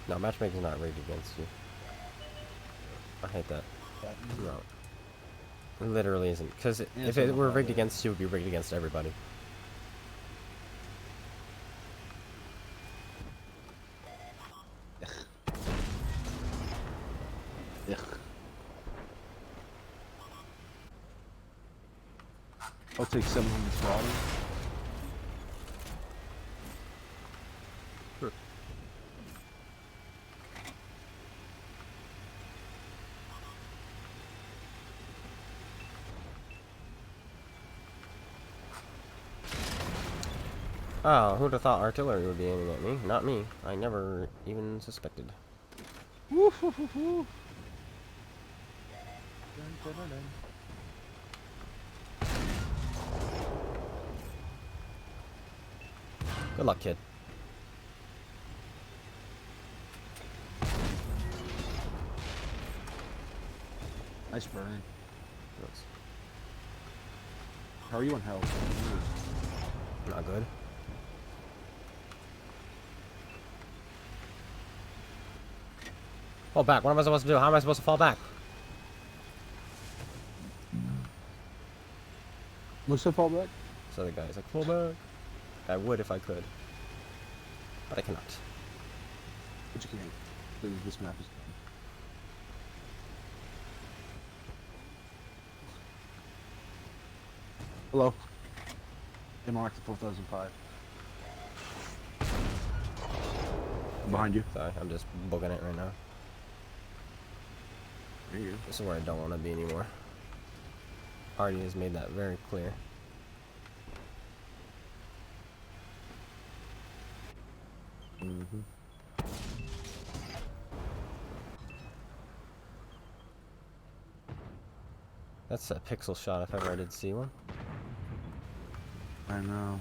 No, matchmaking's not rigged against you. I hate that. No. It literally isn't. Because if it were rigged against you, it would be rigged against everybody. Yeah. I'll take 700 slaughter. Oh, who'd have thought artillery would be aiming at me? Not me. I never even suspected. Woo hoo hoo hoo. Good luck, kid. Nice burn. That's How are you on health? not good. Fall back. What am I supposed to do? How am I supposed to fall back? What's the fallback? So the guy's like, fall back. I would if I could. But I cannot. But you can't. Because this map is done. Hello. MRX 4005. Behind you. Sorry, I'm just booking it right now. There you go. This is where I don't want to be anymore. Artie has made that very clear. Mm-hmm. That's a pixel shot if ever I did see one. I know.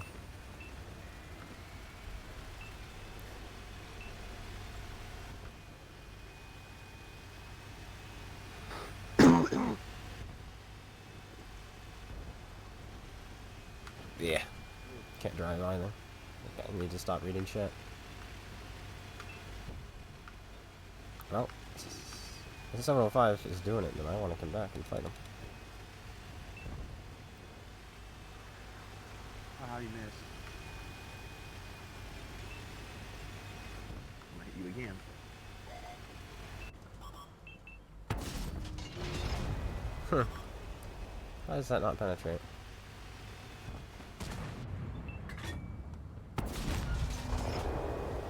Yeah. Can't drive either. Okay, I need to stop reading chat. Well, if the 705 is doing it, then I want to come back and fight him. Oh, how you miss? I'm gonna hit you again. Why does that not penetrate?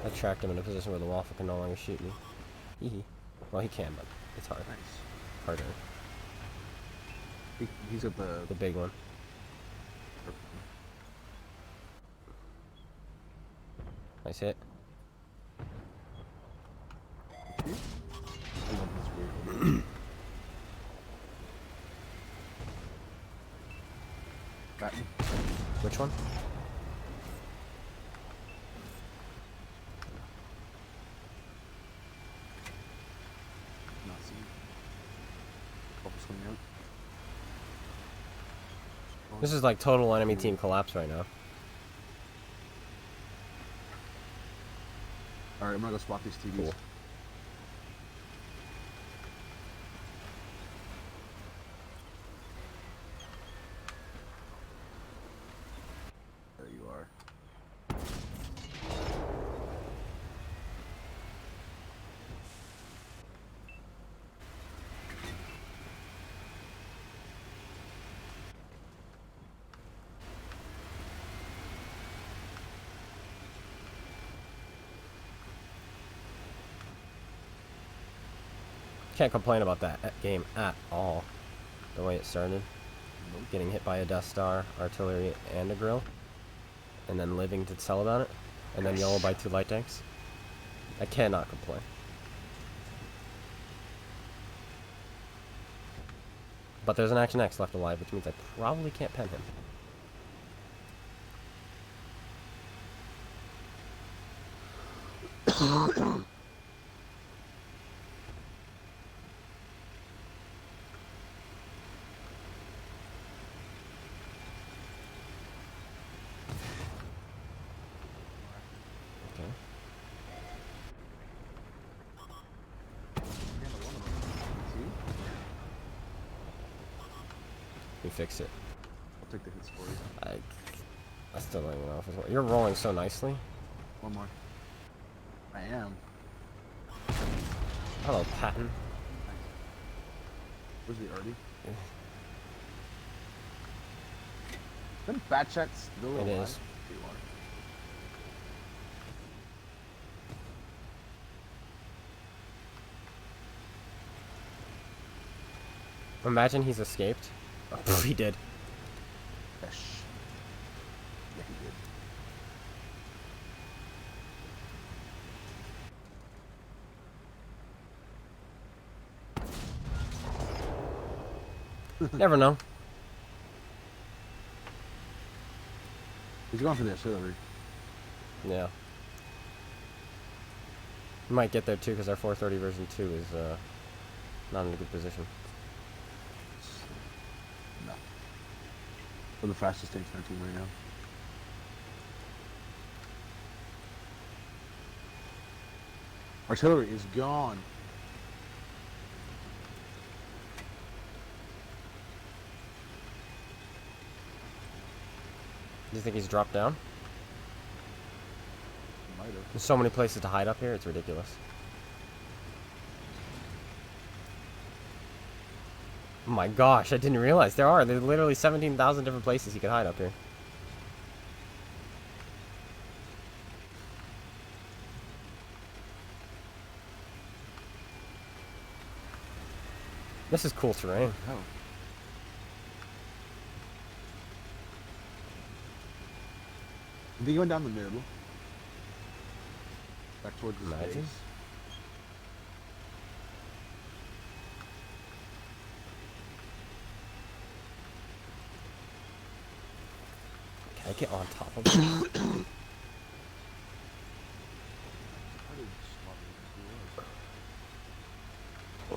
I tracked him in a position where the waffle can no longer shoot me. Hee. Well, he can, but it's hard. Nice. Harder. He's got The big one. Nice hit. I love this weird. Got me. Which one? Not seeing. Bubbles coming out. This is like total enemy team collapse right now. Alright, I'm gonna go spot these TVs. Cool. There you are. Can't complain about that game at all. The way it started. Getting hit by a Death Star, artillery, and a grill. And then living to tell about it. And then yellow by 2 light tanks. I cannot complain. But there's an Action X left alive, which means I probably can't pen him. Okay. See? We fixed it. I'll take the hits for you. I still don't even know if it's... You're rolling so nicely. One more. I am. Hello, Patton. Where's the Artie? Then Fat Chat's still alive? It is. You are. Imagine he's escaped. Oh, he did. Fish. Yeah, he did. Never know. He's going for the artillery. Yeah. We might get there too, because our 430 version 2 is not in a good position. No. We're the fastest tanks in our team right now. Artillery is gone. Do you think he's dropped down? Might have. There's so many places to hide up here, it's ridiculous. Oh my gosh, I didn't realize there are. There's literally 17,000 different places you can hide up here. This is cool terrain. Oh. I think going down the middle. Back towards the Imagine. base. Can I get on top of it? How did it slot in?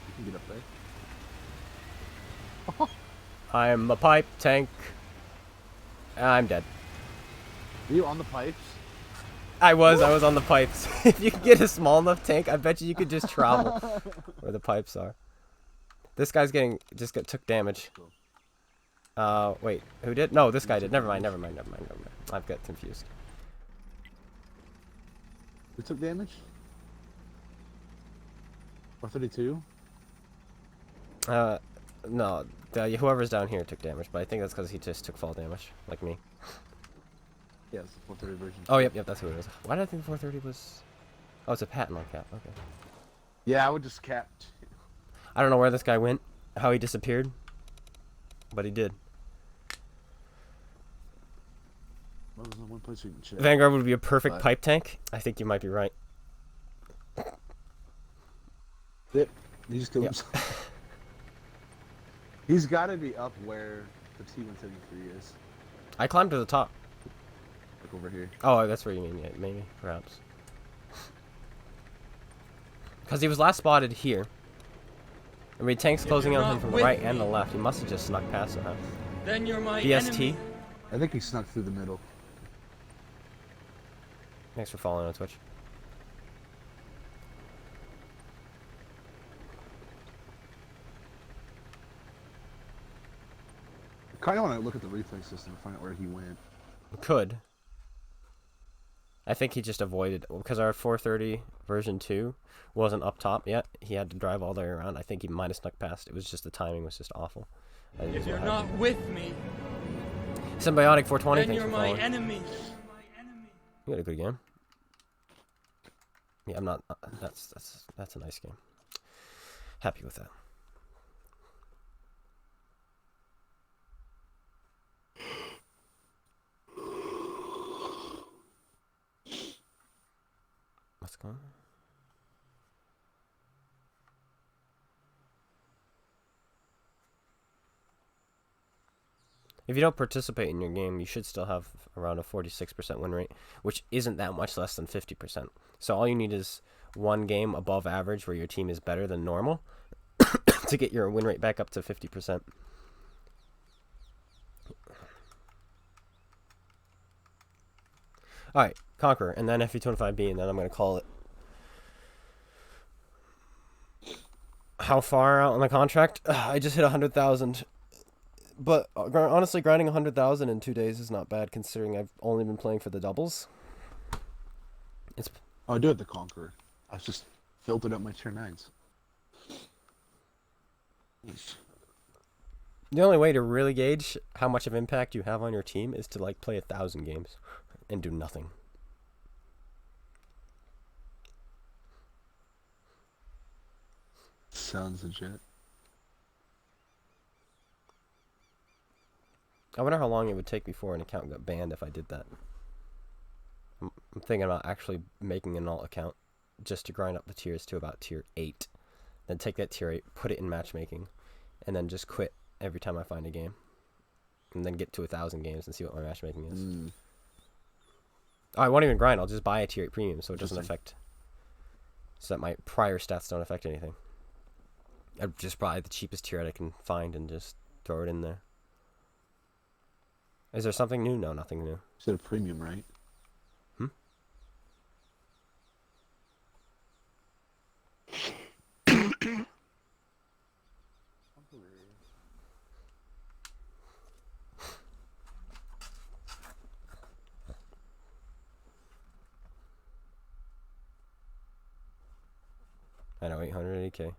You can get up there. I'm a pipe tank. I'm dead. Are you on the pipes? I was on the pipes. If you could get a small enough tank, I bet you could just travel where the pipes are. This guy's took damage. Wait, who did? No, this guy did. Never mind. I've got confused. Who took damage? 432? No, whoever's down here took damage, but I think that's because he just took fall damage, like me. Yeah, it's the 430 version. Oh, yep, that's who it is. Why did I think 430 was... Oh, it's a patent on cap, okay. Yeah, I would just cap. I don't know where this guy went, how he disappeared, but he did. Well, there's no one place we can check. Vanguard would be a perfect But- pipe tank. I think you might be right. Yep, he just killed Yep. himself. He's got to be up where the T-173 is. I climbed to the top. Like over here. Oh, that's where you mean, yeah, maybe, perhaps. Because he was last spotted here. I mean, tanks closing on him from the right and the left. He must have just snuck past it, huh? Then you're my BST. enemy. I think he snuck through the middle. Thanks for following on Twitch. I kind of want to look at the replay system to find out where he went. Could. I think he just avoided, because our 430 version 2 wasn't up top yet. He had to drive all the way around. I think he might have snuck past. It was just the timing was just awful. If you're not with me, Symbiotic 420, then thanks you're for my following. enemy. You had a good game. Yeah, I'm not. That's a nice game. Happy with that. What's going on? If you don't participate in your game, you should still have around a 46% win rate, which isn't that much less than 50%. So all you need is one game above average where your team is better than normal to get your win rate back up to 50%. Alright, Conqueror, and then FE25B, and then I'm going to call it. How far out on the contract? I just hit 100,000. But honestly, grinding 100,000 in 2 days is not bad, considering I've only been playing for the doubles. Oh, I do have the Conqueror. I was just filtered up my tier 9s. Nice. The only way to really gauge how much of impact you have on your team is to like play 1,000 games and do nothing. Sounds legit. I wonder how long it would take before an account got banned if I did that. I'm thinking about actually making an alt account just to grind up the tiers to about tier 8. Then take that tier 8, put it in matchmaking, and then just quit every time I find a game. And then get to 1,000 games and see what my matchmaking is. Oh, I won't even grind. I'll just buy a tier 8 premium so it doesn't affect... So that my prior stats don't affect anything. I'd just buy the cheapest tier I can find and just throw it in there. Is there something new? No, nothing new. You said a premium, right? I know, 880k.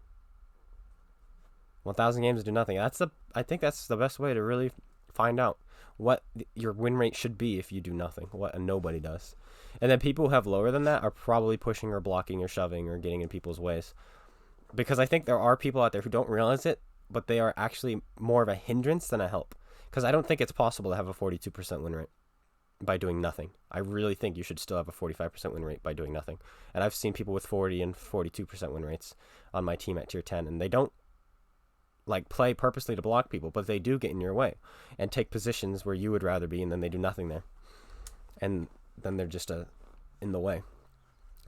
1,000 games do nothing. I think that's the best way to really find out what your win rate should be if you do nothing. What nobody does. And then people who have lower than that are probably pushing or blocking or shoving or getting in people's ways. Because I think there are people out there who don't realize it, but they are actually more of a hindrance than a help. Because I don't think it's possible to have a 42% win rate by doing nothing. I really think you should still have a 45% win rate by doing nothing. And I've seen people with 40 and 42% win rates on my team at tier 10, and they don't like play purposely to block people, but they do get in your way and take positions where you would rather be, and then they do nothing there. And then they're just in the way.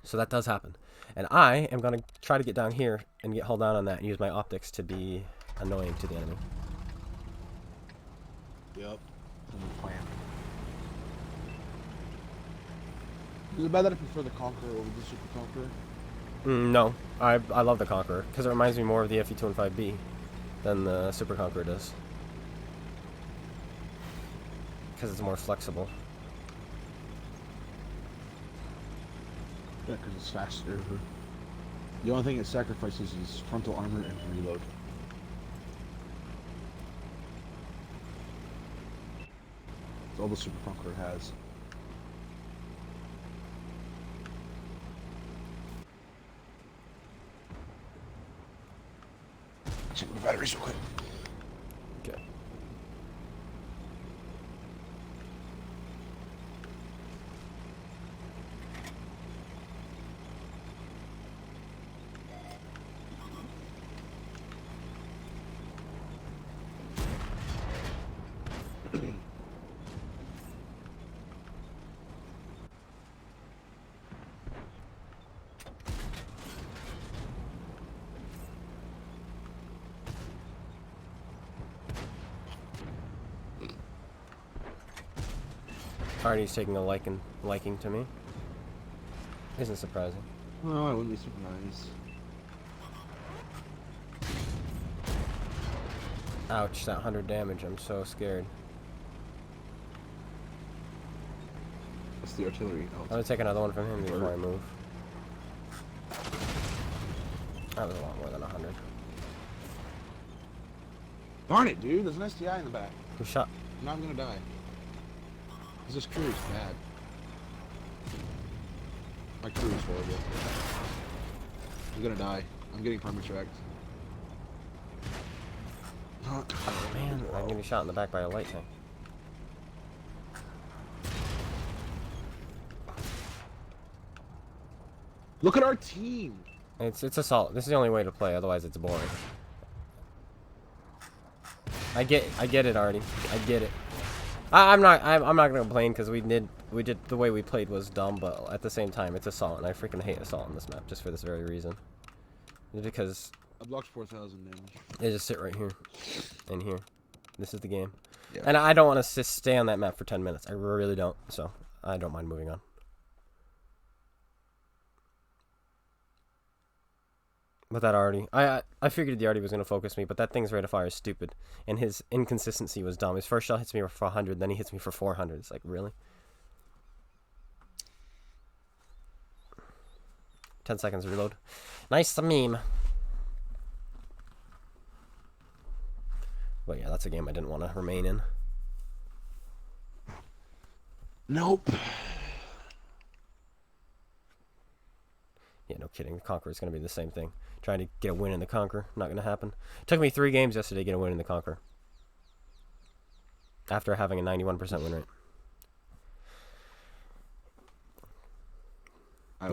So that does happen. And I am going to try to get down here and hold down on that and use my optics to be annoying to the enemy. Yep. Plan. Is it bad that I prefer the Conqueror over the Super Conqueror? No. I love the Conqueror because it reminds me more of the FE215B than the Super Conqueror does. Because it's more flexible. Yeah, because it's faster. The only thing it sacrifices is frontal armor and reload. That's all the Super Conqueror has. Check the batteries real quick. Okay. Artie's taking a liking to me. Isn't surprising. Oh, I wouldn't be surprised. Ouch, that 100 damage. I'm so scared. That's the artillery. I'm gonna take another one from him before I move. That was a lot more than 100. Darn it, dude. There's an STI in the back. Who shot? Now I'm gonna die. Cause this crew is bad. My crew is horrible. I'm gonna die. I'm getting perma-tracked. Oh man, I'm getting shot in the back by a light tank. Look at our team. It's assault. This is the only way to play. Otherwise, it's boring. I get it, Artie. I get it. I'm not gonna complain because we did the way we played was dumb, but at the same time it's assault, and I freaking hate assault on this map just for this very reason. Because I blocked 4,000 damage. they just sit right here and here. This is the game, Yeah. and I don't want to stay on that map for 10 minutes. I really don't. So I don't mind moving on. But that Artie, I figured the Artie was gonna focus me, but that thing's rate of fire is stupid, and his inconsistency was dumb. His first shot hits me for 100, then he hits me for 400. It's like, really? 10 seconds reload. Nice meme. But yeah, that's a game I didn't want to remain in. Nope. Yeah, no kidding. The Conqueror is going to be the same thing. Trying to get a win in the Conqueror. Not going to happen. It took me 3 games yesterday to get a win in the Conqueror. After having a 91% win rate.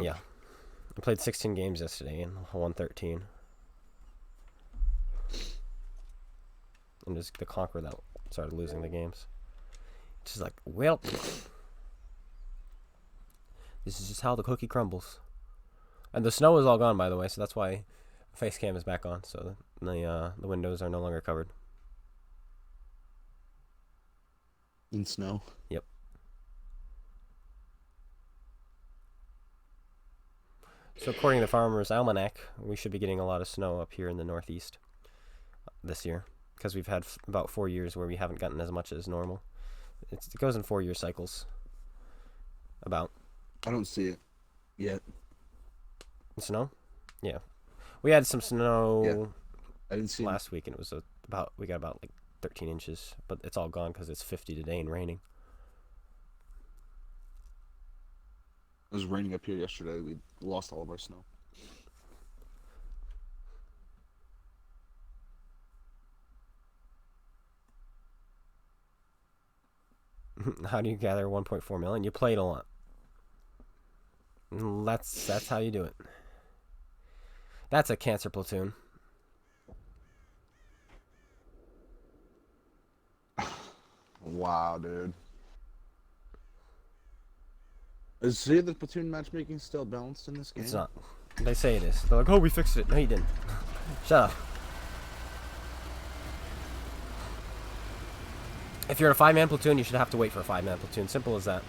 Yeah. I played 16 games yesterday and won 13. And just the Conqueror that started losing the games. It's just like, well, this is just how the cookie crumbles. And the snow is all gone, by the way, so that's why face cam is back on. So the windows are no longer covered. In snow. Yep. So according to the Farmer's Almanac, we should be getting a lot of snow up here in the Northeast this year. Because we've had about 4 years where we haven't gotten as much as normal. It goes in 4-year cycles. About. I don't see it yet. Snow? Yeah. We had some snow Yeah. I didn't see last week, and it was we got about like 13 inches, but it's all gone because it's 50 today and raining. It was raining up here yesterday. We lost all of our snow. How do you gather 1.4 million? You played a lot. That's how you do it. That's a cancer platoon. Wow, dude. Is the platoon matchmaking still balanced in this game? It's not. They say it is. They're like, oh, we fixed it. No, you didn't. Shut up. If you're in a 5-man platoon, you should have to wait for a 5-man platoon. Simple as that.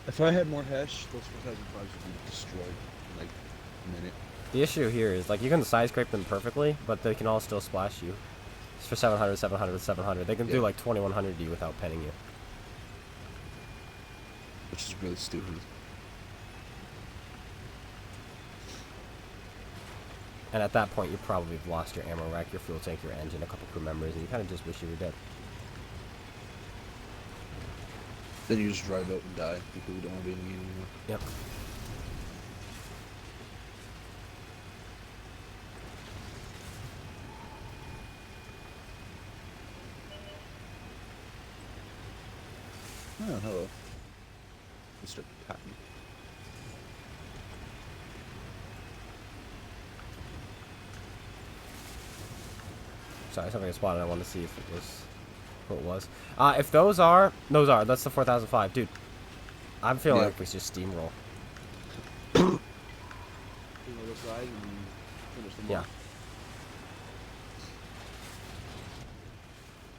If I had more hash, those 4005s would be destroyed in like a minute. The issue here is, like, you can side scrape them perfectly, but they can all still splash you. It's for 700, 700, 700. They can do like 2100 to you without penning you. Which is really stupid. And at that point, you probably have lost your ammo rack, your fuel tank, your engine, a couple crew members, and you kind of just wish you were dead. Then you just drive out and die because you don't want to be in the game anymore. Yep. Oh, hello. Mr. Patton. Sorry, something I spotted. I wanted to see if it was who it was. If those are, that's the 4005, dude. I'm feeling like we should steamroll. Yeah.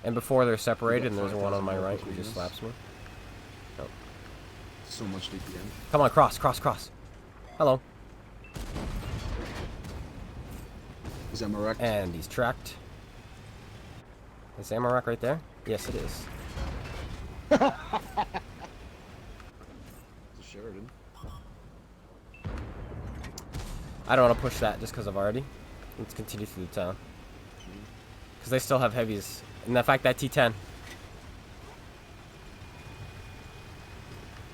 And before they're separated, and there's one on my right who just slaps me. Oh. So much DPM. Come on, cross. Hello. Is ammo rack? And he's tracked. Is ammo rack right there? Yes, it is. It's a Sheridan. I don't want to push that just because I've already. Let's continue through the town. Because they still have heavies. And the fact that T10.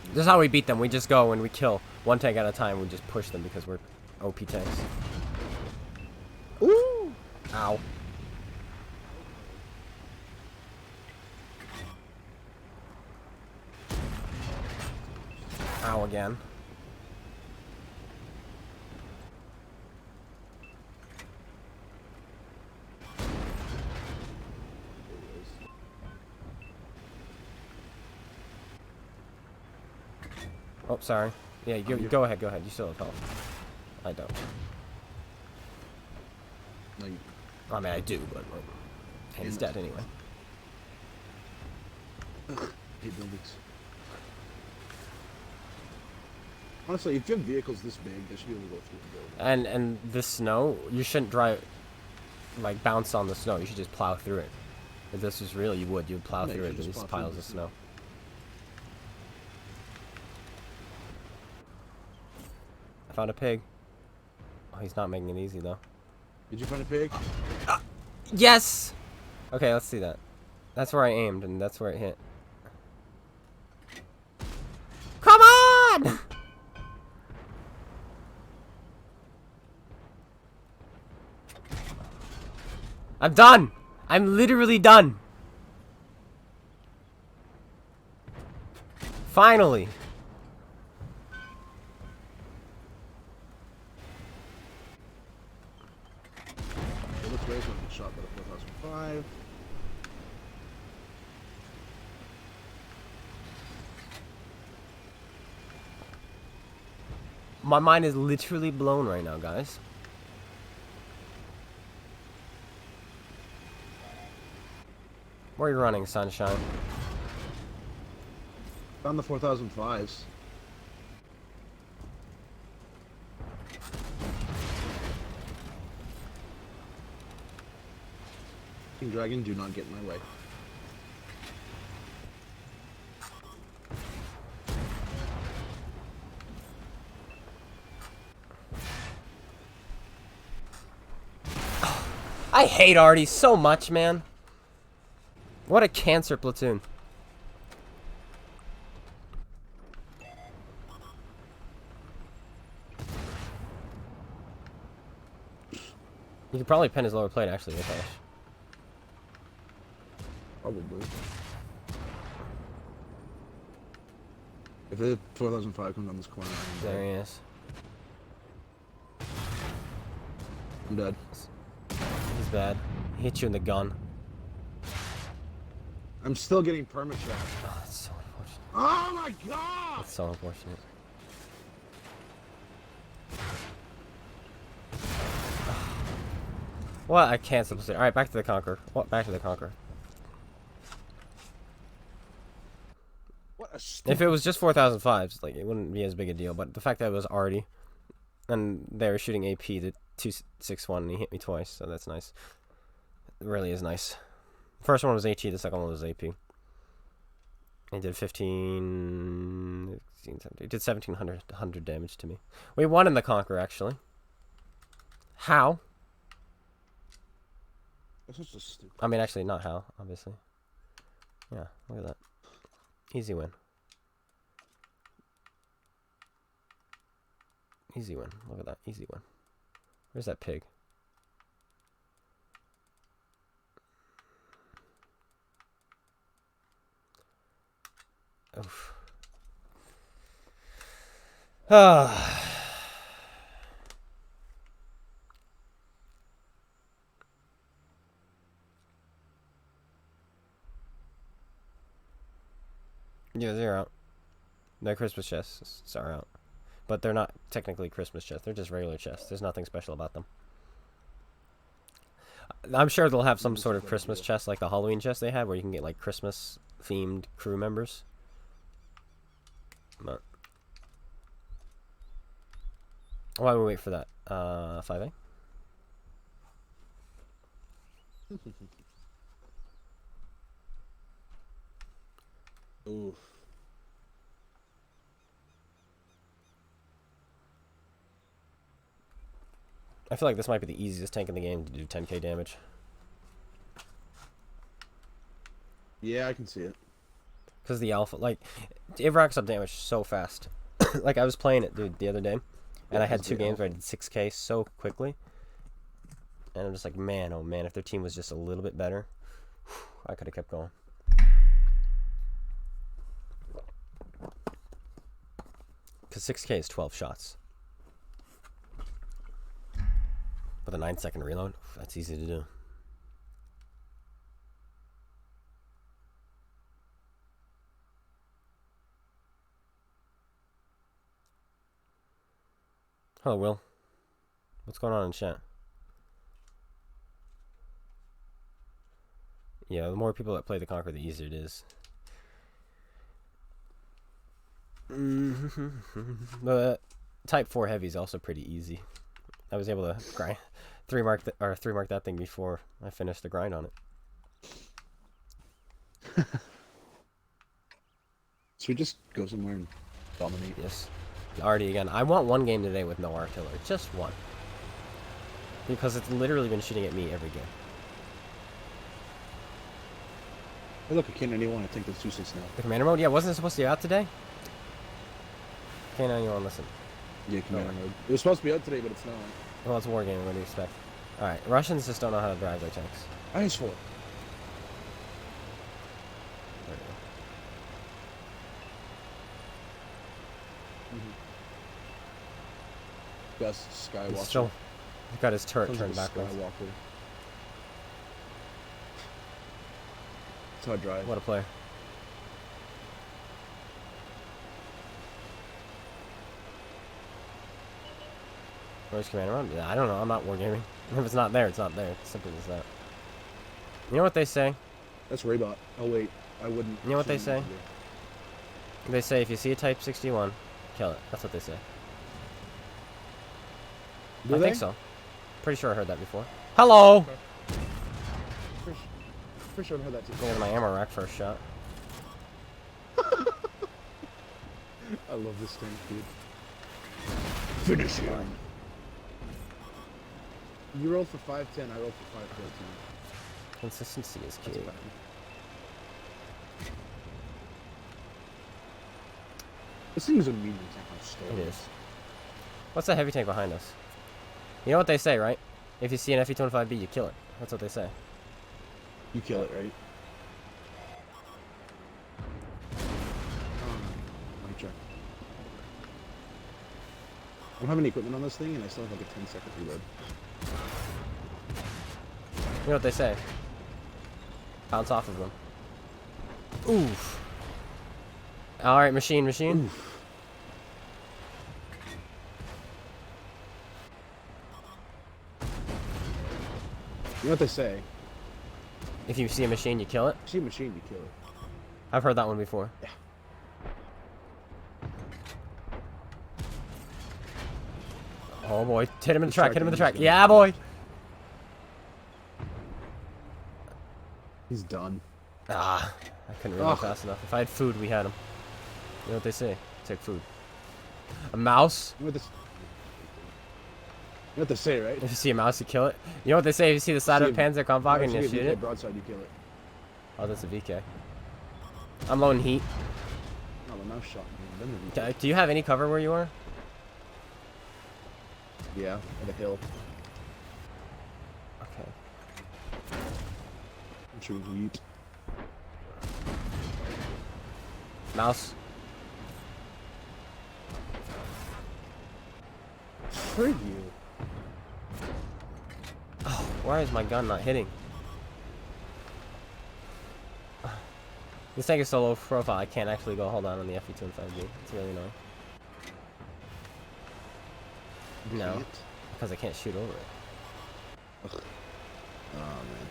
This is how we beat them. We just go and we kill one tank at a time. We just push them because we're OP tanks. Ooh! Ow. Ow again. Oh, sorry. Yeah, you go ahead. You still have health. I don't. No, you... I mean, I do, but he's dead anyway. Hate buildings. Honestly, if you have vehicles this big, they should be able to go through the building. And this snow, you shouldn't drive, like, bounce on the snow. You should just plow through it. If this was real, you would. You'd plow through it. These piles of snow. I found a pig. Oh, he's not making it easy, though. Did you find a pig? Yes! Okay, let's see that. That's where I aimed, and that's where it hit. Come on! I'm done! I'm literally done! Finally! It looks like get shot by the 4005. My mind is literally blown right now, guys. Where are you running, sunshine? Found the 4005s. King Dragon, do not get in my way. I hate Artie so much, man. What a cancer platoon. You could probably pin his lower plate, actually, with Ash. Probably. If the 4005 comes on this corner, There he is. I'm dead. He's bad. He hit you in the gun. I'm still getting perma trapped. Oh, that's so unfortunate. Oh my god! That's so unfortunate. What? I canceled. Alright, back to the Conqueror. What? Back to the Conqueror. What a If it was just 4005s, like, it wouldn't be as big a deal. But the fact that it was Artie, and they were shooting AP to 261, and he hit me twice, so that's nice. It really is nice. First one was HE, the second one was AP. He did 15... 16, 17, he did 1,700 damage to me. We won in the Conqueror, actually. How? That's just so stupid. I mean, actually, not how, obviously. Yeah, look at that. Easy win. Easy win. Look at that. Easy win. Where's that pig? Oof. Ah. Yeah, they're out. Their Christmas chests are out. But they're not technically Christmas chests. They're just regular chests. There's nothing special about them. I'm sure they'll have some sort of Christmas chest, like the Halloween chest they had, where you can get, like, Christmas-themed crew members. But why do we wait for that? 5A? Oof. I feel like this might be the easiest tank in the game to do 10k damage. Yeah, I can see it. Because the alpha, like, it racks up damage so fast. Like, I was playing it, dude, the other day, and I had 2 games where I did 6k so quickly. And I'm just like, man, oh man, if their team was just a little bit better, I could have kept going. Because 6k is 12 shots. With a 9-second reload, that's easy to do. Hello, Will. What's going on in chat? Yeah, the more people that play the Conqueror, the easier it is. The Type 4 Heavy is also pretty easy. I was able to grind 3-mark that thing before I finished the grind on it. So we just go somewhere and dominate. Yes. Already again. I want one game today with no artillery. Just one. Because it's literally been shooting at me every game. Hey, look, a K91. I think that's 2-6 now. The commander mode? Yeah, wasn't it supposed to be out today? K91, listen. Yeah, commander mode. It was supposed to be out today, but it's not. Well, it's wargaming. What do you expect? Alright, Russians just don't know how to drive their tanks. IS-4. There we go. Best Skywalker. He's still got his turret Sounds turned like a backwards. Skywalker. That's how I drive. What a player. Where's commander mode? Yeah, I don't know. I'm not wargaming. If it's not there, it's not there. It's simple as that. You know what they say? That's Raybot. Oh wait, I wouldn't. You know what they shoot say? him either. They say if you see a Type 61, kill it. That's what they say. Do I they? think so. Pretty sure I heard that before. Hello! Pretty sure I've heard that too. Go to my ammo rack for a shot. I love this thing, dude. Finish him. You rolled for 510. I rolled for 514. Consistency is key. That's bad. This thing is a medium tank on steroids. It is. What's that heavy tank behind us? You know what they say, right? If you see an FE-25B, you kill it. That's what they say. You kill it, right? Let me check. I don't have any equipment on this thing, and I still have like a 10-second reload. You know what they say? Bounce off of them. Oof. Alright, machine. Oof. You know what they say? If you see a machine, you kill it. See a machine, you kill it. I've heard that one before. Yeah. Oh boy, hit him in the track, hit him in the track. Yeah, boy! He's done. Ah, I couldn't reload fast enough. If I had food, we had him. You know what they say? Take food. A mouse? You know what they say, right? If you see a mouse, you kill it. You know what they say? If you see the side of a Panzer Kampfwagen, and you shoot it. Broadside, you kill it. Oh, that's a VK. I'm low in heat. No, the mouse shot me. Do you have any cover where you are? Yeah, at the hill. Okay. I'm shooting heat. Mouse. Frig you. Oh, why is my gun not hitting? This tank is so low profile, I can't actually go hold on the FE-25B. It's really annoying. No, because I can't shoot over it. Ugh. Oh, man.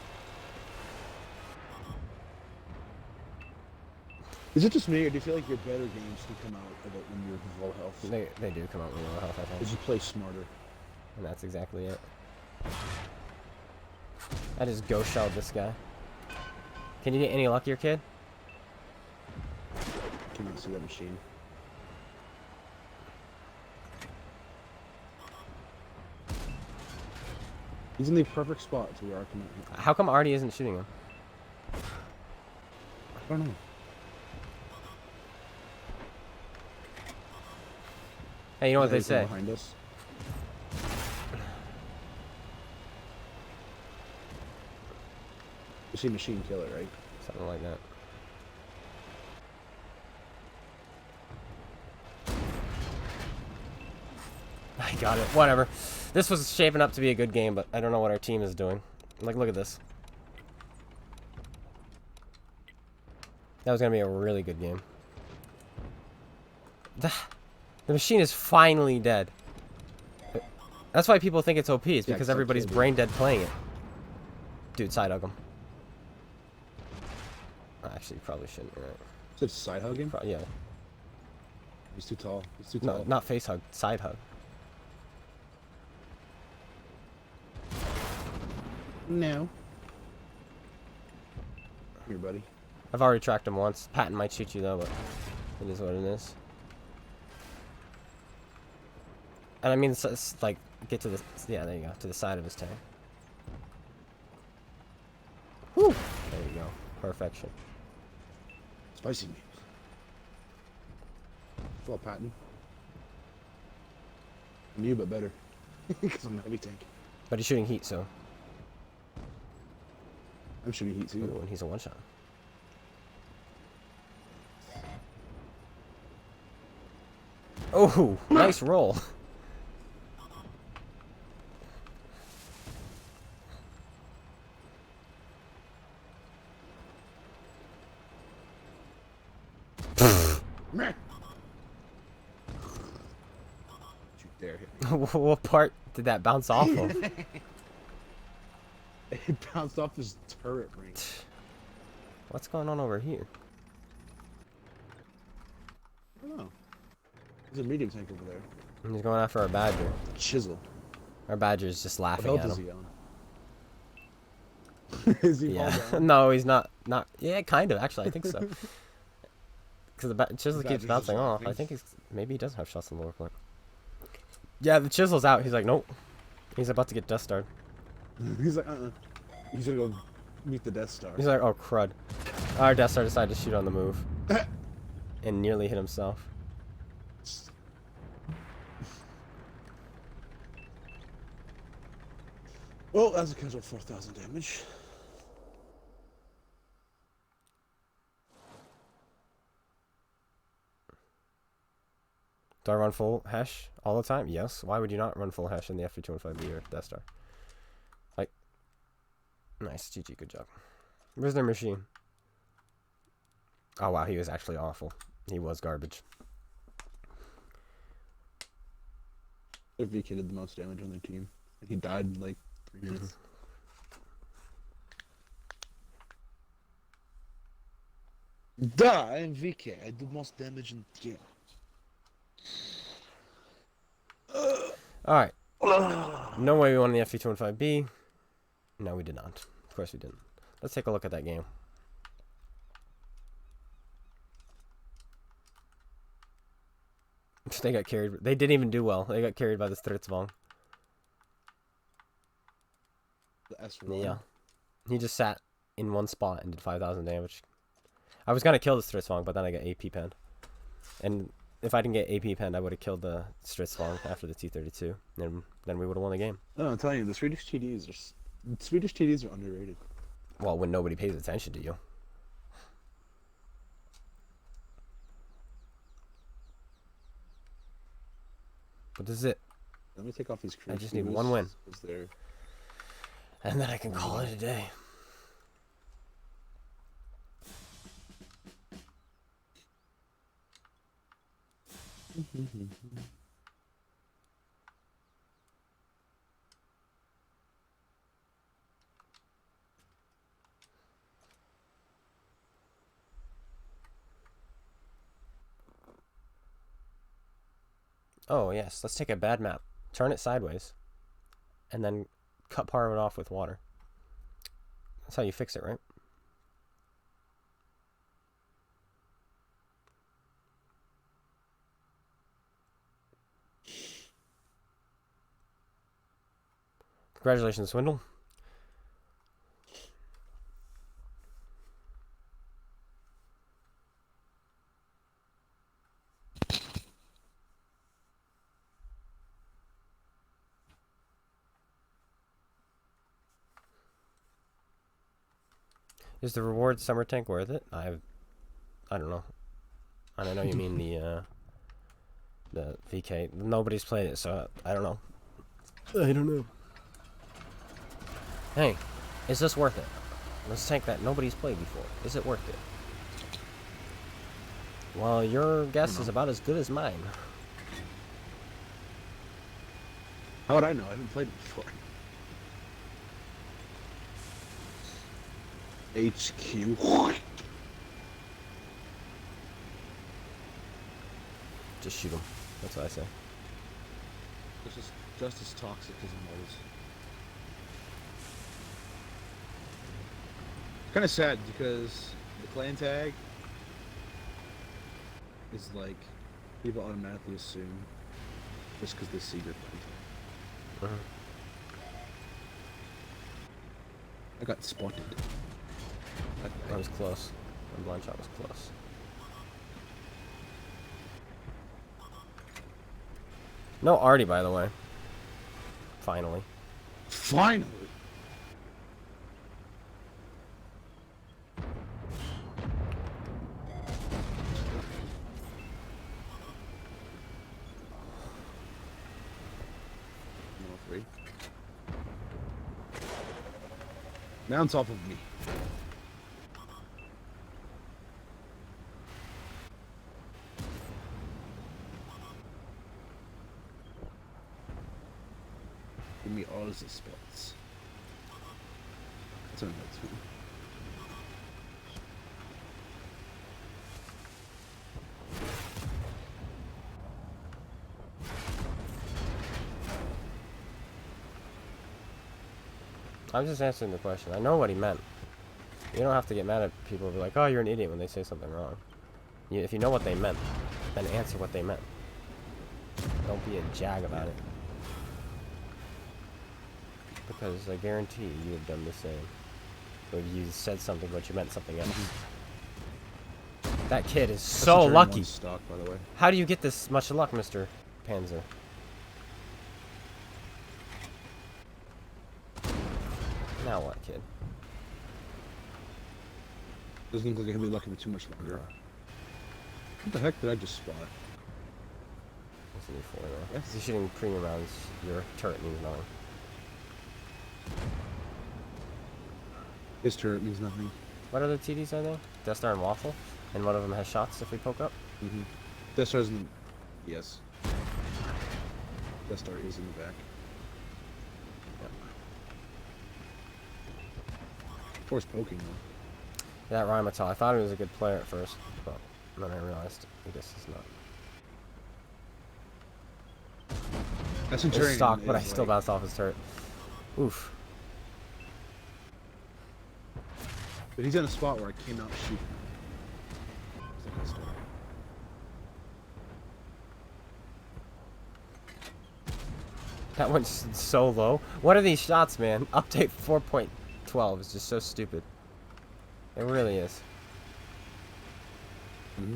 Is it just me, or do you feel like your better games can come out when you're low health? They do come out with low health, I think. Because you play smarter. And that's exactly it. I just ghost shelled this guy. Can you get any luckier, kid? Cannot see that machine. He's in the perfect spot to where I can. How come Artie isn't shooting him? I don't know. Hey, you know what they say? Behind us. You see machine kill it, right? Something like that. I got it. Whatever. This was shaping up to be a good game, but I don't know what our team is doing. Like, look at this. That was going to be a really good game. The machine is finally dead. That's why people think it's OP. It's because everybody's brain dead playing it. Dude, side hug him. Actually, probably shouldn't. Right? Is it side hugging? Yeah. He's too tall. He's too tall. No, not face hug. Side hug. No. Here, buddy. I've already tracked him once. Patton might shoot you though, but it is what it is. And I mean, it's like, get to the, yeah, there you go, to the side of his tank. Whew. There you go. Perfection. Spicy meat. Full pattern. I'm you, but better. Because I'm a heavy tank. But he's shooting heat, so. I'm shooting heat too. Ooh, and he's a one-shot. Oh, nice roll. Meh. You dare hit me. What part did that bounce off of? It bounced off this turret ring. What's going on over here? I don't know. There's a medium tank over there. He's going after our Badger. Chisel. Our Badger's just What laughing health at is him. he on? Is he Yeah. fall down? No, he's not. Not. Yeah, kind of. Actually, I think so. Because the Chisel keeps Badger's bouncing just off. laughing. I think he's maybe he does have shots in the lower point. Yeah, the Chisel's out. He's like, nope. He's about to get dust starred. He's like, He's gonna go meet the Death Star. He's like, oh crud. Our Death Star decided to shoot on the move. And nearly hit himself. Well, that's a casual 4,000 damage. Do I run full hash all the time? Yes. Why would you not run full hash in the F325B or Death Star? Like, nice, GG, good job. Where's their machine? Oh wow, he was actually awful. He was garbage. Their VK did the most damage on their team. He died in like 3 minutes. Duh, I'm VK. I do most damage in the game. Alright. No way we won the F325B. No, we did not. Of course we didn't. Let's take a look at that game. They got carried. They didn't even do well. They got carried by the Stritzvong. The S1. Yeah. He just sat in one spot and did 5,000 damage. I was going to kill the Stritzvong, but then I got AP penned. And if I didn't get AP penned, I would have killed the Stritzvong after the T-32. And then we would have won the game. No, I'm telling you, the Swedish TDs are underrated. Well, when nobody pays attention to you. But this is it. Let me take off these crew. I just need one win. There... And then I can call it a day. Oh, yes. Let's take a bad map. Turn it sideways. And then cut part of it off with water. That's how you fix it, right? Congratulations, Swindle. Is the reward summer tank worth it? I don't know. I don't know. You mean the VK? Nobody's played it, so I don't know. I don't know. Hey, is this worth it? Let's tank that nobody's played before. Is it worth it? Well, your guess is about as good as mine. How would I know? I haven't played it before. HQ. Just shoot him. That's what I say. This is just as toxic as it was. Kind of sad because the clan tag is like people automatically assume just because they see your clan tag. I got spotted. That was close. My blind shot was close. No Artie, by the way. Finally. Finally. Bounce off of me. Give me all the spots. That's another two. I'm just answering the question. I know what he meant. You don't have to get mad at people who are like, oh, you're an idiot when they say something wrong. If you know what they meant, then answer what they meant. Don't be a jag about it. Because I guarantee you have done the same. Or you said something, but you meant something else. That kid is so lucky. Stock, by the way. How do you get this much luck, Mr. Panzer? Now what, kid? Doesn't look like he'll be lucky for too much longer. What the heck did I just spot? What's the new for though? Yes. If you're shooting premium rounds, your turret means nothing. His turret means nothing. What other TDs are there? Death Star and Waffle? And one of them has shots if we poke up? Mm-hmm. Death Star's in... Yes. Death Star is in the back. Yep. Force poking, though. That Rhymatal. I thought he was a good player at first, but then I realized I guess he's not. That's It's Centurion stock, but I is, still like, bounced off his turret. Oof. But he's in a spot where I cannot shoot him. That went so low. What are these shots, man? Update 4.12 is just so stupid. It really is. Mm-hmm.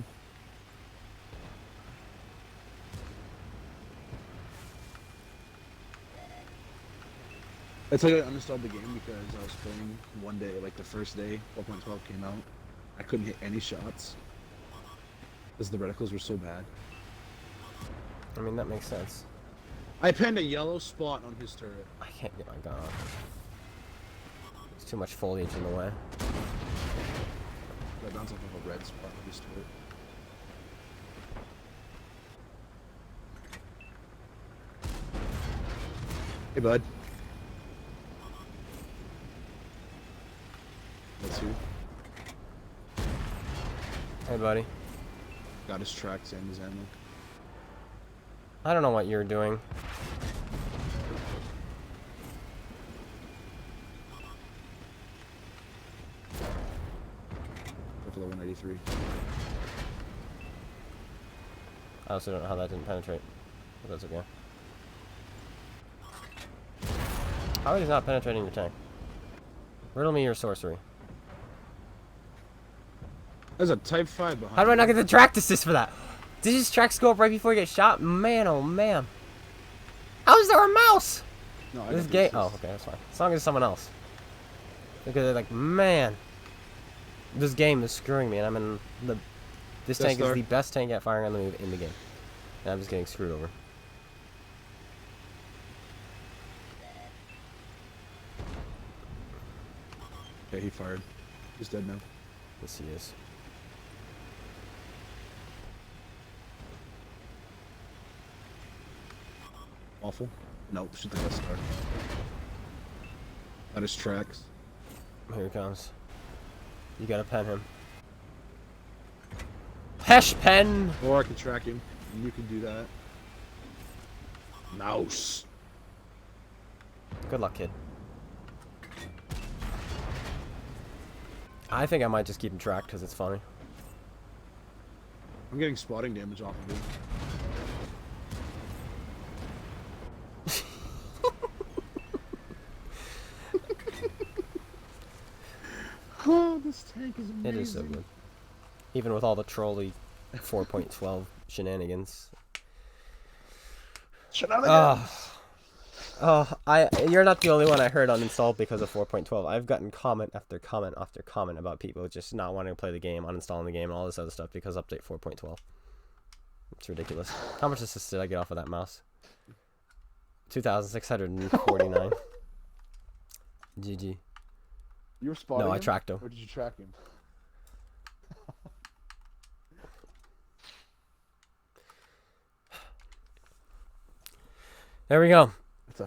That's why I uninstalled the game because I was playing one day, like the first day 4.12 came out. I couldn't hit any shots because the reticles were so bad. I mean, that makes sense. I pinned a yellow spot on his turret. I can't get my gun off. There's too much foliage in the way. I bounced off of a red spot on his turret. Hey, bud. That's who. Hey, buddy. Got his tracks and his ammo. I don't know what you're doing. Go for the 183. I also don't know how that didn't penetrate. But that's okay. How is he not penetrating your tank? Riddle me your sorcery. There's a Type 5 behind How do I me. not get the track assist for that? Did his track go up right before he gets shot? Man, oh man. How is there a mouse? No, I This got the game. assist. Oh, okay, that's fine. As long as it's someone else. Because they're like, man, this game is screwing me, and I'm in the. This Death tank is Star. the best tank at firing on the move in the game, and I'm just getting screwed over. Okay, he fired. He's dead now. Yes, he is. Awful. Nope, shoot the Death Star. Got his tracks. Here he comes. You gotta pen him. Hesh pen. Or I can track him. And you can do that. Mouse. Good luck, kid. I think I might just keep him tracked because it's funny. I'm getting spotting damage off of him. Oh, this tank is amazing. It is so good. Even with all the trolley 4.12 shenanigans. You're not the only one I heard uninstalled because of 4.12. I've gotten comment after comment after comment about people just not wanting to play the game, uninstalling the game, and all this other stuff because update 4.12. It's ridiculous. How much assist did I get off of that mouse? 2,649. GG. You were spotting No, I him, tracked him. Or did you track him? There we go. It's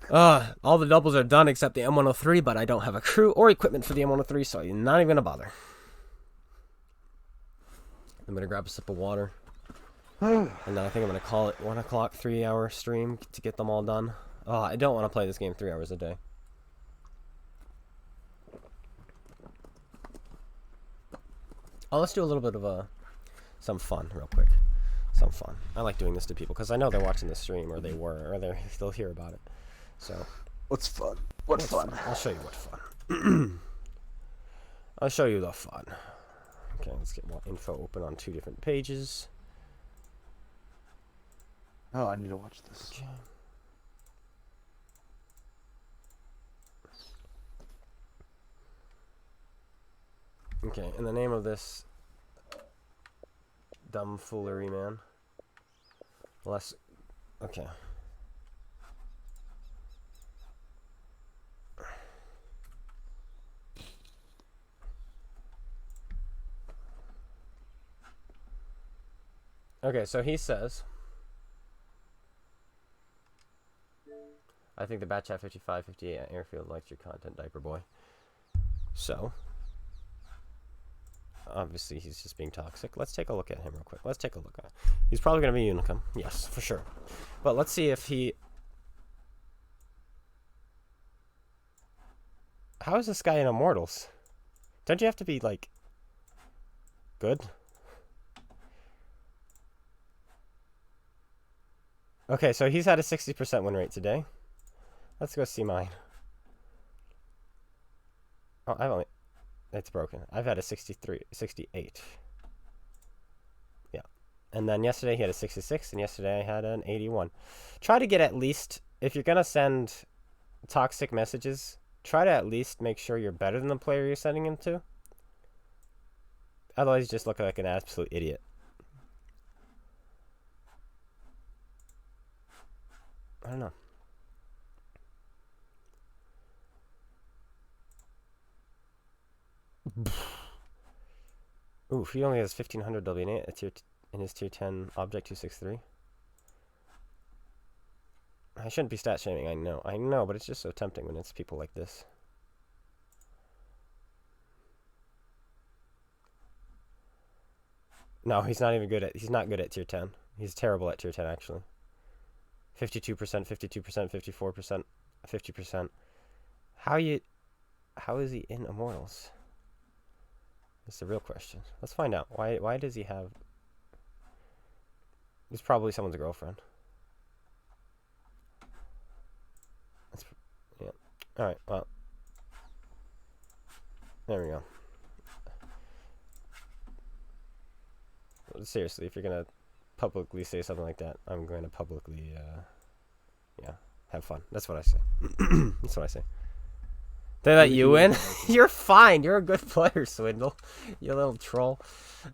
a... All the doubles are done except the M103, but I don't have a crew or equipment for the M103, so I'm not even gonna bother. I'm gonna grab a sip of water. And then I think I'm gonna call it 1 o'clock, 3-hour stream to get them all done. Oh, I don't want to play this game 3 hours a day. Oh, let's do a little bit of some fun real quick. Some fun. I like doing this to people because I know they're watching the stream, or they were, or they'll hear about it. So What's fun? What's fun? I'll show you what fun. I'll show you the fun. Okay, let's get more info open on 2 different pages. Oh, I need to watch this. Okay. Okay, and the name of this dumb foolery, man. Less. Okay. Okay, so he says, I think the Bat Chat 5558 airfield likes your content, Diaper Boy. So, obviously he's just being toxic. Let's take a look at him real quick. Let's take a look at him. He's probably going to be Unicum. Yes, for sure. But let's see if he... How is this guy in Immortals? Don't you have to be, like, good? Okay, so he's had a 60% win rate today. Let's go see mine. Oh, I've only... It's broken. I've had a 68. Yeah. And then yesterday he had a 66, and yesterday I had an 81. Try to get at least... If you're going to send toxic messages, try to at least make sure you're better than the player you're sending them to. Otherwise, you just look like an absolute idiot. I don't know. Ooh, he only has 1500 WNA in his tier 10 object 263. I shouldn't be stat shaming, I know, but it's just so tempting when it's people like this. No, he's not good at tier 10. He's terrible at tier 10 actually. 52%, 52%, 54%, 50%. How is he in Immortals? That's the real question. Let's find out. Why does he have... He's probably someone's girlfriend. Yeah. Alright, well. There we go. Seriously, if you're gonna publicly say something like that, I'm going to publicly, yeah, have fun. That's what I say. That's what I say. They let you in? You're fine. You're a good player, Swindle. You little troll.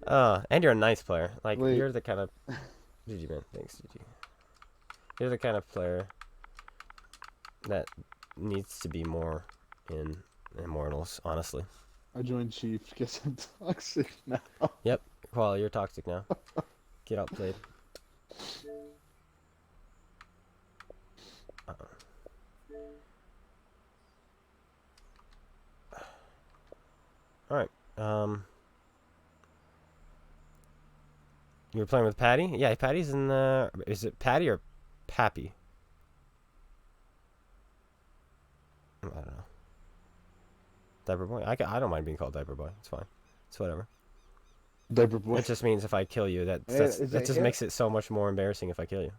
And you're a nice player. Like, Wait. you're the kind of... GG, man. Thanks, GG. You're the kind of player that needs to be more in Immortals, honestly. I joined Chief. Guess I'm toxic now. Yep. Well, you're toxic now. Get outplayed. Alright. You were playing with Patty? Yeah, Patty's in the... Is it Patty or Pappy? I don't know. Diaper Boy? I don't mind being called Diaper Boy. It's fine. It's whatever. Diaper Boy. It just means if I kill you, that just makes it so much more embarrassing if I kill you.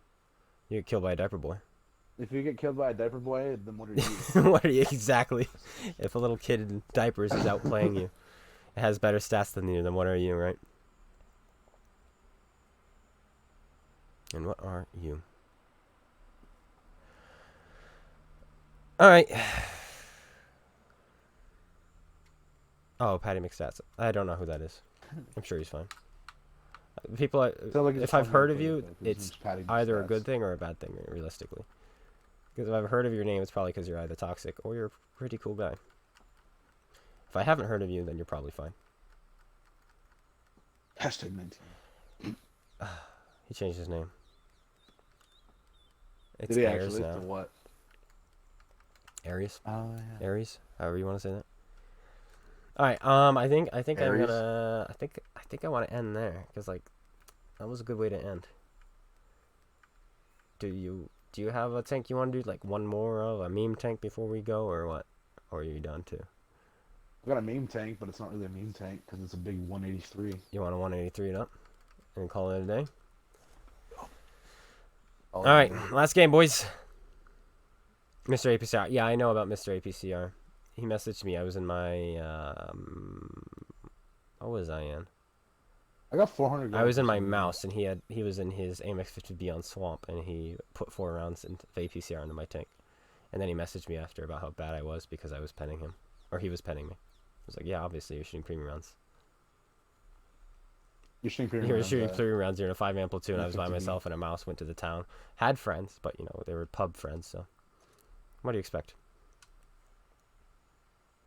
You get killed by a Diaper Boy. If you get killed by a Diaper Boy, then what are you? What are you exactly? If a little kid in diapers is outplaying you, it has better stats than you, then what are you, right? And what are you? Alright. Oh, Patty McStats. I don't know who that is. I'm sure he's fine. People, if I've heard of you, it's either a good thing or a bad thing, realistically. Because if I've heard of your name, it's probably because you're either toxic or you're a pretty cool guy. If I haven't heard of you, then you're probably fine. Hashtag 19. He changed his name. It's Did he Aries actually? now. To what? Aries? Oh, yeah. Aries? However you want to say that. Alright, I think I'm Aries? gonna... I think I want to end there. Because, like, that was a good way to end. Do you have a tank you want to do, like, one more of? A meme tank before we go, or what? Or are you done, too? I've got a meme tank, but it's not really a meme tank, because it's a big 183. You want a 183 it up? And call it a day? Oh, Alright, last game, boys. Mr. APCR. Yeah, I know about Mr. APCR. He messaged me. I was in my what was I in? I got 400. I was in my mouse, and he was in his AMX 50B on Swamp, and he put 4 rounds of APCR into my tank. And then he messaged me after about how bad I was because I was penning him, or he was penning me. I was like, yeah, obviously you're shooting premium rounds. You're shooting premium You're rounds. shooting premium rounds. You're in a 5-man platoon. I was by 50B. myself in a mouse. Went to the town. Had friends, but you know they were pub friends. So, what do you expect?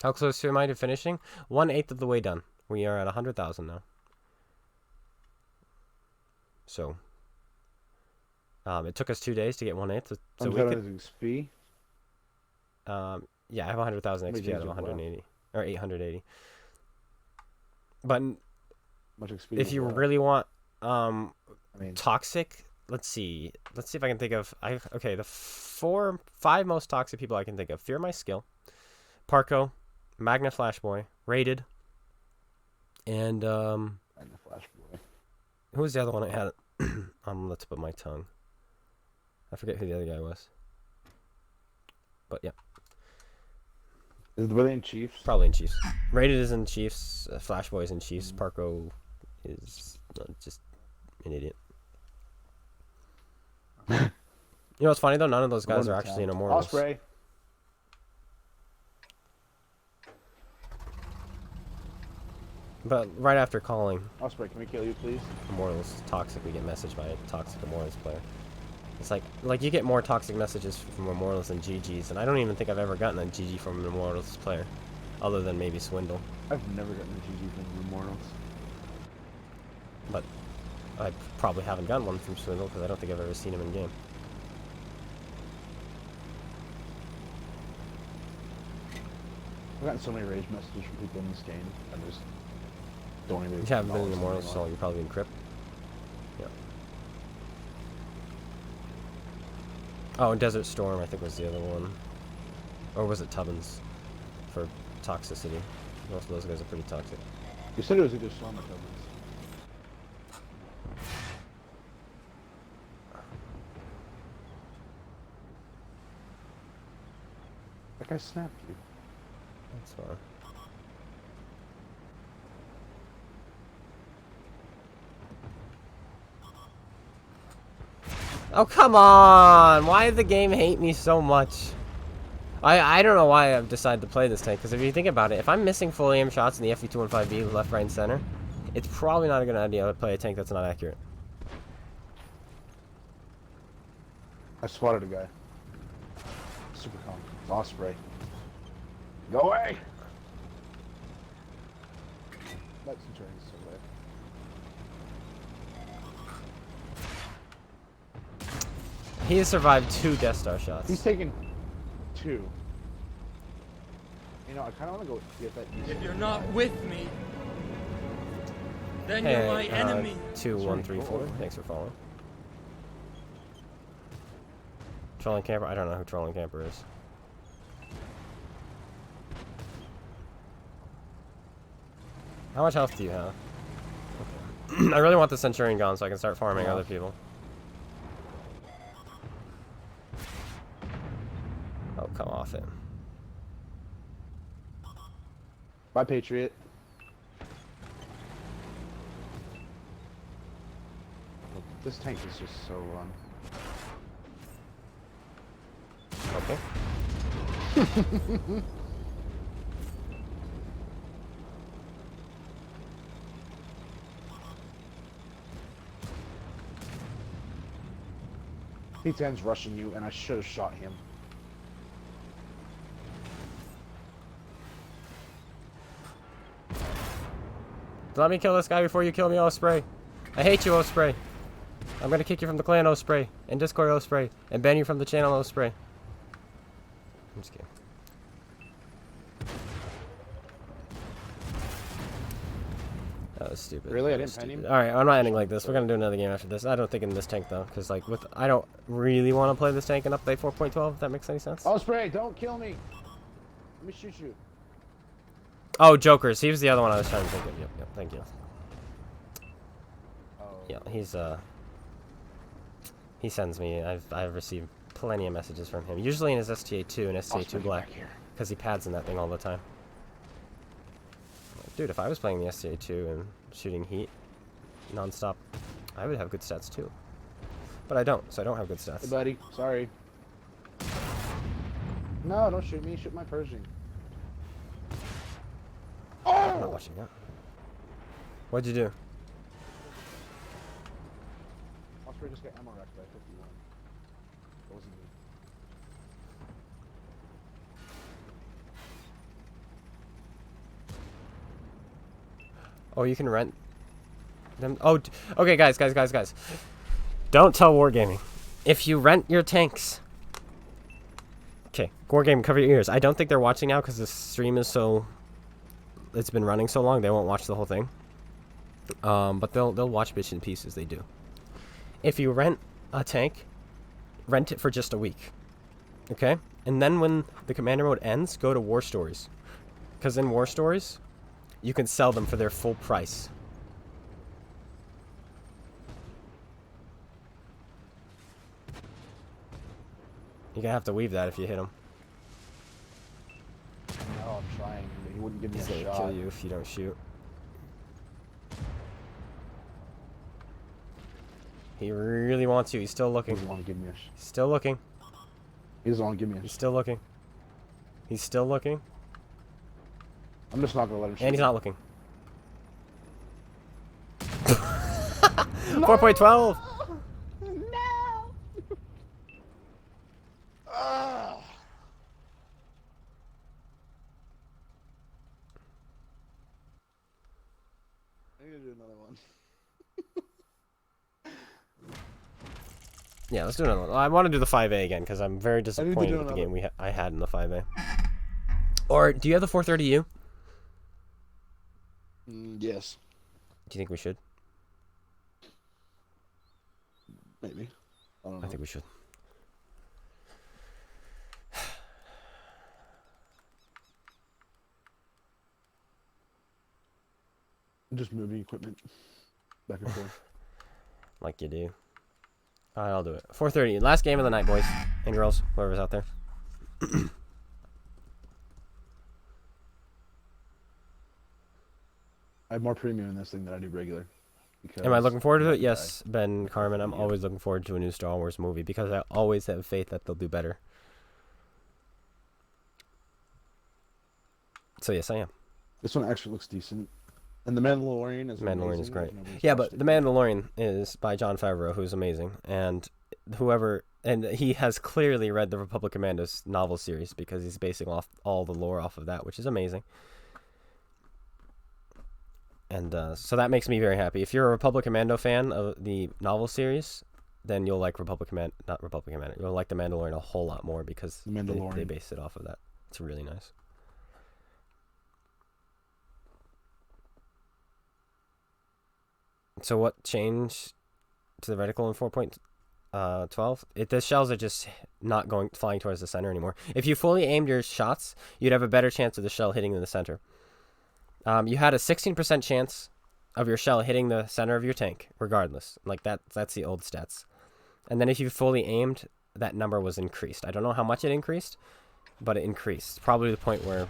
How close am I to finishing? 1/8 of the way done. We are at 100,000 now. So, it took us 2 days to get 1/8. So we could. XP. Yeah, I have 100,000 XP out of 180 or 880. But Much XP if you really want, I mean, toxic. Let's see if I can think of. Okay, the 5 most toxic people I can think of: Fear My Skill, Parko, Magna Flashboy, Rated, and I'm the Flash Boy. who was the other one I had on the tip of my tongue? I forget who the other guy was. But yeah, Is it really in Chiefs? probably in Chiefs. Rated is in Chiefs. Flashboy is in Chiefs. Parko is just an idiot. You know what's funny though? None of those guys are actually in Immortals. Osprey. But right after calling Osprey, can we kill you, please? Immortals toxic, we get messaged by a toxic Immortals player. It's like you get more toxic messages from Immortals than GGs, and I don't even think I've ever gotten a GG from an Immortals player, other than maybe Swindle. I've never gotten a GG from Immortals. But I probably haven't gotten one from Swindle because I don't think I've ever seen him in game. I've gotten so many rage messages from people in this game. I just don't even. You haven't been in Immortals, so you're probably in Crypt. Yeah. Oh, and Desert Storm, I think, was the other one. Or was it Tubbins for toxicity? Most of those guys are pretty toxic. You said it was either Storm or Tubbins. That guy snapped you. That's fine. Oh, come on! Why did the game hate me so much? I don't know why I've decided to play this tank, because if you think about it, if I'm missing full aim shots in the FV215B left, right, and center, it's probably not a good idea to play a tank that's not accurate. I spotted a guy. Super calm. It's Osprey. Go away! That's Centurion's still there. He has survived 2 Death Star shots. He's taken 2. You know, I kind of want to go get that. If you're not with me, then Hey, you're my enemy. 2134. Thanks for following. Trolling Camper? I don't know who Trolling Camper is. How much health do you have? Okay. I really want the Centurion gone so I can start farming other people. Oh, come off it. Bye, Patriot. This tank is just so run. Okay. P10's rushing you, and I should have shot him. Let me kill this guy before you kill me, Osprey. I hate you, Osprey. I'm gonna kick you from the clan, Osprey. And Discord, Osprey. And ban you from the channel, Osprey. I'm just kidding. That was stupid. Really? I That was didn't pen stupid. him? Alright, I'm not ending like this. We're gonna do another game after this. I don't think in this tank, though. Because, like, I don't really want to play this tank in update 4.12, if that makes any sense. Osprey, don't kill me! Let me shoot you. Oh, Jokers. He was the other one I was trying to think of. Yep, thank you. Oh. Yeah, he sends me. I've received plenty of messages from him. Usually in his STA2 and I'll STA2 spin you Black. back here. Because he pads in that thing all the time. Dude, if I was playing the STA2 and shooting heat non-stop, I would have good stats too. But I don't, so I don't have good stats. Hey, buddy. Sorry. No, don't shoot me. Shoot my Pershing. I'm not watching that. What'd you do? Osprey just got ammo wrecked by 51. That wasn't me. Oh, you can rent them. Oh, okay, guys. Don't tell Wargaming. If you rent your tanks. Okay, Wargaming, cover your ears. I don't think they're watching now because the stream is so. It's been running so long, they won't watch the whole thing. But they'll watch bits and pieces. They do. If you rent a tank, rent it for just a week. Okay, and then when the commander mode ends, go to War Stories, because in War Stories, you can sell them for their full price. You're gonna have to weave that if you hit him. No, I'm trying, but he wouldn't give me He's a gonna shot. kill you if you don't shoot. He really wants you. He's still He looking. doesn't want to give me a shot. He's still looking. He doesn't want to give me a He's shot. still looking. He's still looking. I'm just not going to let him shoot. And he's me. not looking. 4.12. No! Ah! I need to do another one. Yeah, let's do another one. I want to do the 5A again because I'm very disappointed do with the another. game I had in the 5A. Or do you have the 430U? Yes. Do you think we should? Maybe. I don't know. I think we should. I'm just moving equipment back and forth. Like you do. Alright, I'll do it. 4:30. Last game of the night, boys and girls. Whoever's out there. I have more premium in this thing than I do regular. Because Am I looking forward to it? I- Yes, Ben Carmen. I'm Yeah. always looking forward to a new Star Wars movie because I always have faith that they'll do better. So yes, I am. This one actually looks decent. And The Mandalorian is Mandalorian is amazing. great. Nobody's Yeah, watched but it The Mandalorian is by Jon Favreau, who's amazing, and he has clearly read the Republic Commandos novel series because he's basing off all the lore off of that, which is amazing. And so that makes me very happy. If you're a Republic Commando fan of the novel series, then you'll like You'll like The Mandalorian a whole lot more because The Mandalorian. they based it off of that. It's really nice. So what changed to the reticle in 4.12? The shells are just not flying towards the center anymore. If you fully aimed your shots, you'd have a better chance of the shell hitting in the center. You had a 16% chance of your shell hitting the center of your tank, regardless. Like that's the old stats. And then if you fully aimed, that number was increased. I don't know how much it increased, but it increased. Probably to the point where,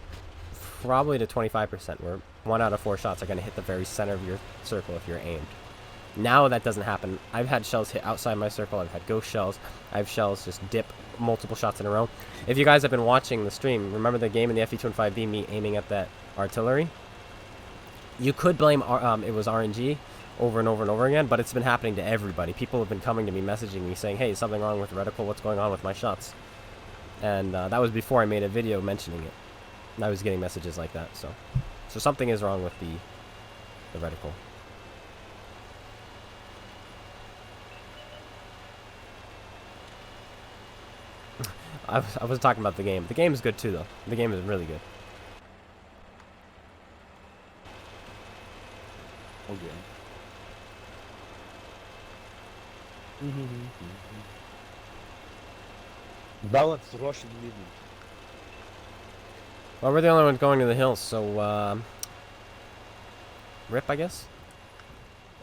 probably to 25%, where 1 out of 4 shots are going to hit the very center of your circle if you're aimed. Now that doesn't happen. I've had shells hit outside my circle. I've had ghost shells. I have shells just dip multiple shots in a row. If you guys have been watching the stream, remember the game in the FE2 me aiming at that artillery? You could blame it was RNG over and over and over again, but it's been happening to everybody. People have been coming to me, messaging me, saying, hey, something wrong with the reticle, what's going on with my shots? And that was before I made a video mentioning it. And I was getting messages like that, so something is wrong with the reticle. I was talking about the game. The game is good too, though. The game is really good. Okay. Balanced Russian movement. Well, we're the only ones going to the hills, so rip, I guess.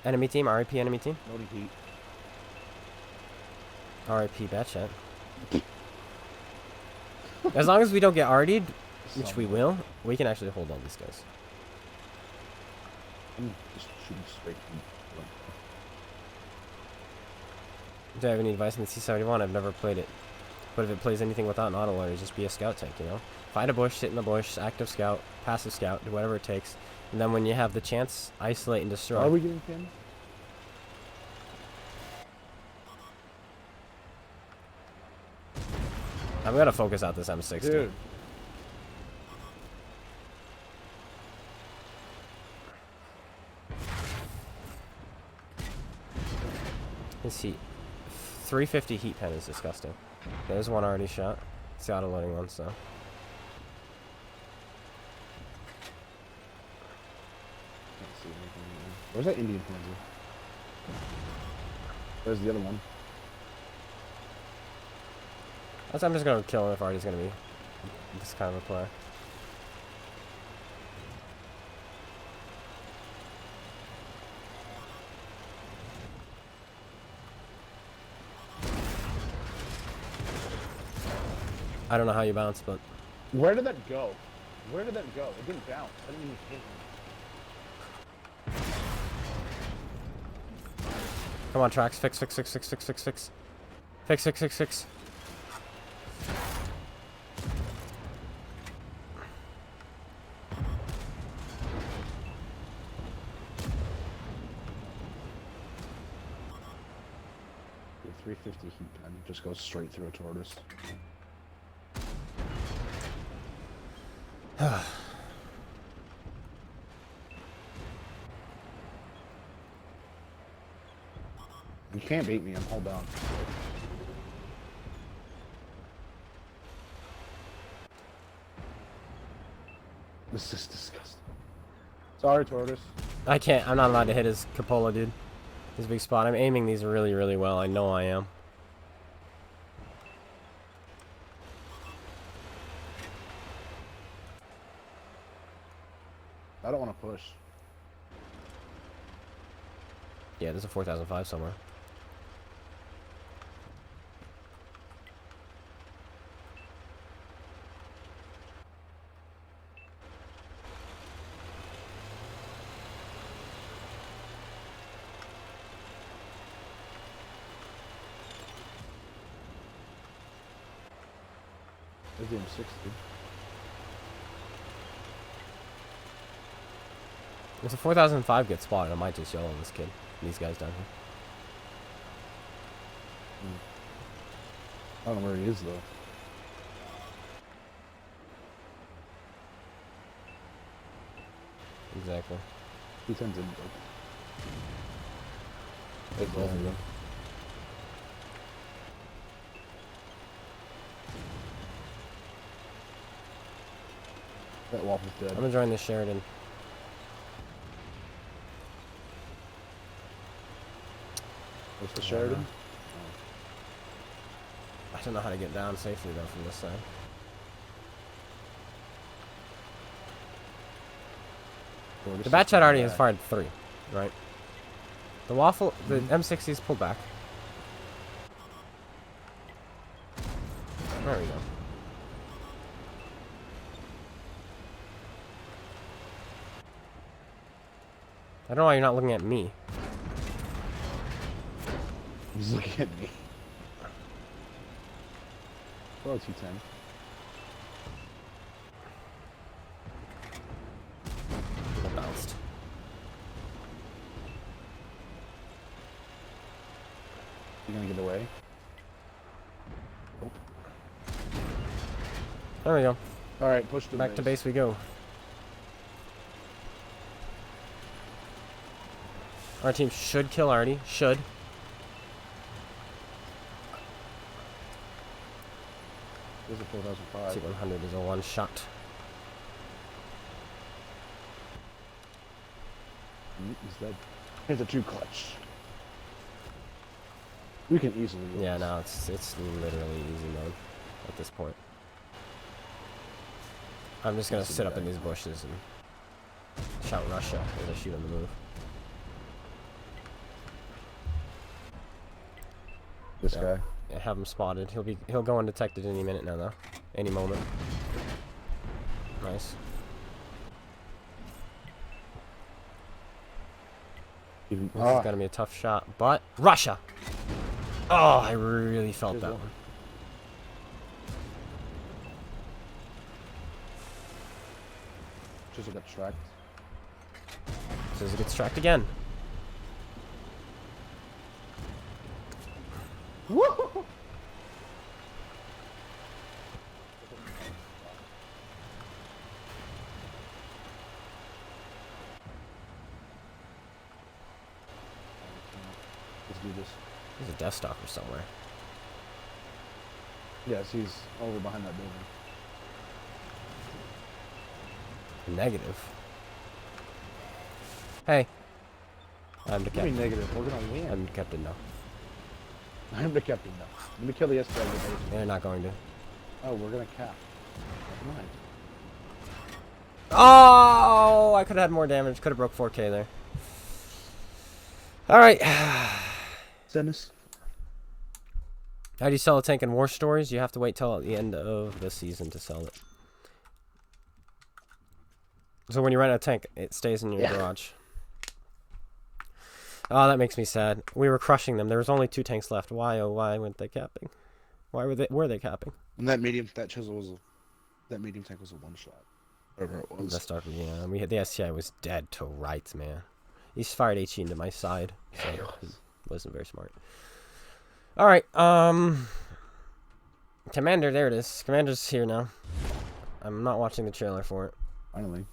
Enemy team, RIP enemy team. No heat. RIP Batchat. As long as we don't get RD'd, which we will, we can actually hold all these guys. I'm just shooting straight. Do I have any advice on the C71? I've never played it. But if it plays anything without an auto loader, just be a scout tank, you know? Find a bush, sit in the bush, active scout, passive scout, do whatever it takes. And then when you have the chance, isolate and destroy. Are we getting pinned? I'm gonna focus out this M60. Dude. This heat. 350 heat pen is disgusting. There's one already shot. It's the auto loading one, so. Can't see anything. Where's that Indian Panzer? Where's the other one? I'm just gonna kill him if Artie's gonna be this kind of a player. I don't know how you bounce, but Where did that go? Where did that go? It didn't bounce. I didn't even hit him. come on, tracks. Fix. Fix. 350 heat pen just goes straight through a tortoise. You can't beat me, I'm hold down. This is disgusting. Sorry, tortoise. I can't. I'm not allowed to hit his cupola, dude. His big spot. I'm aiming these really, really well. I know I am. I don't want to push. Yeah, there's a 4005 somewhere. There's the M60. There's a 4005 get spotted. I might just yell on this kid. These guys down here. I don't know where he is though. Exactly. He tends in. There's both of them. That waffle's dead. I'm enjoying this Sheridan. What's the Sheridan? I don't know how to get down safely though from this side. The batch had already has fired 3, right? The waffle, the M60's pulled back. There we go. I don't know why you're not looking at me. He's looking at me. Oh, 210. It bounced. You gonna get away? There we go. Alright, push the Back to base we go. Our team should kill Artie. Should. There's a 4005. T100 is a one shot. He's dead. Here's a 2 clutch. We can easily lose. Yeah, no, it's literally easy mode at this point. I'm just gonna sit up in these bushes and shout Russia as I shoot on the move. This Yeah. guy. Yeah, have him spotted. He'll go undetected any minute now though. Any moment. Nice. This is gonna be a tough shot, but Russia. Oh, I really felt that one. Chisel got tracked. Chisel gets tracked again. Woo! Let's do this. There's a Death Stalker somewhere. Yes, he's over behind that building. Negative. Hey. I'm the Give me captain. negative. We're gonna win. I'm the captain now. I'm the captain now. Let me kill the STI. They're not going to. Oh, we're gonna cap. Never mind. Oh, I could have had more damage. Could have broke 4K there. All right. Send us. How do you sell a tank in War Stories? You have to wait till the end of the season to sell it. So when you rent a tank, it stays in your garage. Oh, that makes me sad. We were crushing them. There was only 2 tanks left. Why, oh, why weren't they capping? Why were they capping? And that medium tank was a one-shot. Whatever it was. The start, yeah. We had the STI was dead to rights, man. He's fired HE into my side. So he wasn't very smart. All right, Commander, there it is. Commander's here now. I'm not watching the trailer for it. Finally.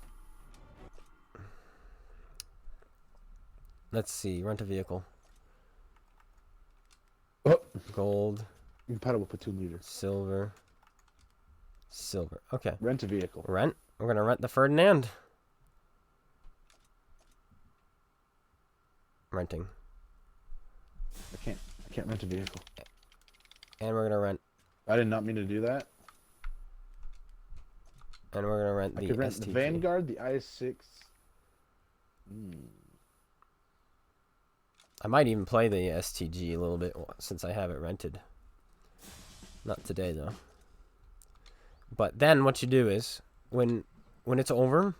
Let's see. Rent a vehicle. Oh. Gold. Compatible with 2 liters. Silver. Silver. Okay. Rent a vehicle. Rent. We're gonna rent the Ferdinand. Renting. I can't rent a vehicle. And we're gonna rent. I did not mean to do that. And we're gonna rent I the could rent STG. the Vanguard, the IS-6. I might even play the STG a little bit since I have it rented. Not today though. But then what you do is when it's over,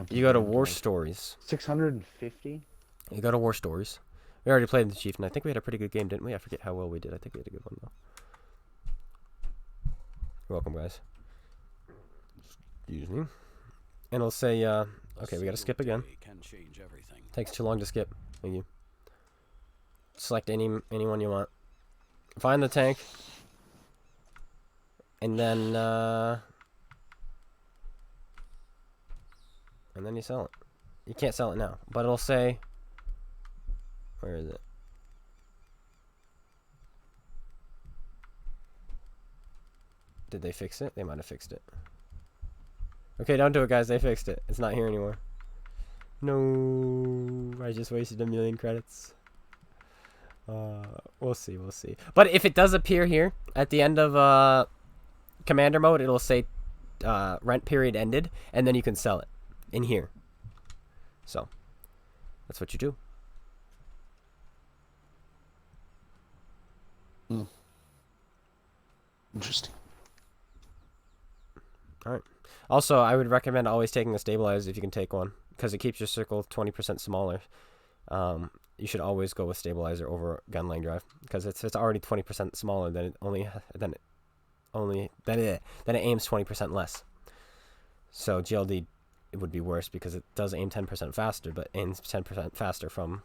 you go to War Stories. 650. You go to War Stories. We already played the Chief, and I think we had a pretty good game, didn't we? I forget how well we did. I think we had a good one though. You're welcome, guys. Excuse me. And it'll say, okay, we gotta skip again. Takes too long to skip. Thank you. Select anyone you want. Find the tank. And then you sell it. You can't sell it now, but it'll say, where is it? Did they fix it? They might have fixed it. Okay, don't do it, guys. They fixed it. It's not here anymore. No, I just wasted 1,000,000 credits. We'll see, we'll see. But if it does appear here at the end of Commander mode, it'll say rent period ended, and then you can sell it in here. So that's what you do. Interesting. All right. Also, I would recommend always taking a stabilizer if you can take one, because it keeps your circle 20% smaller. You should always go with stabilizer over gun line drive, because it's already 20% smaller, then it aims 20% less. So GLD, it would be worse because it does aim 10% faster, but aims 10% faster from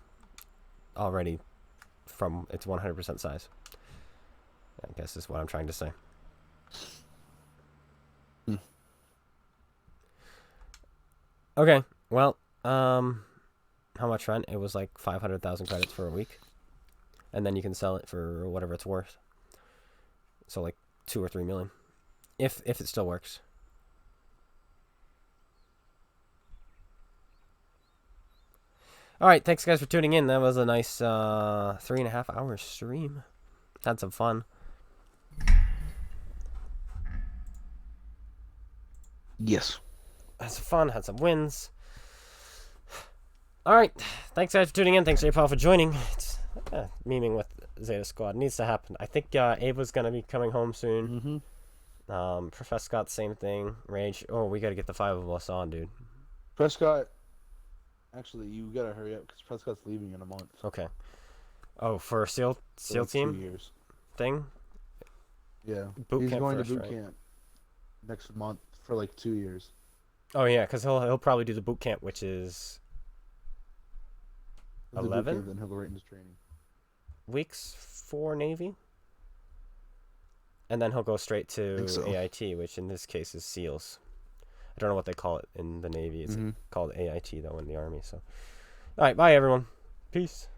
its 100% size. I guess is what I'm trying to say. Okay, well, how much rent? It was like 500,000 credits for a week, and then you can sell it for whatever it's worth. So like 2 or 3 million, if it still works. All right, thanks guys for tuning in. That was a nice 3.5 hour stream. Had some fun. Yes. Had some fun. Had some wins. All right, thanks guys for tuning in. Thanks J Paul for joining. It's memeing with Zeta Squad needs to happen. I think Ava's gonna be coming home soon. Prescott, same thing. Rage. Oh, we gotta get the 5 of us on, dude. Prescott. Actually, you gotta hurry up because Prescott's leaving in a month. Okay. Oh, for SEAL For like team 2 years. thing. Yeah. Boot He's camp going first, to boot right? camp next month for like 2 years. Oh yeah, because he'll probably do the boot camp, which is He'll do boot 11 camp, then he'll go right into training. weeks for Navy, and then he'll go straight to Think so. AIT, which in this case is SEALs. I don't know what they call it in the Navy. It's called AIT though in the Army. So, all right, bye everyone. Peace.